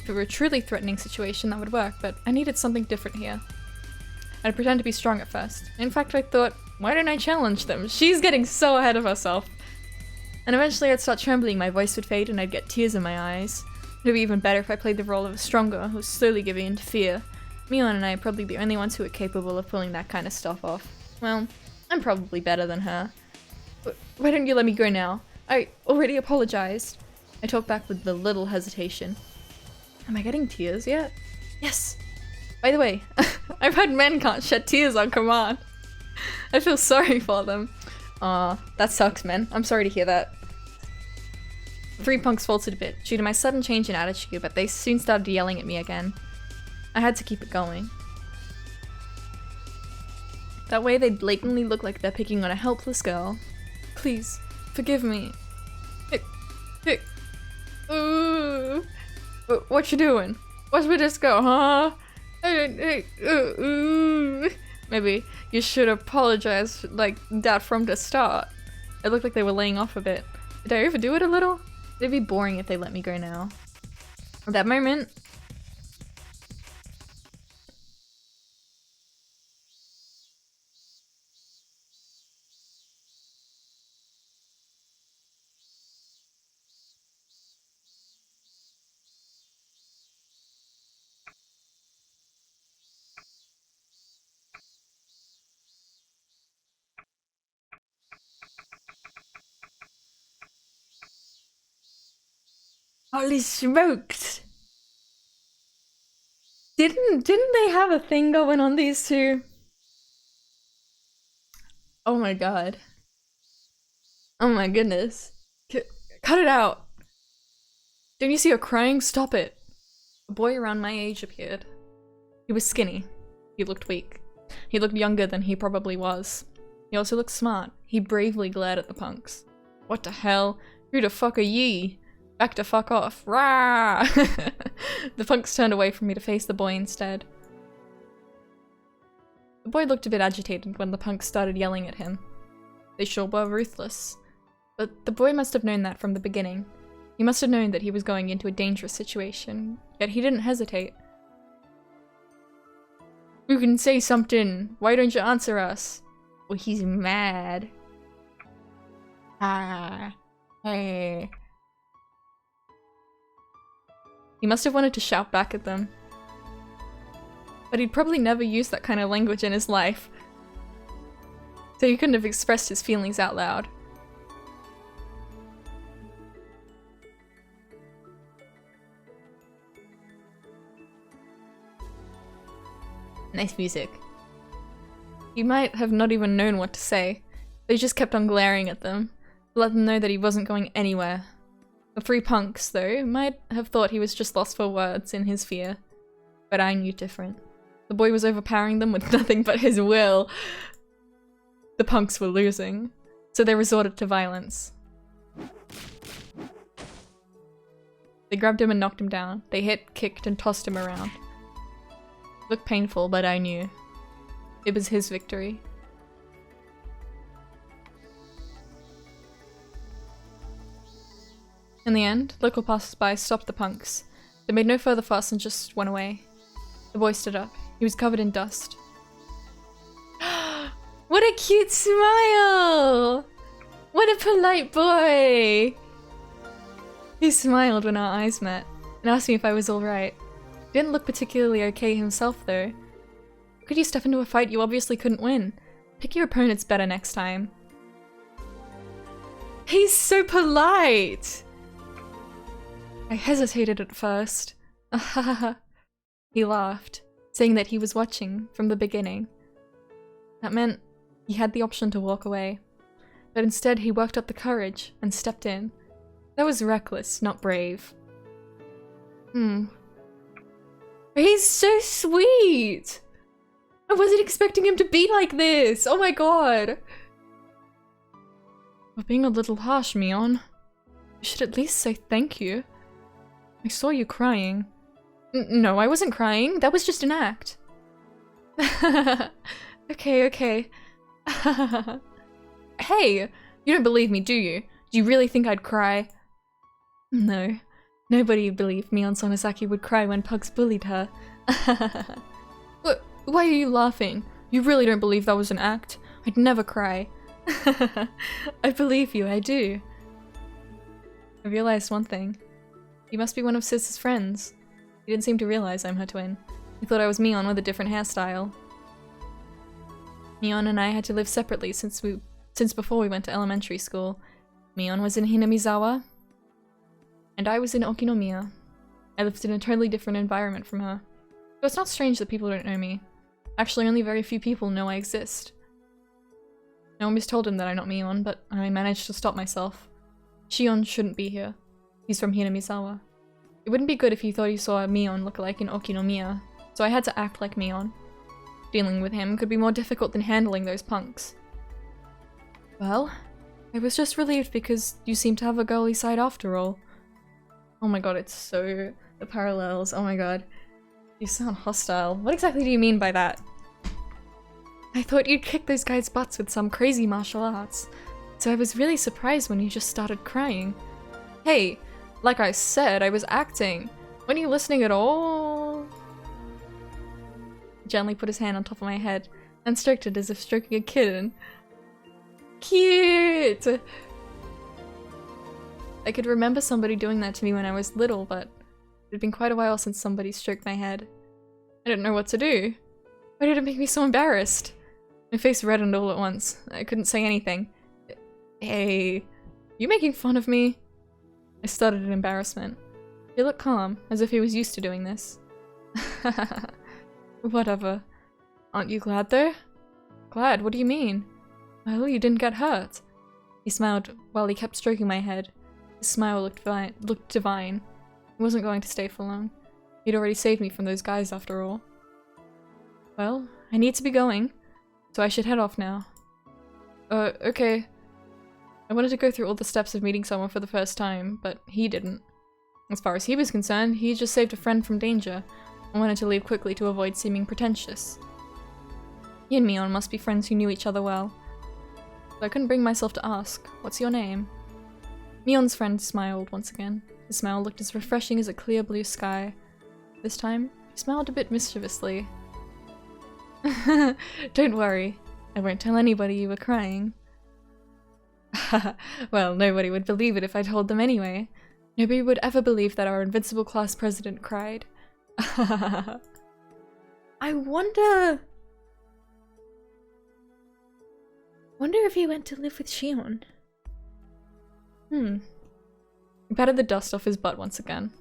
If it were a truly threatening situation, that would work, but I needed something different here. I'd pretend to be strong at first. In fact, I thought, why don't I challenge them? She's getting so ahead of herself. And eventually I'd start trembling, my voice would fade, and I'd get tears in my eyes. It'd be even better if I played the role of a stronger who was slowly giving in to fear. Mion and I are probably the only ones who are capable of pulling that kind of stuff off. Well, I'm probably better than her. Why don't you let me go now? I already apologized. I talked back with a little hesitation. Am I getting tears yet? Yes! By the way, I've heard men can't shed tears on command. I feel sorry for them. Aw, that sucks, man. I'm sorry to hear that. 3 punks faltered a bit, due to my sudden change in attitude, but they soon started yelling at me again. I had to keep it going. That way they blatantly look like they're picking on a helpless girl. Please, forgive me. Ooh. What you doing? What's with this girl, huh? Maybe you should apologize like that from the start. It looked like they were laying off a bit. Did I overdo it a little? It'd be boring if they let me go now. At that moment, holy smokes! Didn't they have a thing going on, these two? Oh my god. Oh my goodness. Cut it out! Don't you see her crying? Stop it! A boy around my age appeared. He was skinny. He looked weak. He looked younger than he probably was. He also looked smart. He bravely glared at the punks. What the hell? Who the fuck are ye? Back to fuck off. Rah! The punks turned away from me to face the boy instead. The boy looked a bit agitated when the punks started yelling at him. They sure were ruthless. But the boy must have known that from the beginning. He must have known that he was going into a dangerous situation, yet he didn't hesitate. You can say something. Why don't you answer us? Well, he's mad. Ah. Hey. He must have wanted to shout back at them. But he'd probably never used that kind of language in his life. So he couldn't have expressed his feelings out loud. Nice music. He might have not even known what to say. They just kept on glaring at them, to let them know that he wasn't going anywhere. The three punks, though, might have thought he was just lost for words in his fear. But I knew different. The boy was overpowering them with nothing but his will. The punks were losing, so they resorted to violence. They grabbed him and knocked him down. They hit, kicked, and tossed him around. It looked painful, but I knew. It was his victory. In the end, local passers-by stopped the punks. They made no further fuss and just went away. The boy stood up. He was covered in dust. What a cute smile! What a polite boy! He smiled when our eyes met and asked me if I was alright. He didn't look particularly okay himself, though. How could you step into a fight you obviously couldn't win? Pick your opponents better next time. He's so polite! I hesitated at first. He laughed, saying that he was watching from the beginning. That meant he had the option to walk away. But instead he worked up the courage and stepped in. That was reckless, not brave. He's so sweet! I wasn't expecting him to be like this! Oh my god! You're being a little harsh, Mion. You should at least say thank you. I saw you crying. No, I wasn't crying. That was just an act. Okay. Hey! You don't believe me, do you? Do you really think I'd cry? No. Nobody believed Mion Sonosaki would cry when Pugs bullied her. Why are you laughing? You really don't believe that was an act? I'd never cry. I believe you, I do. I realized one thing. You must be one of Siz's friends. He didn't seem to realize I'm her twin. He thought I was Mion with a different hairstyle. Mion and I had to live separately since before we went to elementary school. Mion was in Hinamizawa, and I was in Okinomiya. I lived in a totally different environment from her. So it's not strange that people don't know me. Actually, only very few people know I exist. I almost told him that I'm not Mion, but I managed to stop myself. Shion shouldn't be here. He's from Hinamizawa. It wouldn't be good if he thought he saw a Mion look-alike in Okinomiya, so I had to act like Mion. Dealing with him could be more difficult than handling those punks. Well, I was just relieved because you seem to have a girly side after all. Oh my god, it's so... the parallels, oh my god. You sound hostile. What exactly do you mean by that? I thought you'd kick those guys' butts with some crazy martial arts, so I was really surprised when you just started crying. Hey, like I said, I was acting. Weren't you listening at all? He gently put his hand on top of my head and stroked it as if stroking a kitten. Cute! I could remember somebody doing that to me when I was little, but it had been quite a while since somebody stroked my head. I didn't know what to do. Why did it make me so embarrassed? My face reddened all at once. I couldn't say anything. Hey, you making fun of me? I stuttered in embarrassment. He looked calm, as if he was used to doing this. Whatever. Aren't you glad though? Glad? What do you mean? Well, you didn't get hurt. He smiled while he kept stroking my head. His smile looked divine. He wasn't going to stay for long. He'd already saved me from those guys after all. Well, I need to be going, so I should head off now. Okay. I wanted to go through all the steps of meeting someone for the first time, but he didn't. As far as he was concerned, he just saved a friend from danger and wanted to leave quickly to avoid seeming pretentious. He and Mion must be friends who knew each other well. But I couldn't bring myself to ask, what's your name? Mion's friend smiled once again. His smile looked as refreshing as a clear blue sky. This time, he smiled a bit mischievously. Don't worry, I won't tell anybody you were crying. Well, nobody would believe it if I told them anyway. Nobody would ever believe that our invincible class president cried. I wonder if he went to live with Shion. He patted the dust off his butt once again.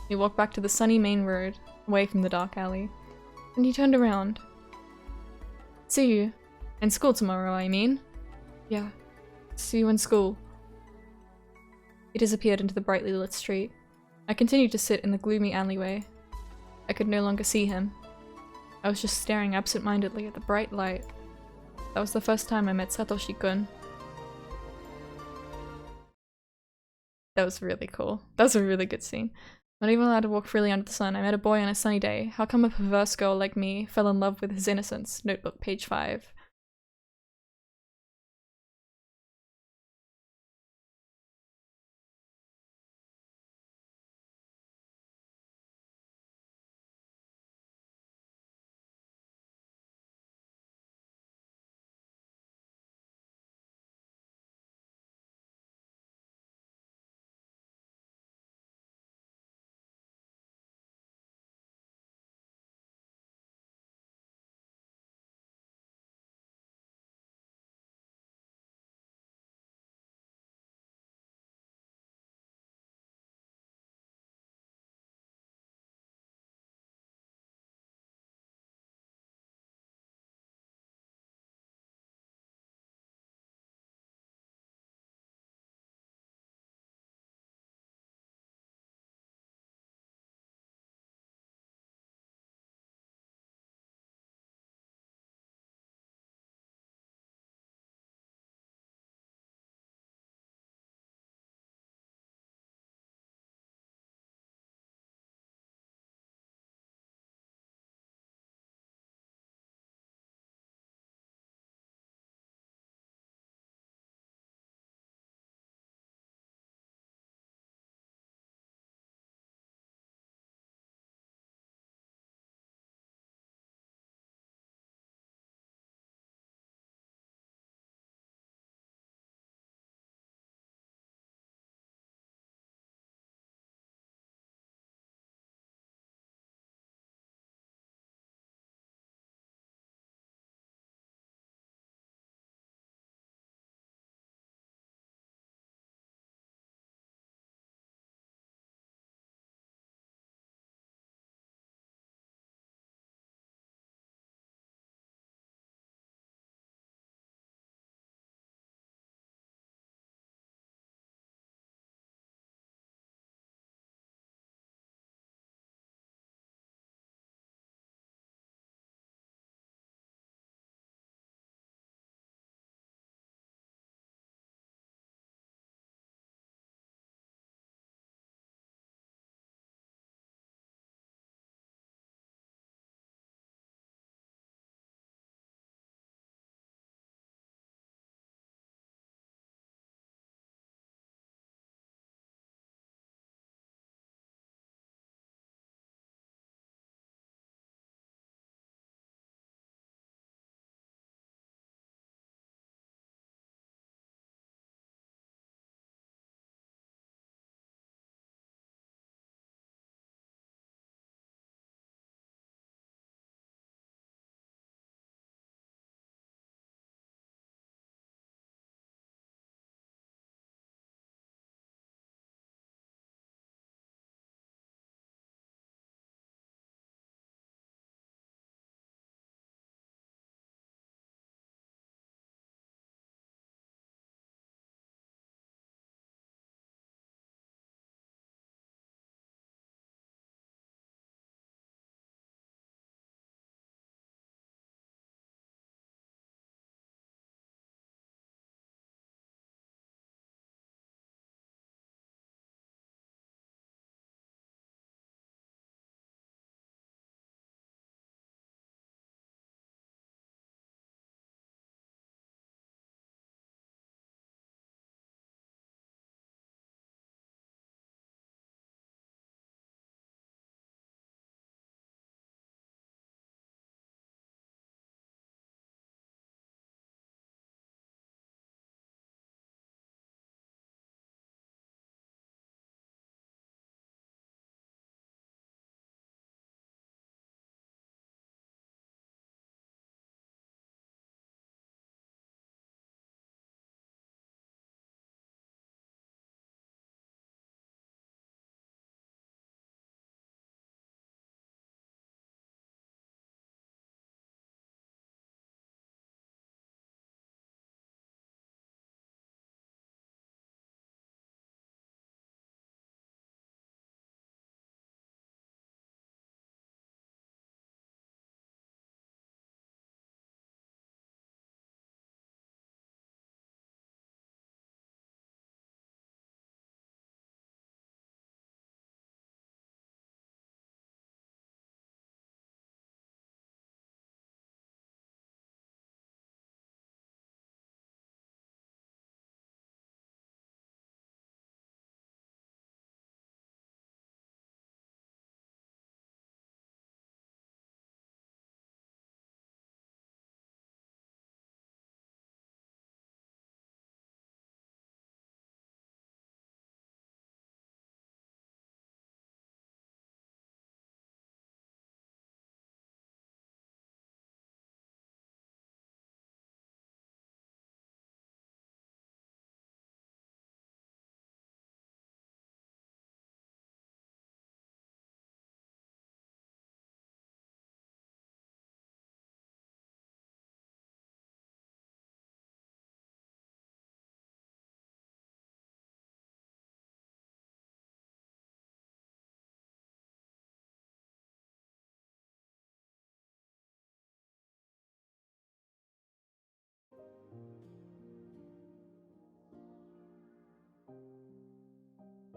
He walked back to the sunny main road, away from the dark alley. And he turned around. See you. In school tomorrow, I mean. Yeah. See you in school. He disappeared into the brightly lit street. I continued to sit in the gloomy alleyway. I could no longer see him. I was just staring absent-mindedly at the bright light. That was the first time I met Satoshi-kun. That was really cool. That was a really good scene. Not even allowed to walk freely under the sun, I met a boy on a sunny day. How come a perverse girl like me fell in love with his innocence? Notebook, page 5.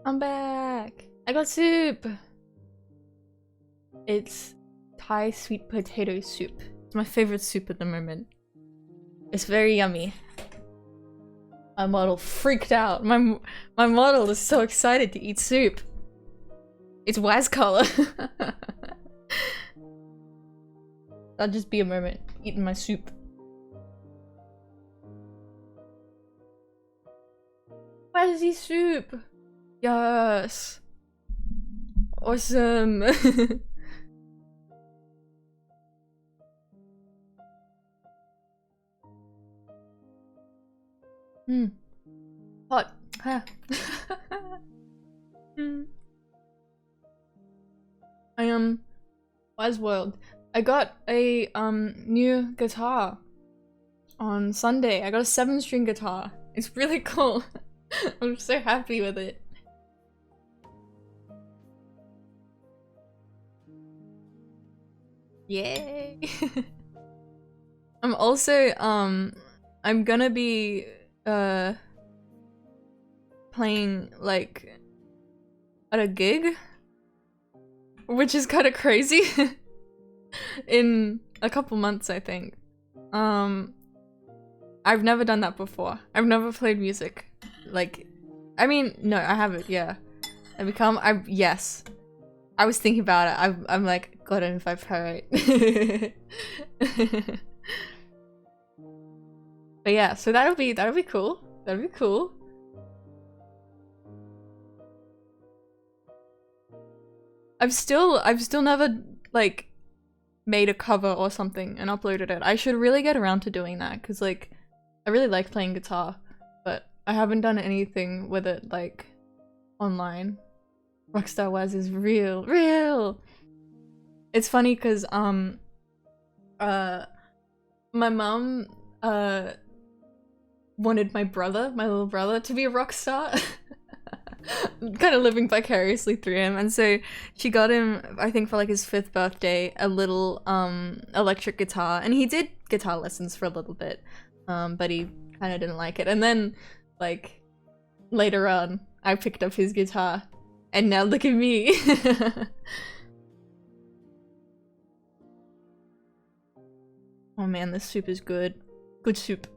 I'm back. I got soup. It's Thai sweet potato soup. It's my favorite soup at the moment. It's very yummy. My model freaked out. My model is so excited to eat soup. It's Waz color. I'll just be a moment eating my soup. Wazzy soup. Yes. Awesome. Hot. Huh. Waz World. I got a new guitar on Sunday. I got a 7-string guitar. It's really cool. I'm so happy with it. Yay! I'm also I'm gonna be playing like at a gig, which is kind of crazy. In a couple months, I think. I've never done that before. I've never played music. Like, I mean, no, I haven't, yeah. Yes. I was thinking about it. I'm like, God, if I play right. But yeah, so that'll be cool. That'll be cool. I've still never, like, made a cover or something and uploaded it. I should really get around to doing that, because, like, I really like playing guitar, but I haven't done anything with it, like, online. Rockstar Waz is real! It's funny, because, my mom, wanted my little brother, to be a rock star. Kind of living vicariously through him, and so she got him, I think for like his 5th birthday, a little electric guitar, and he did guitar lessons for a little bit, but he kind of didn't like it. And then, like, later on, I picked up his guitar, and now look at me. Oh man, this soup is good. Good soup.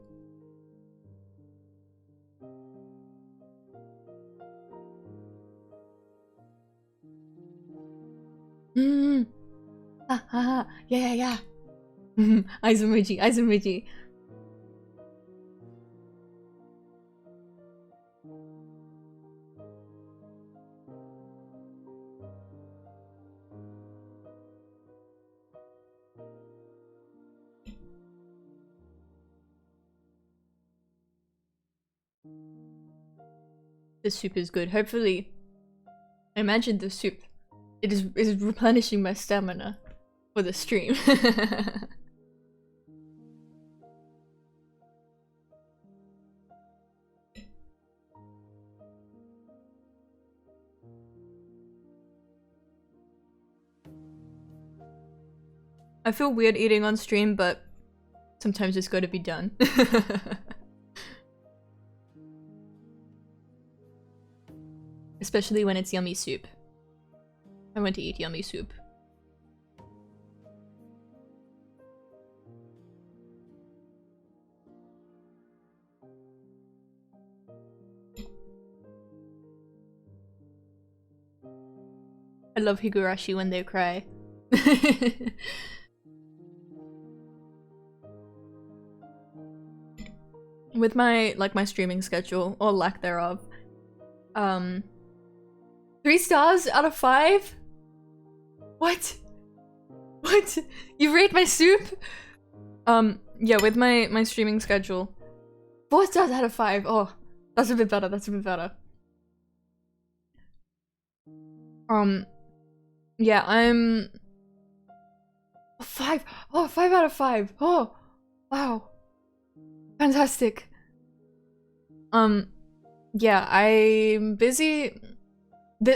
Ha ha ha. Yeah. Eyes emoji. This soup is good. Hopefully, I imagine the soup is replenishing my stamina for the stream. I feel weird eating on stream, but sometimes it's gotta be done. Especially when it's yummy soup. I want to eat yummy soup. I love Higurashi when they cry. With my streaming schedule, or lack thereof, 3 stars out of 5? What? You rate my soup? Yeah, with my streaming schedule, 4 stars out of 5. Oh, that's a bit better. Yeah, I'm 5. Oh, 5 out of 5. Oh, wow. Fantastic. Yeah, I'm busy.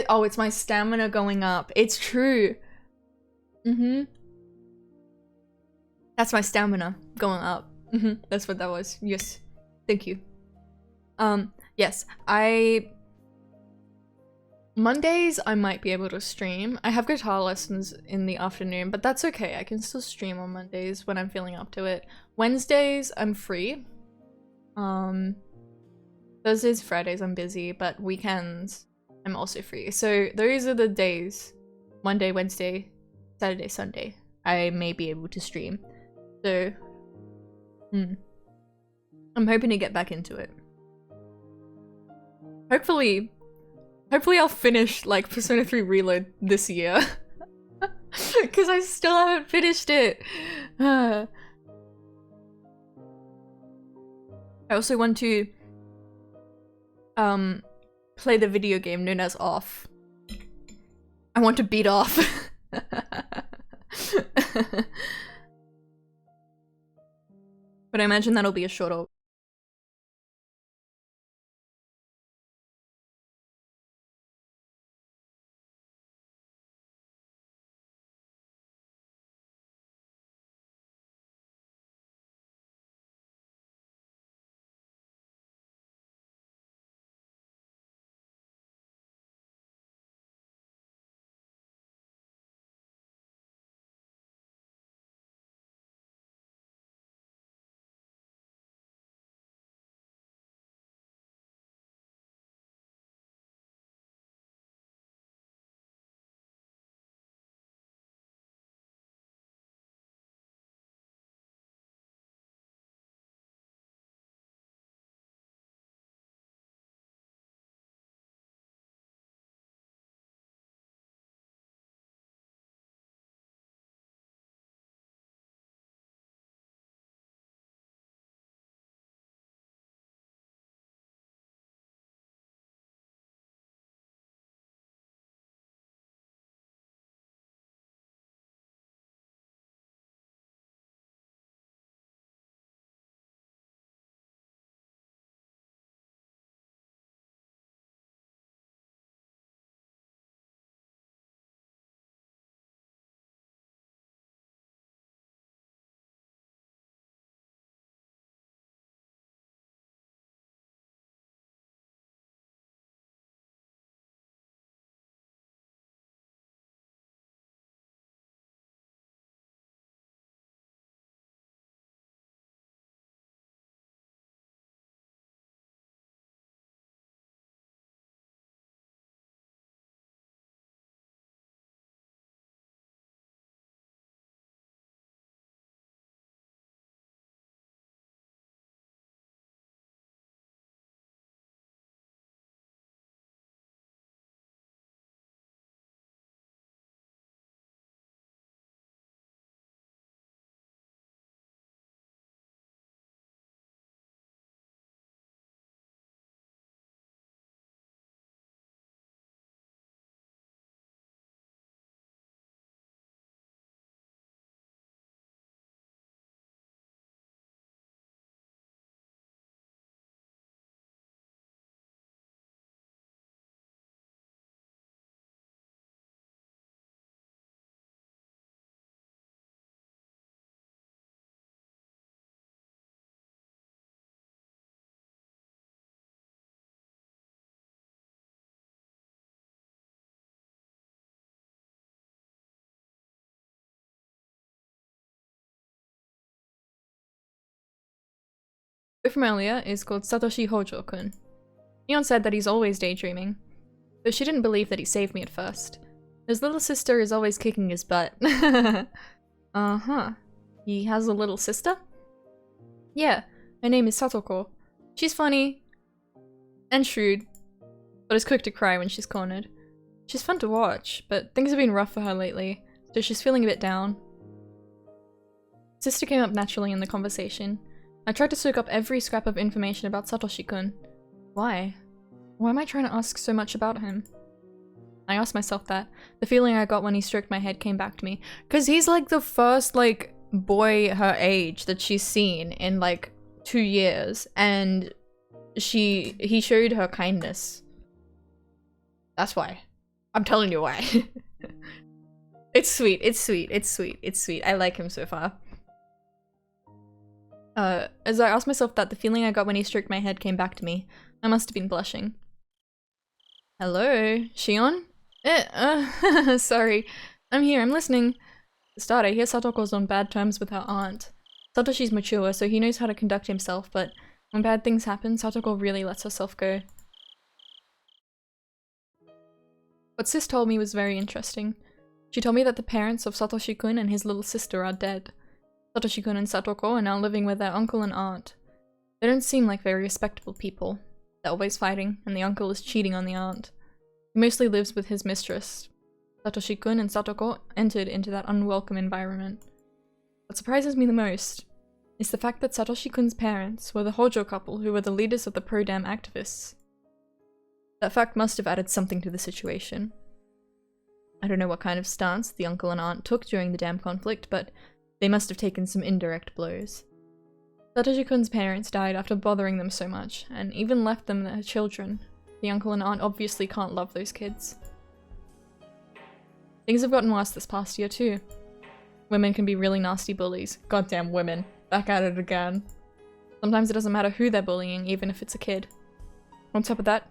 Oh, it's my stamina going up. It's true. That's my stamina going up. That's what that was. Yes. Thank you. Yes, Mondays I might be able to stream. I have guitar lessons in the afternoon, but that's okay. I can still stream on Mondays when I'm feeling up to it. Wednesdays I'm free. Thursdays, Fridays I'm busy, but weekends I'm also free. So those are the days. Monday, Wednesday, Saturday, Sunday. I may be able to stream. So I'm hoping to get back into it. Hopefully I'll finish like Persona 3 Reload this year. Because I still haven't finished it. I also want to play the video game known as Off. I want to beat Off. But I imagine that'll be a shorter. From earlier is called Satoshi Hojo-kun. Neon said that he's always daydreaming, though she didn't believe that he saved me at first. His little sister is always kicking his butt. Uh-huh. He has a little sister? Yeah, her name is Satoko. She's funny and shrewd, but is quick to cry when she's cornered. She's fun to watch, but things have been rough for her lately, so she's feeling a bit down. Sister came up naturally in the conversation. I tried to soak up every scrap of information about Satoshi-kun. Why? Why am I trying to ask so much about him? I asked myself that. The feeling I got when he stroked my head came back to me. Cause he's like the first like boy her age that she's seen in like 2 years, and he showed her kindness. That's why. I'm telling you why. It's sweet, it's sweet, it's sweet, it's sweet. I like him so far. As I asked myself that, the feeling I got when he stroked my head came back to me. I must have been blushing. Hello? Shion? Sorry. I'm here, I'm listening. To start, I hear Satoko's on bad terms with her aunt. Satoshi's mature, so he knows how to conduct himself, but when bad things happen, Satoko really lets herself go. What Sis told me was very interesting. She told me that the parents of Satoshi-kun and his little sister are dead. Satoshi-kun and Satoko are now living with their uncle and aunt. They don't seem like very respectable people. They're always fighting, and the uncle is cheating on the aunt. He mostly lives with his mistress. Satoshi-kun and Satoko entered into that unwelcome environment. What surprises me the most is the fact that Satoshi-kun's parents were the Hojo couple who were the leaders of the pro-dam activists. That fact must have added something to the situation. I don't know what kind of stance the uncle and aunt took during the dam conflict, but they must have taken some indirect blows. Satoshi-kun's parents died after bothering them so much, and even left them their children. The uncle and aunt obviously can't love those kids. Things have gotten worse this past year too. Women can be really nasty bullies. Goddamn women. Back at it again. Sometimes it doesn't matter who they're bullying, even if it's a kid. On top of that,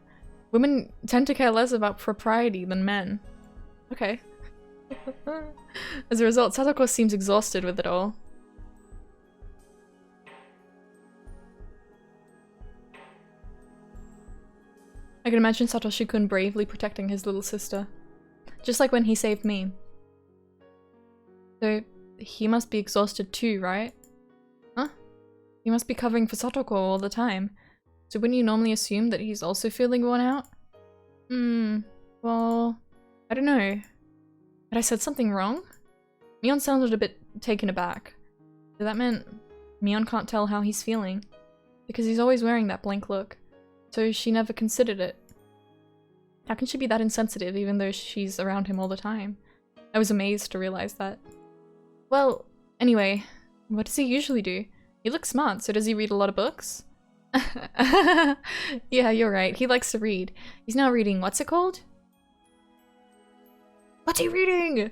women tend to care less about propriety than men. Okay. As a result, Satoko seems exhausted with it all. I can imagine Satoshi-kun bravely protecting his little sister. Just like when he saved me. So, he must be exhausted too, right? Huh? He must be covering for Satoko all the time. So wouldn't you normally assume that he's also feeling worn out? Well, I don't know. Had I said something wrong? Mion sounded a bit taken aback. So that meant Mion can't tell how he's feeling. Because he's always wearing that blank look. So she never considered it. How can she be that insensitive even though she's around him all the time? I was amazed to realize that. Well, anyway, what does he usually do? He looks smart, so does he read a lot of books? Yeah, you're right. He likes to read. He's now reading, what's it called? What's he reading?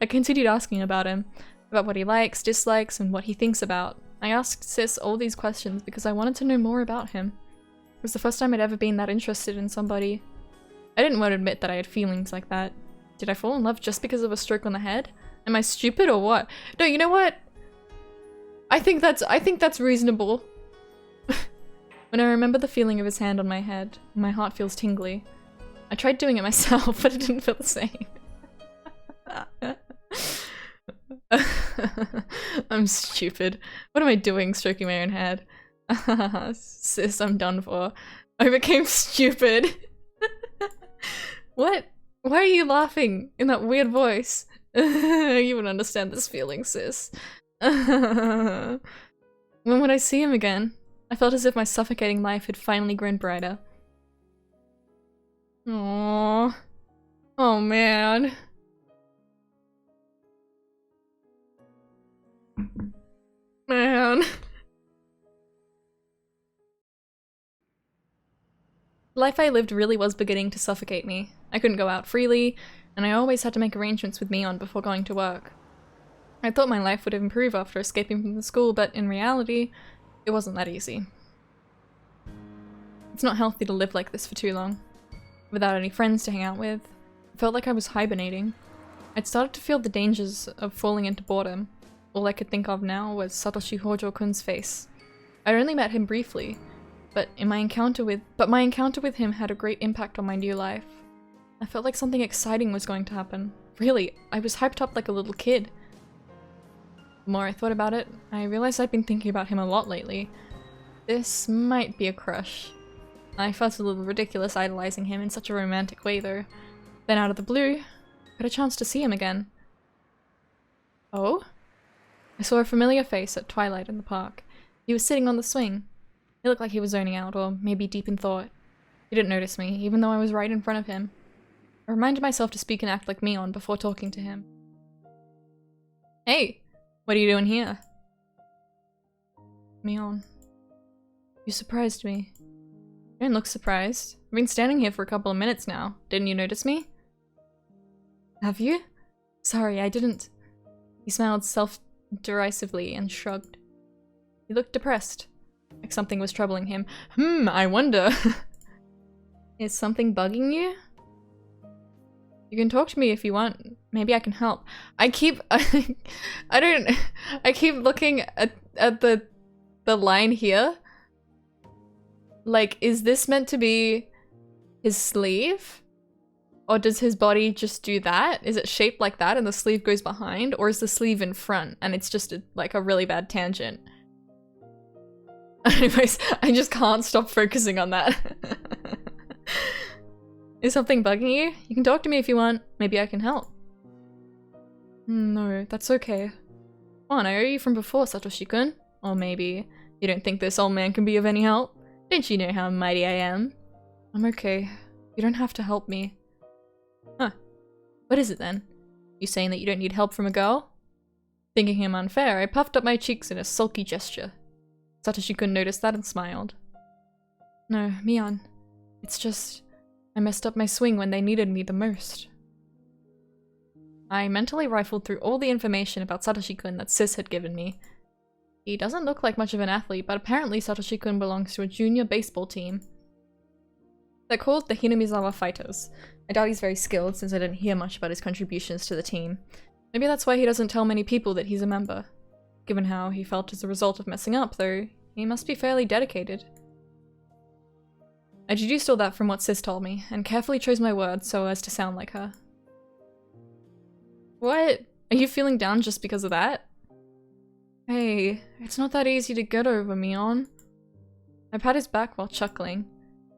I continued asking about him, about what he likes, dislikes, and what he thinks about. I asked Sis all these questions because I wanted to know more about him. It was the first time I'd ever been that interested in somebody. I didn't want to admit that I had feelings like that. Did I fall in love just because of a stroke on the head? Am I stupid or what? No, you know what? I think that's reasonable. When I remember the feeling of his hand on my head, my heart feels tingly. I tried doing it myself, but it didn't feel the same. I'm stupid. What am I doing stroking my own head? Sis, I'm done for. I became stupid. What? Why are you laughing in that weird voice? You would understand this feeling, sis. When would I see him again? I felt as if my suffocating life had finally grown brighter. Aww. Oh man. Man. The life I lived really was beginning to suffocate me. I couldn't go out freely, and I always had to make arrangements with Mion before going to work. I thought my life would improve after escaping from the school, but in reality, it wasn't that easy. It's not healthy to live like this for too long. Without any friends to hang out with, I felt like I was hibernating. I'd started to feel the dangers of falling into boredom. All I could think of now was Satoshi Hojo-kun's face. I'd only met him briefly, but my encounter with him had a great impact on my new life. I felt like something exciting was going to happen. Really, I was hyped up like a little kid. The more I thought about it, I realized I'd been thinking about him a lot lately. This might be a crush. I felt a little ridiculous idolizing him in such a romantic way though. Then out of the blue, I got a chance to see him again. Oh? I saw a familiar face at twilight in the park. He was sitting on the swing. He looked like he was zoning out, or maybe deep in thought. He didn't notice me, even though I was right in front of him. I reminded myself to speak and act like Mion before talking to him. Hey! What are you doing here? Mion. You surprised me. You don't look surprised. I've been standing here for a couple of minutes now. Didn't you notice me? Have you? Sorry, I didn't. He smiled self-derisively and shrugged. He looked depressed, like something was troubling him. I wonder. Is something bugging you? You can talk to me if you want. Maybe I can help. I keep I keep looking at the line here. Like, is this meant to be his sleeve? Or does his body just do that? Is it shaped like that and the sleeve goes behind? Or is the sleeve in front and it's just like a really bad tangent? Anyways, I just can't stop focusing on that. Is something bugging you? You can talk to me if you want. Maybe I can help. No, that's okay. Come on, I owe you from before, Satoshi-kun. Or maybe you don't think this old man can be of any help? Don't you know how mighty I am? I'm okay. You don't have to help me. Huh. What is it then? You saying that you don't need help from a girl? Thinking him unfair, I puffed up my cheeks in a sulky gesture. Satoshi-kun noticed that and smiled. No, Mion. It's just... I messed up my swing when they needed me the most. I mentally rifled through all the information about Satoshi-kun that Sis had given me. He doesn't look like much of an athlete, but apparently Satoshi-kun belongs to a junior baseball team. They're called the Hinamizawa Fighters. I doubt he's very skilled since I didn't hear much about his contributions to the team. Maybe that's why he doesn't tell many people that he's a member. Given how he felt as a result of messing up, though, he must be fairly dedicated. I deduced all that from what Sis told me, and carefully chose my words so as to sound like her. What? Are you feeling down just because of that? Hey, it's not that easy to get over, Mion. I pat his back while chuckling.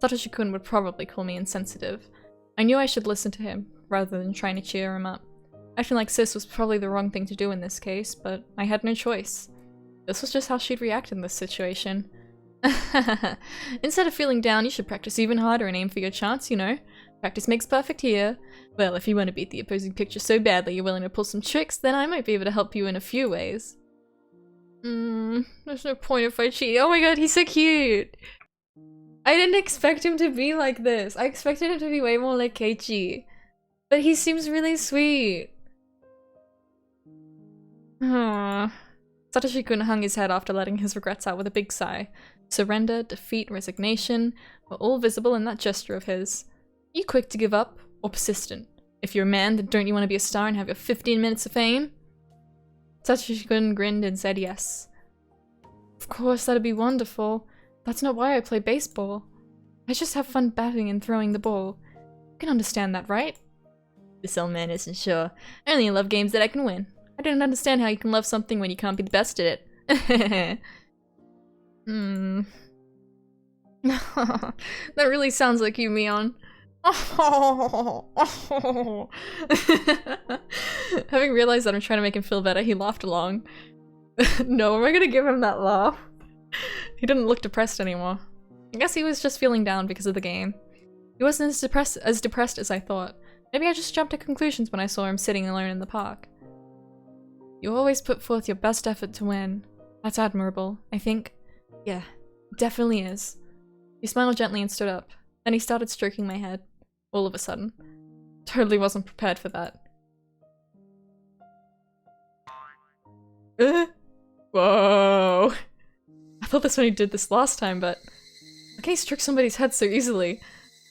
Satoshi-kun would probably call me insensitive. I knew I should listen to him, rather than trying to cheer him up. Acting like Sis was probably the wrong thing to do in this case, but I had no choice. This was just how she'd react in this situation. Instead of feeling down, you should practice even harder and aim for your chance, you know? Practice makes perfect here. Well, if you want to beat the opposing picture so badly you're willing to pull some tricks, then I might be able to help you in a few ways. There's no point if I cheat. Oh my god, he's so cute! I didn't expect him to be like this. I expected him to be way more like Keiichi. But he seems really sweet. Satoshi-kun hung his head after letting his regrets out with a big sigh. Surrender, defeat, resignation were all visible in that gesture of his. Are you quick to give up, or persistent? If you're a man, then don't you want to be a star and have your 15 minutes of fame? Satoshi-kun grinned and said yes. Of course, that'd be wonderful. That's not why I play baseball. I just have fun batting and throwing the ball. You can understand that, right? This old man isn't sure. I only love games that I can win. I don't understand how you can love something when you can't be the best at it. That really sounds like you, Mion. Having realized that I'm trying to make him feel better, he laughed along. No, am I gonna give him that laugh? He didn't look depressed anymore. I guess he was just feeling down because of the game. He wasn't as depressed as I thought. Maybe I just jumped to conclusions when I saw him sitting alone in the park. You always put forth your best effort to win. That's admirable, I think. Yeah, it definitely is. He smiled gently and stood up. Then he started stroking my head. All of a sudden. Totally wasn't prepared for that. Whoa. I thought this when he did this last time, but how can he stroke somebody's head so easily?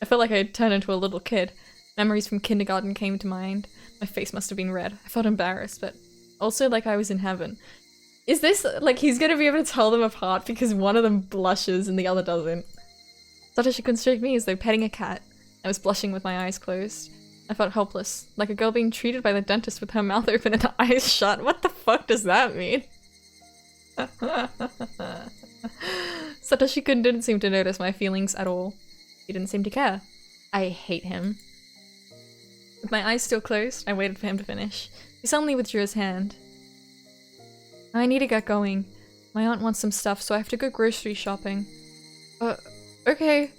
I felt like I had turned into a little kid. Memories from kindergarten came to mind. My face must have been red. I felt embarrassed, but also like I was in heaven. Is this like he's gonna be able to tell them apart because one of them blushes and the other doesn't? Satoshi-kun stroked me as though petting a cat. I was blushing with my eyes closed. I felt helpless, like a girl being treated by the dentist with her mouth open and her eyes shut. What the fuck does that mean? Satoshi-kun didn't seem to notice my feelings at all. He didn't seem to care. I hate him. With my eyes still closed, I waited for him to finish. He suddenly withdrew his hand. I need to get going. My aunt wants some stuff, so I have to go grocery shopping. Okay.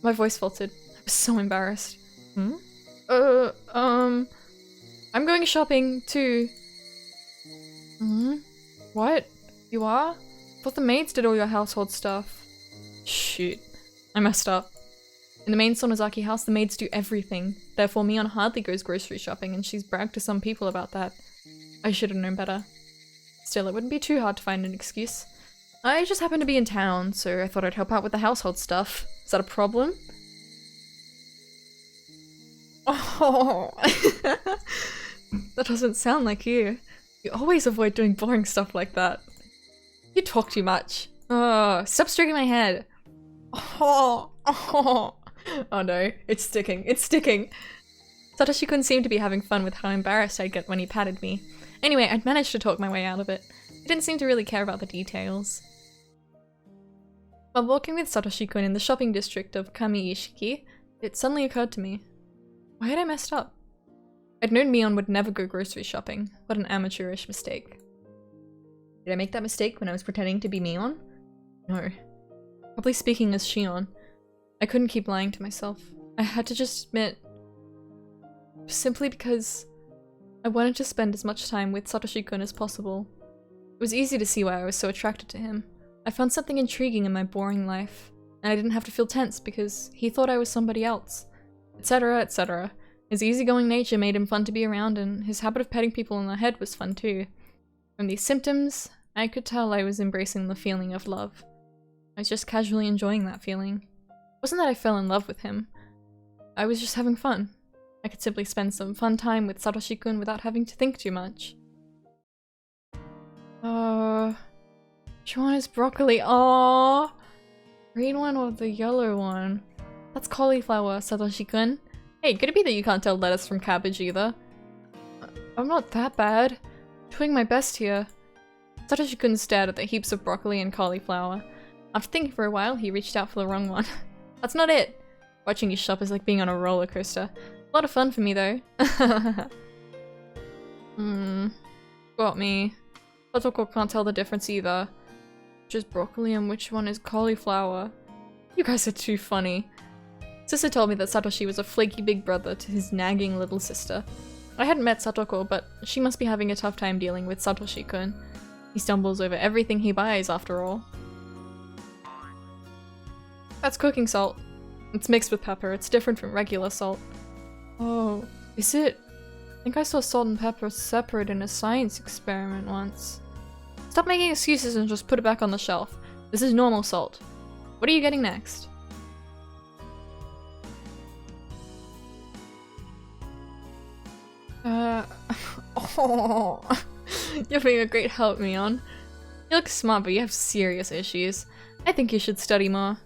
My voice faltered. I was so embarrassed. I'm going shopping too. What? You are? I thought the maids did all your household stuff. Shoot. I messed up. In the main Sonozaki house, the maids do everything. Therefore, Mion hardly goes grocery shopping, and she's bragged to some people about that. I should have known better. Still, it wouldn't be too hard to find an excuse. I just happened to be in town, so I thought I'd help out with the household stuff. Is that a problem? Oh, that doesn't sound like you. You always avoid doing boring stuff like that. You talk too much. Oh, stop stroking my head. Oh, oh. Oh no, it's sticking. It's sticking. Satoshi-kun seemed to be having fun with how embarrassed I'd get when he patted me. Anyway, I'd managed to talk my way out of it. He didn't seem to really care about the details. While walking with Satoshi-kun in the shopping district of Kami-ishiki, it suddenly occurred to me. Why had I messed up? I'd known Mion would never go grocery shopping. What an amateurish mistake. Did I make that mistake when I was pretending to be Mion? No. Probably speaking as Shion. I couldn't keep lying to myself. I had to just admit, simply because I wanted to spend as much time with Satoshi-kun as possible. It was easy to see why I was so attracted to him. I found something intriguing in my boring life, and I didn't have to feel tense because he thought I was somebody else, etc., etc. His easygoing nature made him fun to be around, and his habit of petting people on the head was fun too. From these symptoms, I could tell I was embracing the feeling of love. I was just casually enjoying that feeling. It wasn't that I fell in love with him. I was just having fun. I could simply spend some fun time with Satoshi-kun without having to think too much. Which one is broccoli? Aww! Green one or the yellow one? That's cauliflower, Satoshi-kun. Hey, could it be that you can't tell lettuce from cabbage either? I'm not that bad. I'm doing my best here. Satoshi-kun stared at the heaps of broccoli and cauliflower. After thinking for a while, he reached out for the wrong one. That's not it! Watching you shop is like being on a roller coaster. A lot of fun for me though. Got me. Satoko can't tell the difference either. Which is broccoli and which one is cauliflower. You guys are too funny. Sister told me that Satoshi was a flaky big brother to his nagging little sister. I hadn't met Satoko, but she must be having a tough time dealing with Satoshi-kun. He stumbles over everything he buys after all. That's cooking salt. It's mixed with pepper, it's different from regular salt. Oh, is it? I think I saw salt and pepper separate in a science experiment once. Stop making excuses and just put it back on the shelf. This is normal salt. What are you getting next? Oh, you're being a great help, Mion. You look smart, but you have serious issues. I think you should study more.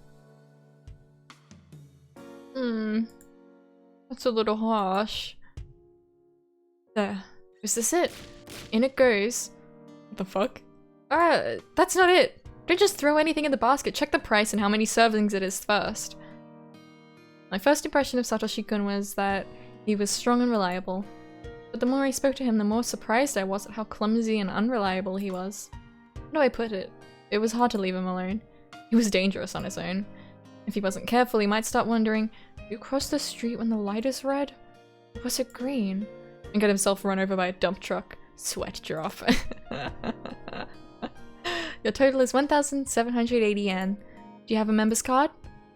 That's a little harsh. There. Is this it? In it goes. What the fuck? That's not it! Don't just throw anything in the basket, check the price and how many servings it is first. My first impression of Satoshi-kun was that he was strong and reliable. But the more I spoke to him, the more surprised I was at how clumsy and unreliable he was. How do I put it? It was hard to leave him alone. He was dangerous on his own. If he wasn't careful, he might start wondering, "You crossed the street when the light is red? Or was it green?" And get himself run over by a dump truck. Sweat drop. Your total is 1,780 yen. Do you have a member's card?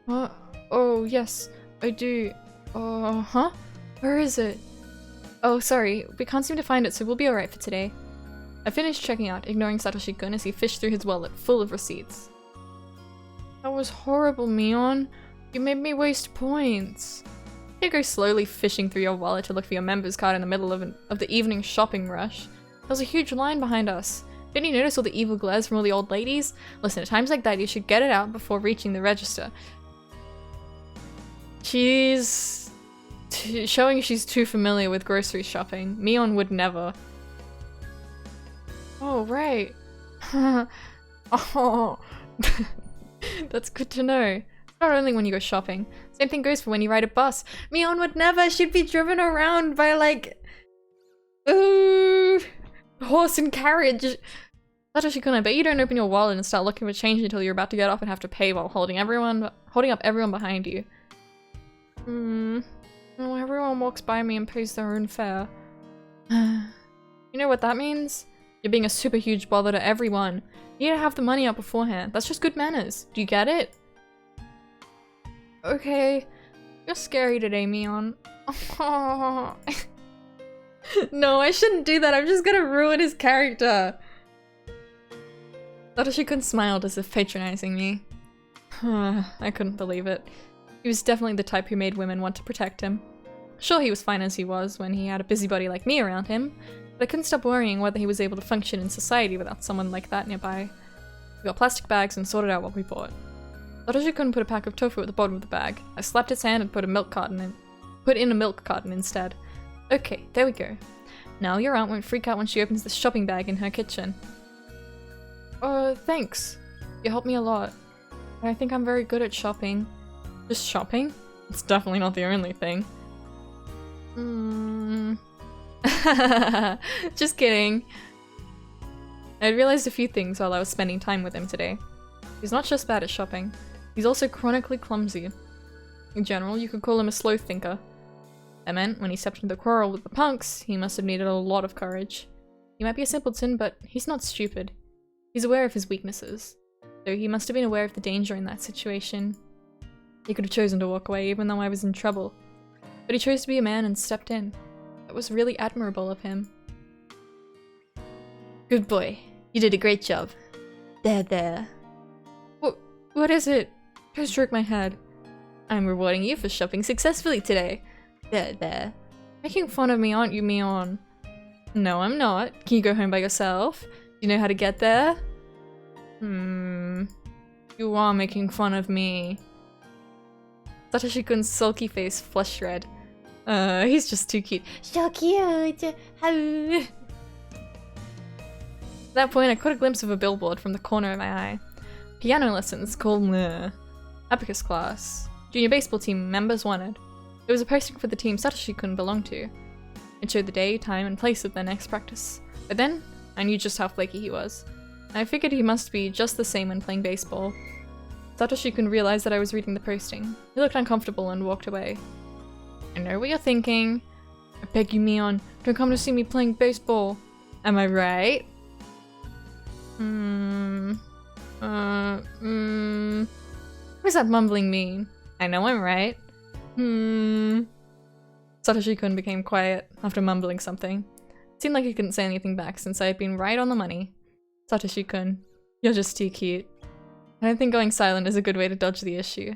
Oh, yes, I do. Huh? Where is it? Oh, sorry, we can't seem to find it, so we'll be alright for today. I finished checking out, ignoring Satoshi-kun as he fished through his wallet full of receipts. That was horrible, Mion. You made me waste points. You go slowly fishing through your wallet to look for your member's card in the middle of the evening shopping rush. There was a huge line behind us. Didn't you notice all the evil glares from all the old ladies? Listen, at times like that, you should get it out before reaching the register. She's showing she's too familiar with grocery shopping. Mion would never. Oh, right. Oh, that's good to know. Not only when you go shopping. Same thing goes for when you ride a bus. Mion would never. She'd be driven around by like, horse and carriage. Satoshi-kun, I bet you don't open your wallet and start looking for change until you're about to get off and have to pay while holding up everyone behind you. Oh, everyone walks by me and pays their own fare. You know what that means? You're being a super huge bother to everyone. You need to have the money up beforehand. That's just good manners. Do you get it? Okay. You're scary today, Mion. Oh. No, I shouldn't do that. I'm just gonna ruin his character. Satoshi-kun smiled as if patronizing me. I couldn't believe it. He was definitely the type who made women want to protect him. Sure, he was fine as he was when he had a busybody like me around him, but I couldn't stop worrying whether he was able to function in society without someone like that nearby. We got plastic bags and sorted out what we bought. Satoshi couldn't put a pack of tofu at the bottom of the bag. I slapped his hand and put in a milk carton instead. Okay, there we go. Now your aunt won't freak out when she opens the shopping bag in her kitchen. Thanks. You helped me a lot. I think I'm very good at shopping. Just shopping? It's definitely not the only thing. Just kidding. I realized a few things while I was spending time with him today. He's not just bad at shopping, he's also chronically clumsy. In general, you could call him a slow thinker. That meant when he stepped into the quarrel with the punks, he must have needed a lot of courage. He might be a simpleton, but he's not stupid. He's aware of his weaknesses, so he must have been aware of the danger in that situation. He could have chosen to walk away even though I was in trouble, but he chose to be a man and stepped in. That was really admirable of him. Good boy. You did a great job. There. What is it? Don't stroke my head. I'm rewarding you for shopping successfully today. There. Making fun of me, aren't you, Mion? No, I'm not. Can you go home by yourself? Do you know how to get there? You are making fun of me. Satoshi-kun's sulky face flushed red. He's just too cute. So cute! At that point, I caught a glimpse of a billboard from the corner of my eye. Piano lessons called Abacus class. Junior baseball team members wanted. It was a posting for the team Satoshi-kun belonged to. It showed the day, time, and place of their next practice. But then, I knew just how flaky he was. I figured he must be just the same when playing baseball. Satoshi-kun realized that I was reading the posting. He looked uncomfortable and walked away. I know what you're thinking. I beg you, Mion, don't come to see me playing baseball. Am I right? What does that mumbling mean? I know I'm right. Satoshi-kun became quiet after mumbling something. It seemed like he couldn't say anything back since I had been right on the money. Satoshi-kun, you're just too cute. I don't think going silent is a good way to dodge the issue.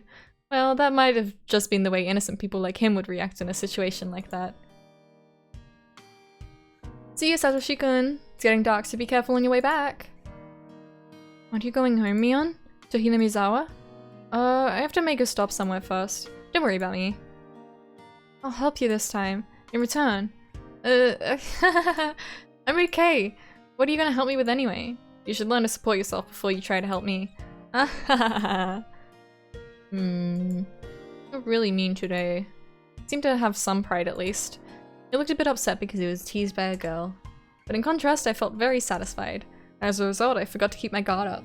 Well, that might have just been the way innocent people like him would react in a situation like that. See you, Satoshi-kun. It's getting dark, so be careful on your way back. Aren't you going home, Mion? To Hinamizawa? I have to make a stop somewhere first. Don't worry about me. I'll help you this time. In return. I'm okay. What are you gonna help me with anyway? You should learn to support yourself before you try to help me. You're really mean today. Seemed to have some pride at least. He looked a bit upset because he was teased by a girl. But in contrast, I felt very satisfied. As a result, I forgot to keep my guard up.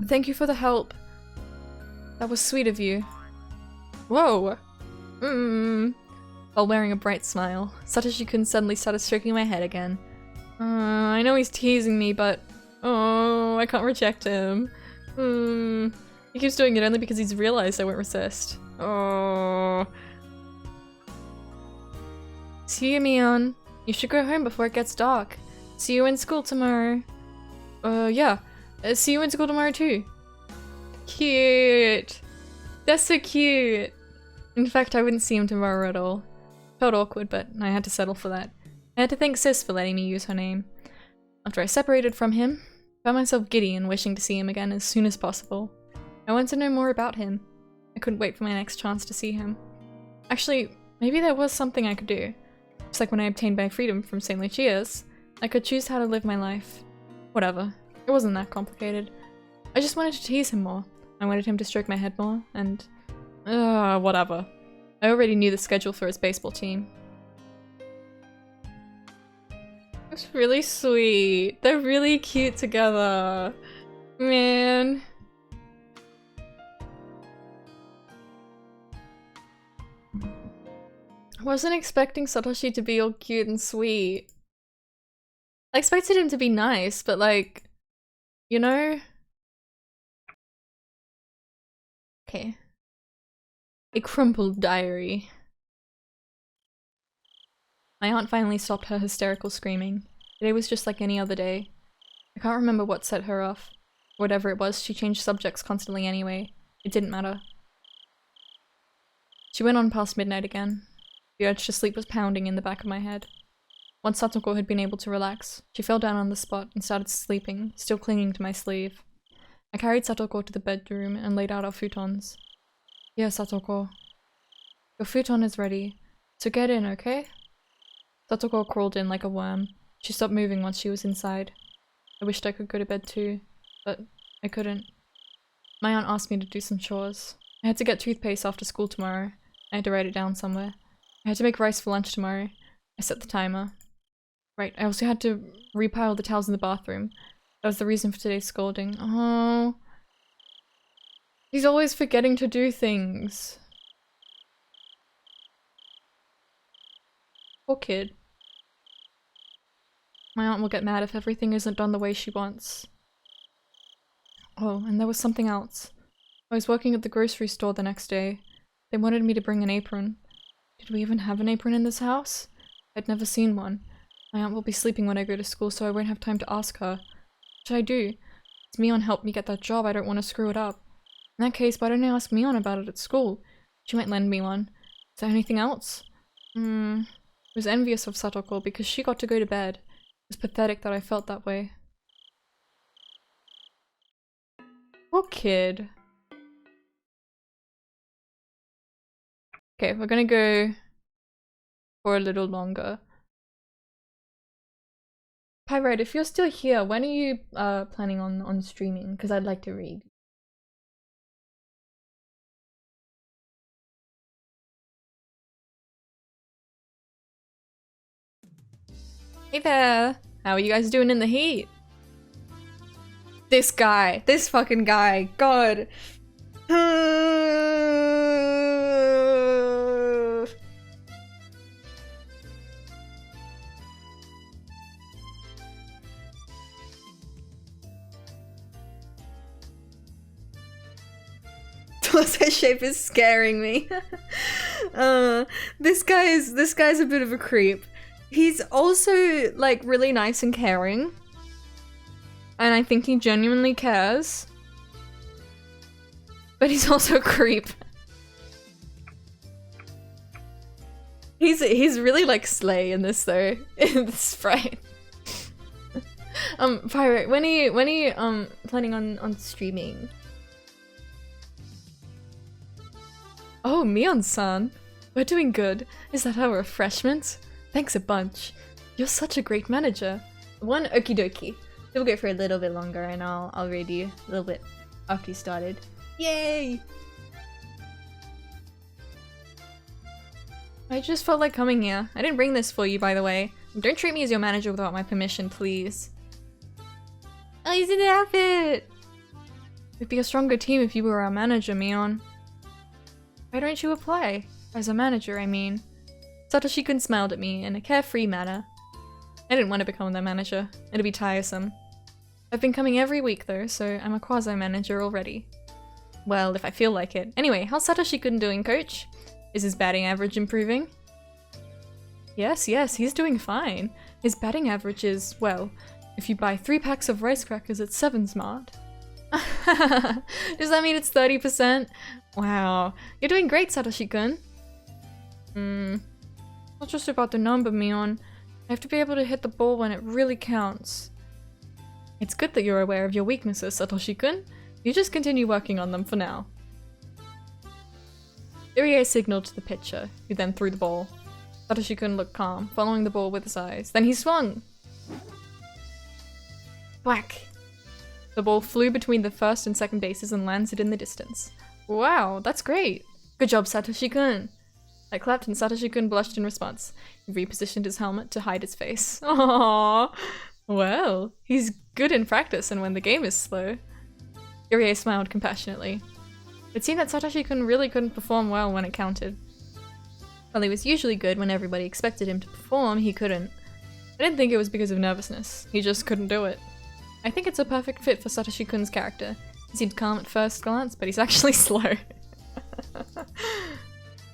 Thank you for the help. That was sweet of you. Whoa! While wearing a bright smile, Satoshi-kun suddenly started stroking my head again. I know he's teasing me, but oh, I can't reject him. He keeps doing it only because he's realized I won't resist. Oh. See you, Mion. You should go home before it gets dark. See you in school tomorrow. Yeah. See you in school tomorrow too. Cute. That's so cute. In fact, I wouldn't see him tomorrow at all. Felt awkward, but I had to settle for that. I had to thank Sis for letting me use her name. After I separated from him, I found myself giddy and wishing to see him again as soon as possible. I wanted to know more about him. I couldn't wait for my next chance to see him. Actually, maybe there was something I could do. Just like when I obtained my freedom from St. Lucia's, I could choose how to live my life. Whatever. It wasn't that complicated. I just wanted to tease him more. I wanted him to stroke my head more, and whatever. I already knew the schedule for his baseball team. It's really sweet. They're really cute together. Man. I wasn't expecting Satoshi to be all cute and sweet. I expected him to be nice, but like, you know? Okay. A crumpled diary. My aunt finally stopped her hysterical screaming. Today was just like any other day. I can't remember what set her off. Whatever it was, she changed subjects constantly anyway. It didn't matter. She went on past midnight again. The urge to sleep was pounding in the back of my head. Once Satoko had been able to relax, she fell down on the spot and started sleeping, still clinging to my sleeve. I carried Satoko to the bedroom and laid out our futons. Here, Satoko. Your futon is ready, so get in, okay? Satoko crawled in like a worm. She stopped moving once she was inside. I wished I could go to bed too, but I couldn't. My aunt asked me to do some chores. I had to get toothpaste after school tomorrow. I had to write it down somewhere. I had to make rice for lunch tomorrow. I set the timer. Right, I also had to repile the towels in the bathroom. That was the reason for today's scolding. Oh. He's always forgetting to do things. Poor kid. My aunt will get mad if everything isn't done the way she wants. Oh, and there was something else. I was working at the grocery store the next day. They wanted me to bring an apron. Did we even have an apron in this house? I'd never seen one. My aunt will be sleeping when I go to school, so I won't have time to ask her. What should I do? It's Mion helped me get that job, I don't want to screw it up. In that case, why don't I ask Mion about it at school? She might lend me one. Is there anything else? I was envious of Satoko because she got to go to bed. It was pathetic that I felt that way. Poor kid. Okay, we're gonna go for a little longer. Pyrite, if you're still here, when are you planning on streaming? Because I'd like to read. Hey there! How are you guys doing in the heat? This guy. This fucking guy. God. Torso shape is scaring me. This guy's a bit of a creep. He's also like really nice and caring. And I think he genuinely cares. But he's also a creep. He's really like slay in this though. In this sprite. Pirate, when are you planning on streaming? Oh, Mion-san. We're doing good. Is that our refreshment? Thanks a bunch. You're such a great manager. One okie dokie. We'll go for a little bit longer and I'll raid you a little bit after you started. Yay! I just felt like coming here. I didn't bring this for you, by the way. Don't treat me as your manager without my permission, please. Oh, he's in the outfit! We'd be a stronger team if you were our manager, Mion. Why don't you apply? As a manager, I mean. Satoshi-kun smiled at me in a carefree manner. I didn't want to become their manager. It'd be tiresome. I've been coming every week though, so I'm a quasi-manager already. Well, if I feel like it. Anyway, how's Satoshi-kun doing, coach? Is his batting average improving? Yes, he's doing fine. His batting average is, well, if you buy 3 packs of rice crackers, it's 7 smart. Does that mean it's 30%? Wow. You're doing great, Satoshi-kun. Not just about the number, Mion. I have to be able to hit the ball when it really counts. It's good that you're aware of your weaknesses, Satoshi-kun. You just continue working on them for now. Irie signaled to the pitcher, who then threw the ball. Satoshi-kun looked calm, following the ball with his eyes. Then he swung! Whack! The ball flew between the first and second bases and landed in the distance. Wow, that's great! Good job, Satoshi-kun! I clapped and Satoshi-kun blushed in response. He repositioned his helmet to hide his face. Aww! Well, he's good in practice and when the game is slow. Irie smiled compassionately. It seemed that Satoshi-kun really couldn't perform well when it counted. While he was usually good when everybody expected him to perform, he couldn't. I didn't think it was because of nervousness. He just couldn't do it. I think it's a perfect fit for Satoshi-kun's character. He seemed calm at first glance, but he's actually slow.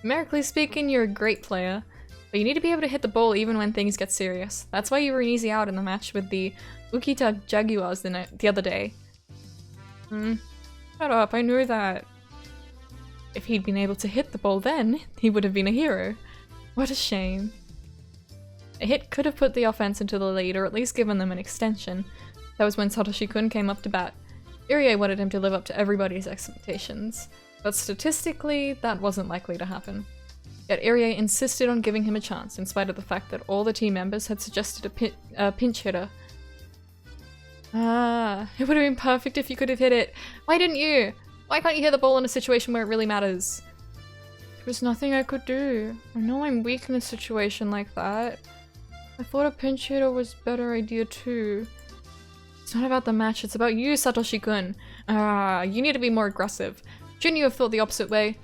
Numerically speaking, you're a great player, but you need to be able to hit the ball even when things get serious. That's why you were an easy out in the match with the Ukita Jaguars the other day. Shut up, I knew that. If he'd been able to hit the ball then, he would have been a hero. What a shame. A hit could have put the offense into the lead, or at least given them an extension. That was when Satoshi-kun came up to bat. Irie wanted him to live up to everybody's expectations, but statistically, that wasn't likely to happen. Yet Irie insisted on giving him a chance, in spite of the fact that all the team members had suggested a pinch hitter. Ah, it would have been perfect if you could have hit it. Why didn't you? Why can't you hit the ball in a situation where it really matters? There was nothing I could do. I know I'm weak in a situation like that. I thought a pinch hitter was a better idea too. It's not about the match, it's about you, Satoshi-kun. Ah, you need to be more aggressive. Shouldn't you have thought the opposite way?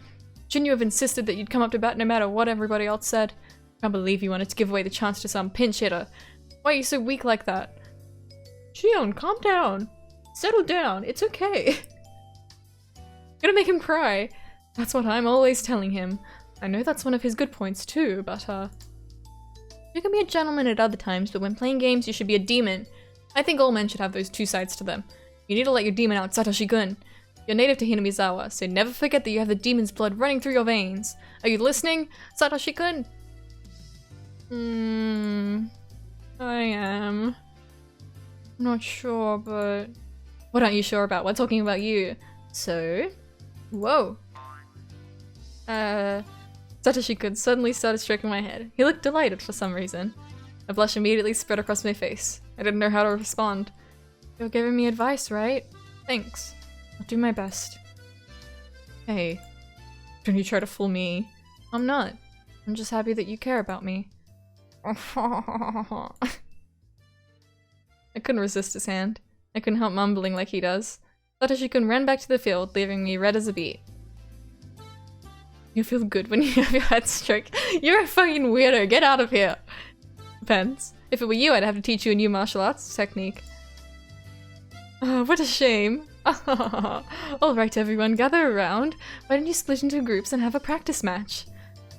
Shouldn't you have insisted that you'd come up to bat no matter what everybody else said? I can't believe you wanted to give away the chance to some pinch hitter. Why are you so weak like that? Shion, calm down. Settle down, it's okay. Gonna make him cry. That's what I'm always telling him. I know that's one of his good points too, but you can be a gentleman at other times, but when playing games you should be a demon. I think all men should have those two sides to them. You need to let your demon out, Satoshi-kun. You're native to Hinamizawa, so never forget that you have the demon's blood running through your veins. Are you listening, Satoshi-kun? I am. I'm not sure, but... What aren't you sure about? We're talking about you. So... Whoa. Satoshi-kun suddenly started stroking my head. He looked delighted for some reason. A blush immediately spread across my face. I didn't know how to respond. You're giving me advice, right? Thanks. I'll do my best. Hey, don't you try to fool me. I'm not. I'm just happy that you care about me. I couldn't resist his hand. I couldn't help mumbling like he does. Satoshi-kun ran back to the field, leaving me red as a beet. You feel good when you have your head stroked. You're a fucking weirdo. Get out of here. Depends. If it were you, I'd have to teach you a new martial arts technique. Oh, what a shame. Alright everyone, gather around. Why don't you split into groups and have a practice match?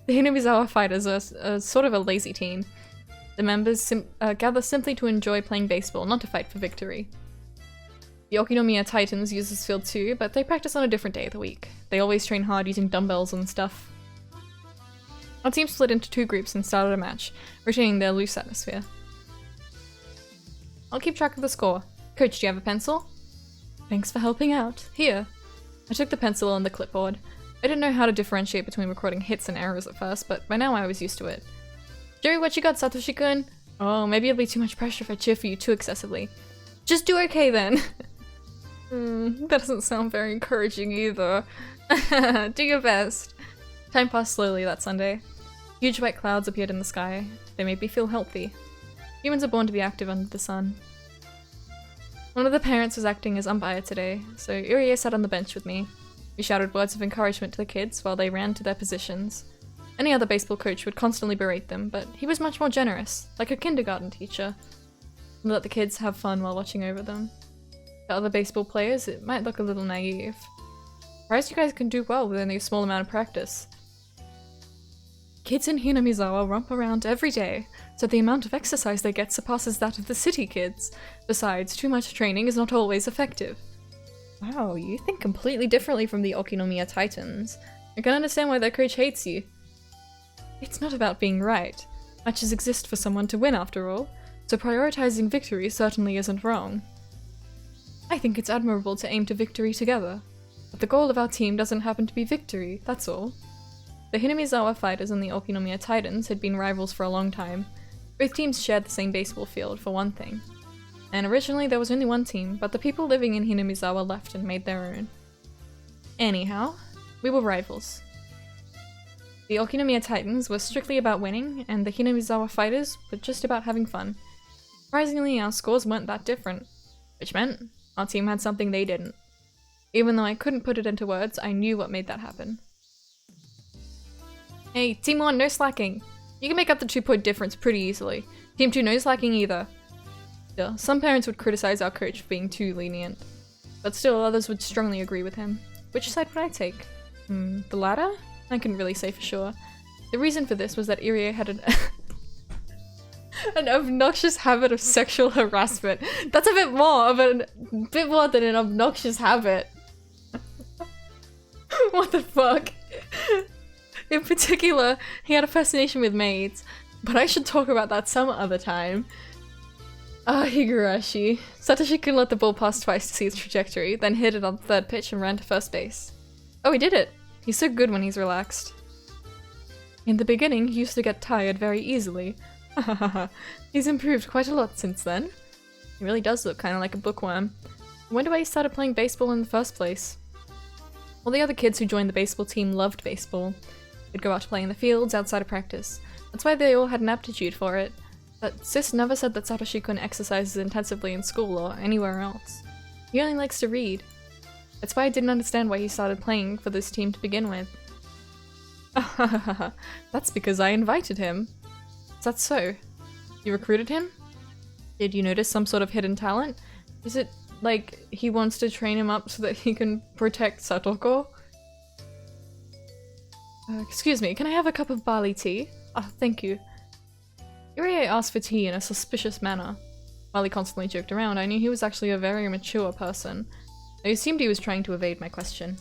The Hinamizawa fighters are sort of a lazy team. The members gather simply to enjoy playing baseball, not to fight for victory. The Okinomiya Titans use this field too, but they practice on a different day of the week. They always train hard using dumbbells and stuff. Our team split into two groups and started a match, retaining their loose atmosphere. I'll keep track of the score. Coach, do you have a pencil? Thanks for helping out. Here. I took the pencil and the clipboard. I didn't know how to differentiate between recording hits and errors at first, but by now I was used to it. Jerry, what you got, Satoshi-kun? Oh, maybe it'll be too much pressure if I cheer for you too excessively. Just do okay then. That doesn't sound very encouraging either. Do your best. Time passed slowly that Sunday. Huge white clouds appeared in the sky. They made me feel healthy. Humans are born to be active under the sun. One of the parents was acting as umpire today, so Irie sat on the bench with me. We shouted words of encouragement to the kids while they ran to their positions. Any other baseball coach would constantly berate them, but he was much more generous, like a kindergarten teacher. And let the kids have fun while watching over them. To other baseball players, it might look a little naive. Surprised you guys can do well with only a small amount of practice. Kids in Hinamizawa romp around every day, so the amount of exercise they get surpasses that of the city kids. Besides, too much training is not always effective. Wow, you think completely differently from the Okinomiya Titans. I can understand why their coach hates you. It's not about being right. Matches exist for someone to win after all, so prioritizing victory certainly isn't wrong. I think it's admirable to aim to victory together, but the goal of our team doesn't happen to be victory, that's all. The Hinamizawa fighters and the Okinomiya Titans had been rivals for a long time. Both teams shared the same baseball field, for one thing. And originally there was only one team, but the people living in Hinamizawa left and made their own. Anyhow, we were rivals. The Okinomiya Titans were strictly about winning, and the Hinamizawa fighters were just about having fun. Surprisingly, our scores weren't that different, which meant our team had something they didn't. Even though I couldn't put it into words, I knew what made that happen. Hey, Team 1, no slacking! You can make up the 2-point difference pretty easily. Team 2, no slacking either. Still, some parents would criticize our coach for being too lenient. But still, others would strongly agree with him. Which side would I take? The latter? I couldn't really say for sure. The reason for this was that Irie had an obnoxious habit of sexual harassment. That's a bit more than an obnoxious habit. What the fuck? In particular, he had a fascination with maids, but I should talk about that some other time. Ah, Higurashi. Satoshi-kun let the ball pass twice to see its trajectory, then hit it on the third pitch and ran to first base. Oh, he did it! He's so good when he's relaxed. In the beginning, he used to get tired very easily. He's improved quite a lot since then. He really does look kind of like a bookworm. I wonder why he started playing baseball in the first place. All the other kids who joined the baseball team loved baseball. They'd go out to play in the fields outside of practice. That's why they all had an aptitude for it. But Sis never said that Satoshi-kun exercises intensively in school or anywhere else. He only likes to read. That's why I didn't understand why he started playing for this team to begin with. That's because I invited him. Is that so? You recruited him? Did you notice some sort of hidden talent? Is it like he wants to train him up so that he can protect Satoko? Excuse me, can I have a cup of barley tea? Ah, thank you. Irie asked for tea in a suspicious manner. While he constantly joked around, I knew he was actually a very mature person. I assumed he was trying to evade my question.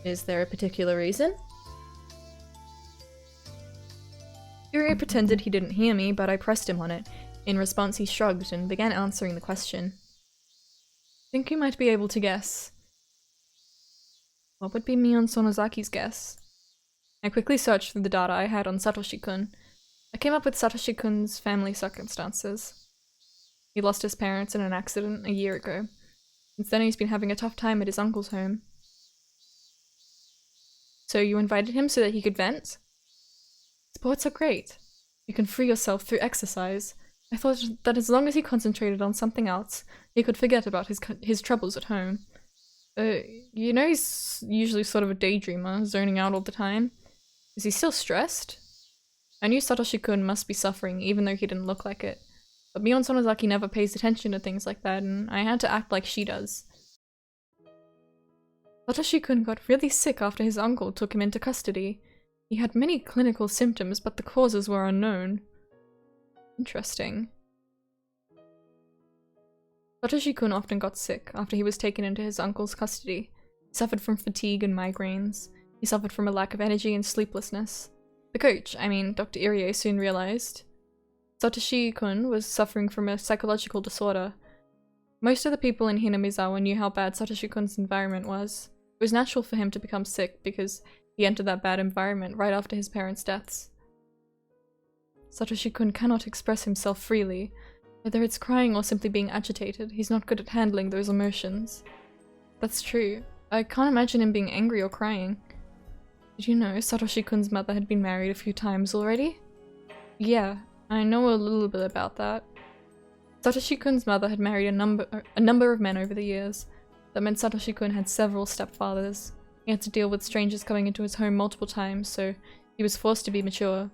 Is there a particular reason? Irie pretended he didn't hear me, but I pressed him on it. In response, he shrugged and began answering the question. Think you might be able to guess. What would be Mion Sonozaki's guess? I quickly searched through the data I had on Satoshi-kun. I came up with Satoshi-kun's family circumstances. He lost his parents in an accident a year ago. Since then he's been having a tough time at his uncle's home. So you invited him so that he could vent? Sports are great. You can free yourself through exercise. I thought that as long as he concentrated on something else, he could forget about his troubles at home. You know he's usually sort of a daydreamer, zoning out all the time. Is he still stressed? I knew Satoshi-kun must be suffering, even though he didn't look like it. But Mion Sonozaki never pays attention to things like that, and I had to act like she does. Satoshi-kun got really sick after his uncle took him into custody. He had many clinical symptoms, but the causes were unknown. Interesting. Satoshi-kun often got sick after he was taken into his uncle's custody. He suffered from fatigue and migraines. He suffered from a lack of energy and sleeplessness. The coach, Dr. Irie, soon realized Satoshi-kun was suffering from a psychological disorder. Most of the people in Hinamizawa knew how bad Satoshi-kun's environment was. It was natural for him to become sick because he entered that bad environment right after his parents' deaths. Satoshi-kun cannot express himself freely. Whether it's crying or simply being agitated, he's not good at handling those emotions. That's true. I can't imagine him being angry or crying. Did you know Satoshi-kun's mother had been married a few times already? Yeah, I know a little bit about that. Satoshi-kun's mother had married a number of men over the years. That meant Satoshi-kun had several stepfathers. He had to deal with strangers coming into his home multiple times, so he was forced to be mature.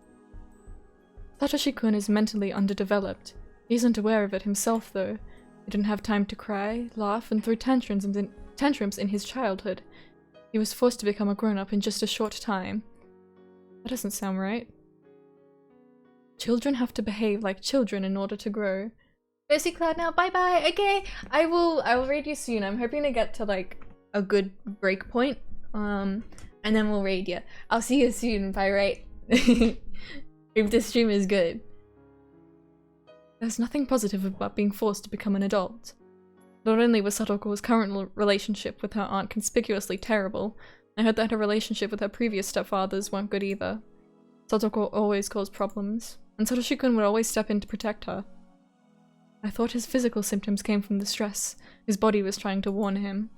Satoshi-kun is mentally underdeveloped. He isn't aware of it himself, though. He didn't have time to cry, laugh, and throw tantrums in his childhood. He was forced to become a grown-up in just a short time. That doesn't sound right. Children have to behave like children in order to grow. Mercy Cloud now, bye-bye! Okay, I will raid you soon. I'm hoping to get to, like, a good break point. And then we'll raid you. I'll see you soon, bye, right? If this stream is good. There's nothing positive about being forced to become an adult. Not only was Satoko's current relationship with her aunt conspicuously terrible, I heard that her relationship with her previous stepfathers weren't good either. Satoko always caused problems, and Satoshi-kun would always step in to protect her. I thought his physical symptoms came from the stress his body was trying to warn him.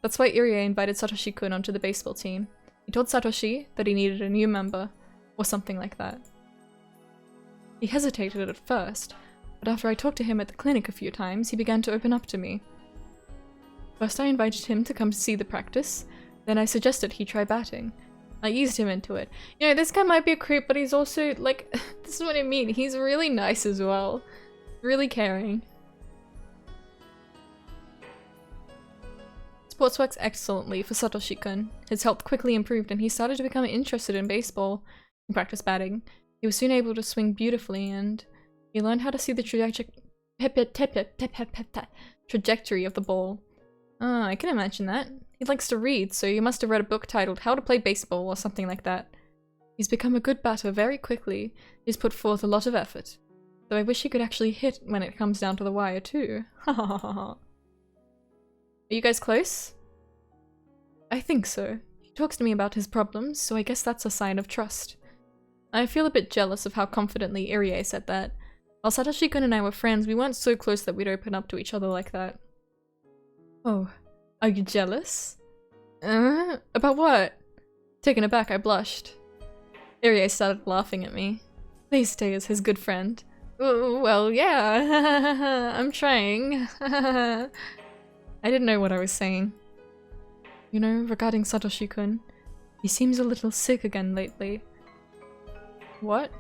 That's why Irie invited Satoshi-kun onto the baseball team. He told Satoshi that he needed a new member, or something like that. He hesitated at first, but after I talked to him at the clinic a few times, he began to open up to me. First I invited him to come to see the practice, then I suggested he try batting. I eased him into it. You know, this guy might be a creep, but he's also, like, this is what I mean, he's really nice as well. Really caring. Sports works excellently for Satoshi-kun. His health quickly improved and he started to become interested in baseball and practice batting. He was soon able to swing beautifully and he learned how to see the trajectory of the ball. I can imagine that. He likes to read, so you must have read a book titled How to Play Baseball or something like that. He's become a good batter very quickly. He's put forth a lot of effort. Though I wish he could actually hit when it comes down to the wire too. Ha ha ha ha. Are you guys close? I think so. He talks to me about his problems, so I guess that's a sign of trust. I feel a bit jealous of how confidently Irie said that. While Satoshi-kun and I were friends, we weren't so close that we'd open up to each other like that. Oh, are you jealous? About what? Taken aback, I blushed. Irie started laughing at me. Please stay as his good friend. Well, yeah, I'm trying. I didn't know what I was saying. You know, regarding Satoshi-kun, he seems a little sick again lately. What?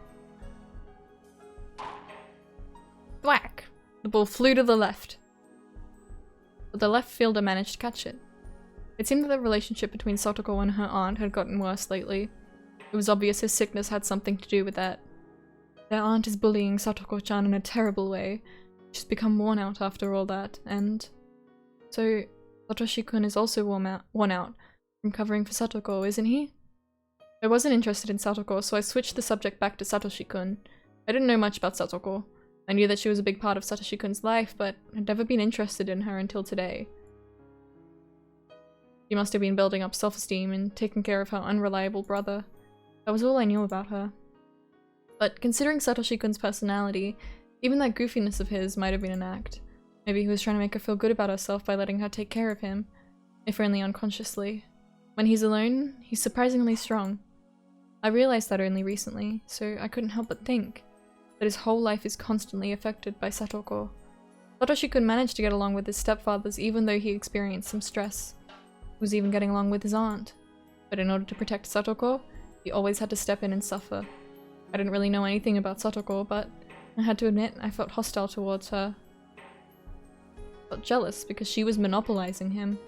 Whack! The ball flew to the left. But the left fielder managed to catch it. It seemed that the relationship between Satoko and her aunt had gotten worse lately. It was obvious his sickness had something to do with that. Their aunt is bullying Satoko-chan in a terrible way. She's become worn out after all that, and... So, Satoshi-kun is also worn out from covering for Satoko, isn't he? I wasn't interested in Satoko, so I switched the subject back to Satoshi-kun. I didn't know much about Satoko. I knew that she was a big part of Satoshi-kun's life, but I'd never been interested in her until today. She must have been building up self-esteem and taking care of her unreliable brother. That was all I knew about her. But considering Satoshi-kun's personality, even that goofiness of his might have been an act. Maybe he was trying to make her feel good about herself by letting her take care of him, if only unconsciously. When he's alone, he's surprisingly strong. I realized that only recently, so I couldn't help but think that his whole life is constantly affected by Satoko. Satoshi-kun managed to get along with his stepfathers even though he experienced some stress. He was even getting along with his aunt. But in order to protect Satoko, he always had to step in and suffer. I didn't really know anything about Satoko, but I had to admit I felt hostile towards her. I felt jealous because she was monopolizing him.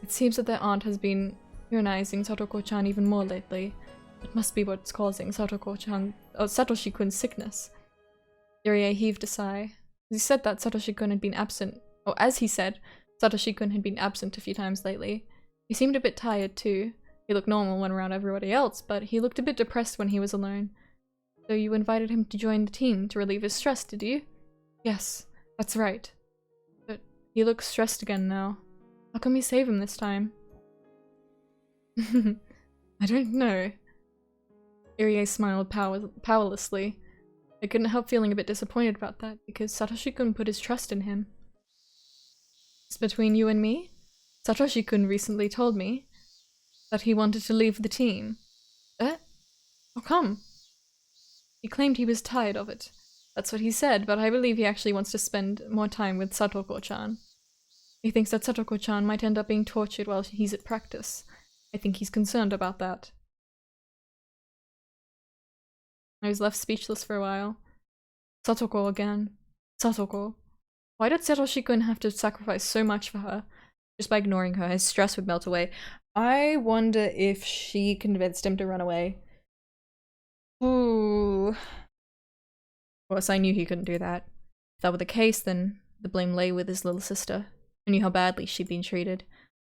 It seems that their aunt has been tyrannizing Satoko-chan even more lately. It must be what's causing Satoshi-kun's sickness. Irie heaved a sigh. He said that Satoshi-kun had been absent, or as he said, Satoshi-kun had been absent a few times lately. He seemed a bit tired too. He looked normal when around everybody else, but he looked a bit depressed when he was alone. So you invited him to join the team to relieve his stress, did you? Yes, that's right. But he looks stressed again now. How can we save him this time? I don't know. Irie smiled powerlessly. I couldn't help feeling a bit disappointed about that, because Satoshi-kun put his trust in him. It's between you and me? Satoshi-kun recently told me that he wanted to leave the team. How come? He claimed he was tired of it. That's what he said, but I believe he actually wants to spend more time with Satoko-chan. He thinks that Satoko-chan might end up being tortured while he's at practice. I think he's concerned about that. I was left speechless for a while. Satoko again. Satoko. Why did Satoshi-kun have to sacrifice so much for her? Just by ignoring her, his stress would melt away. I wonder if she convinced him to run away. Ooh. Of course, I knew he couldn't do that. If that were the case, then the blame lay with his little sister. I knew how badly she'd been treated.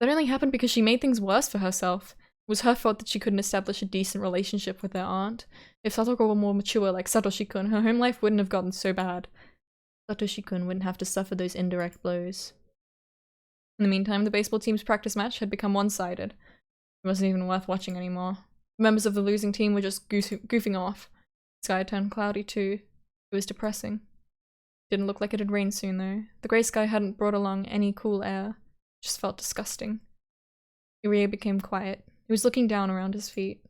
That only happened because she made things worse for herself. It was her fault that she couldn't establish a decent relationship with her aunt. If Satoko were more mature like Satoshi-kun, her home life wouldn't have gotten so bad. Satoshi-kun wouldn't have to suffer those indirect blows. In the meantime, the baseball team's practice match had become one-sided. It wasn't even worth watching anymore. Members of the losing team were just goofing off. The sky had turned cloudy too. It was depressing. Didn't look like it had rained soon though. The grey sky hadn't brought along any cool air. It just felt disgusting. Irie became quiet. He was looking down around his feet.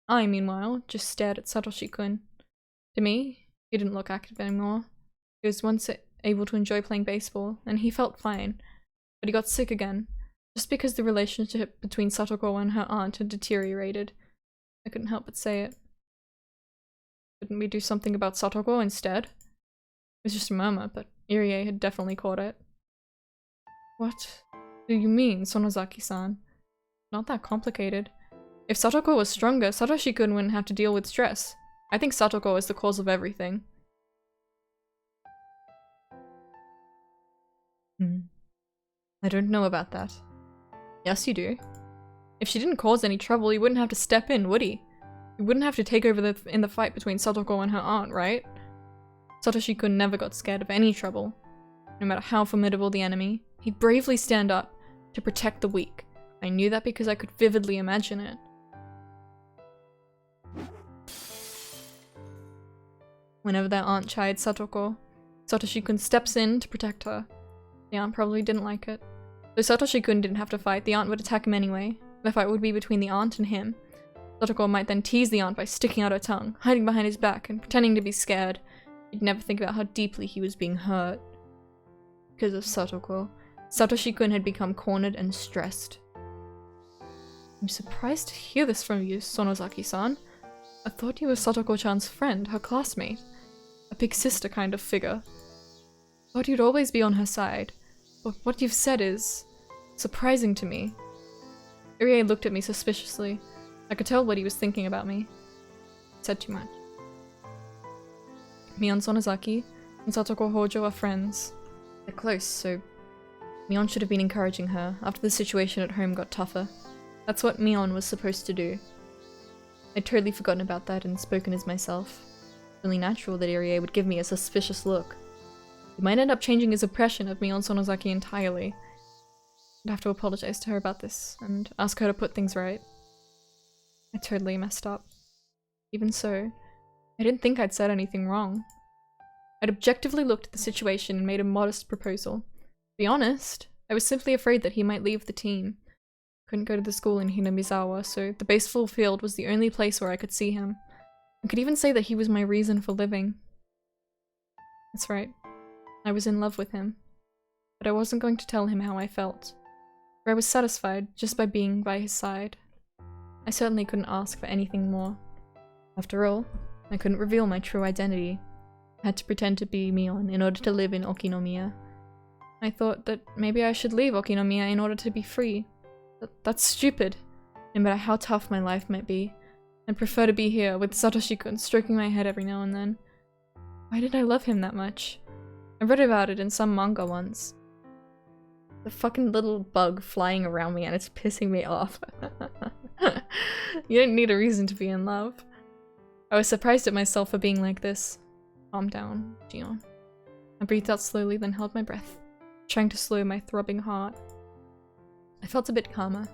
I, meanwhile, just stared at Satoshi-kun. To me, he didn't look active anymore. He was once able to enjoy playing baseball, and he felt fine. But he got sick again, just because the relationship between Satoko and her aunt had deteriorated. I couldn't help but say it. Couldn't we do something about Satoko instead? It was just a murmur, but Irie had definitely caught it. What do you mean, Sonozaki-san? Not that complicated. If Satoko was stronger, Satoshi-kun wouldn't have to deal with stress. I think Satoko is the cause of everything. I don't know about that. Yes, you do. If she didn't cause any trouble, he wouldn't have to step in, would he? He wouldn't have to take over in the fight between Satoko and her aunt, right? Satoshi-kun never got scared of any trouble. No matter how formidable the enemy, he'd bravely stand up to protect the weak. I knew that because I could vividly imagine it. Whenever their aunt chid Satoko, Satoshi-kun steps in to protect her. The aunt probably didn't like it. Though Satoshi-kun didn't have to fight, the aunt would attack him anyway. The fight would be between the aunt and him. Satoko might then tease the aunt by sticking out her tongue, hiding behind his back, and pretending to be scared. He'd never think about how deeply he was being hurt. Because of Satoko, Satoshi-kun had become cornered and stressed. I'm surprised to hear this from you, Sonozaki-san. I thought you were Satoko-chan's friend, her classmate. A big sister kind of figure. Thought you'd always be on her side. But what you've said is surprising to me. Irie looked at me suspiciously. I could tell what he was thinking about me. I said too much. Mion Sonozaki and Satoko Hojo are friends. They're close, so Mion should have been encouraging her after the situation at home got tougher. That's what Mion was supposed to do. I'd totally forgotten about that and spoken as myself. It's only natural that Irie would give me a suspicious look. He might end up changing his impression of Mion Sonozaki entirely. I'd have to apologize to her about this and ask her to put things right. I totally messed up. Even so, I didn't think I'd said anything wrong. I'd objectively looked at the situation and made a modest proposal. To be honest, I was simply afraid that he might leave the team. Couldn't go to the school in Hinamizawa, so the baseball field was the only place where I could see him. I could even say that he was my reason for living. That's right. I was in love with him. But I wasn't going to tell him how I felt. For I was satisfied just by being by his side. I certainly couldn't ask for anything more. After all, I couldn't reveal my true identity. I had to pretend to be Mion in order to live in Okinomiya. I thought that maybe I should leave Okinomiya in order to be free. That's stupid. No matter how tough my life might be, I'd prefer to be here with Satoshi-kun stroking my head every now and then. Why did I love him that much? I read about it in some manga once. The fucking little bug flying around me and it's pissing me off. You don't need a reason to be in love. I was surprised at myself for being like this. Calm down, Gion. I breathed out slowly, then held my breath, trying to slow my throbbing heart. I felt a bit calmer.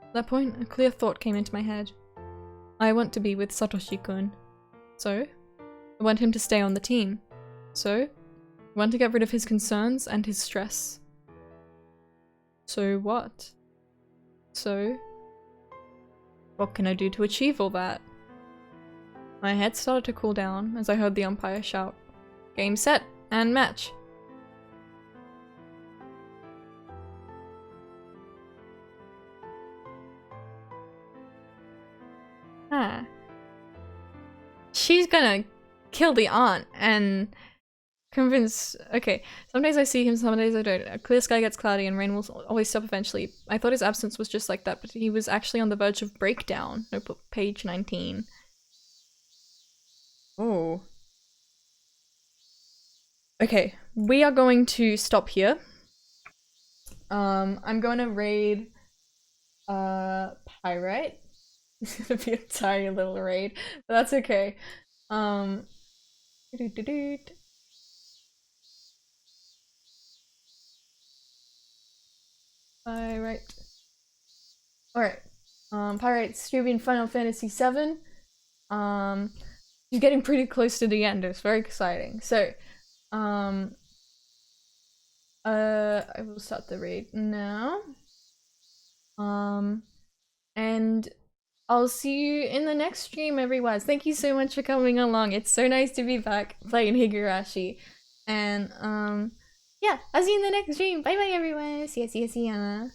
At that point, a clear thought came into my head. I want to be with Satoshi-kun. So? I want him to stay on the team. So? I want to get rid of his concerns and his stress. So what? So? What can I do to achieve all that? My head started to cool down as I heard the umpire shout, "Game set and match!" Ah. She's gonna kill the aunt and convince— okay, some days I see him, some days I don't. A clear sky gets cloudy and rain will always stop eventually. I thought his absence was just like that, but he was actually on the verge of breakdown. No, page 19. Oh. Okay, we are going to stop here. I'm going to raid Pyrite. It's gonna be a tiny little raid, but that's okay. Pyrite. Alright. Pyrite's streaming Final Fantasy VII. He's getting pretty close to the end. It's very exciting. So, I will start the raid now. And I'll see you in the next stream, everyone. Thank you so much for coming along. It's so nice to be back playing Higurashi. And, yeah, I'll see you in the next stream. Bye bye, everyone. See ya, see ya, see ya.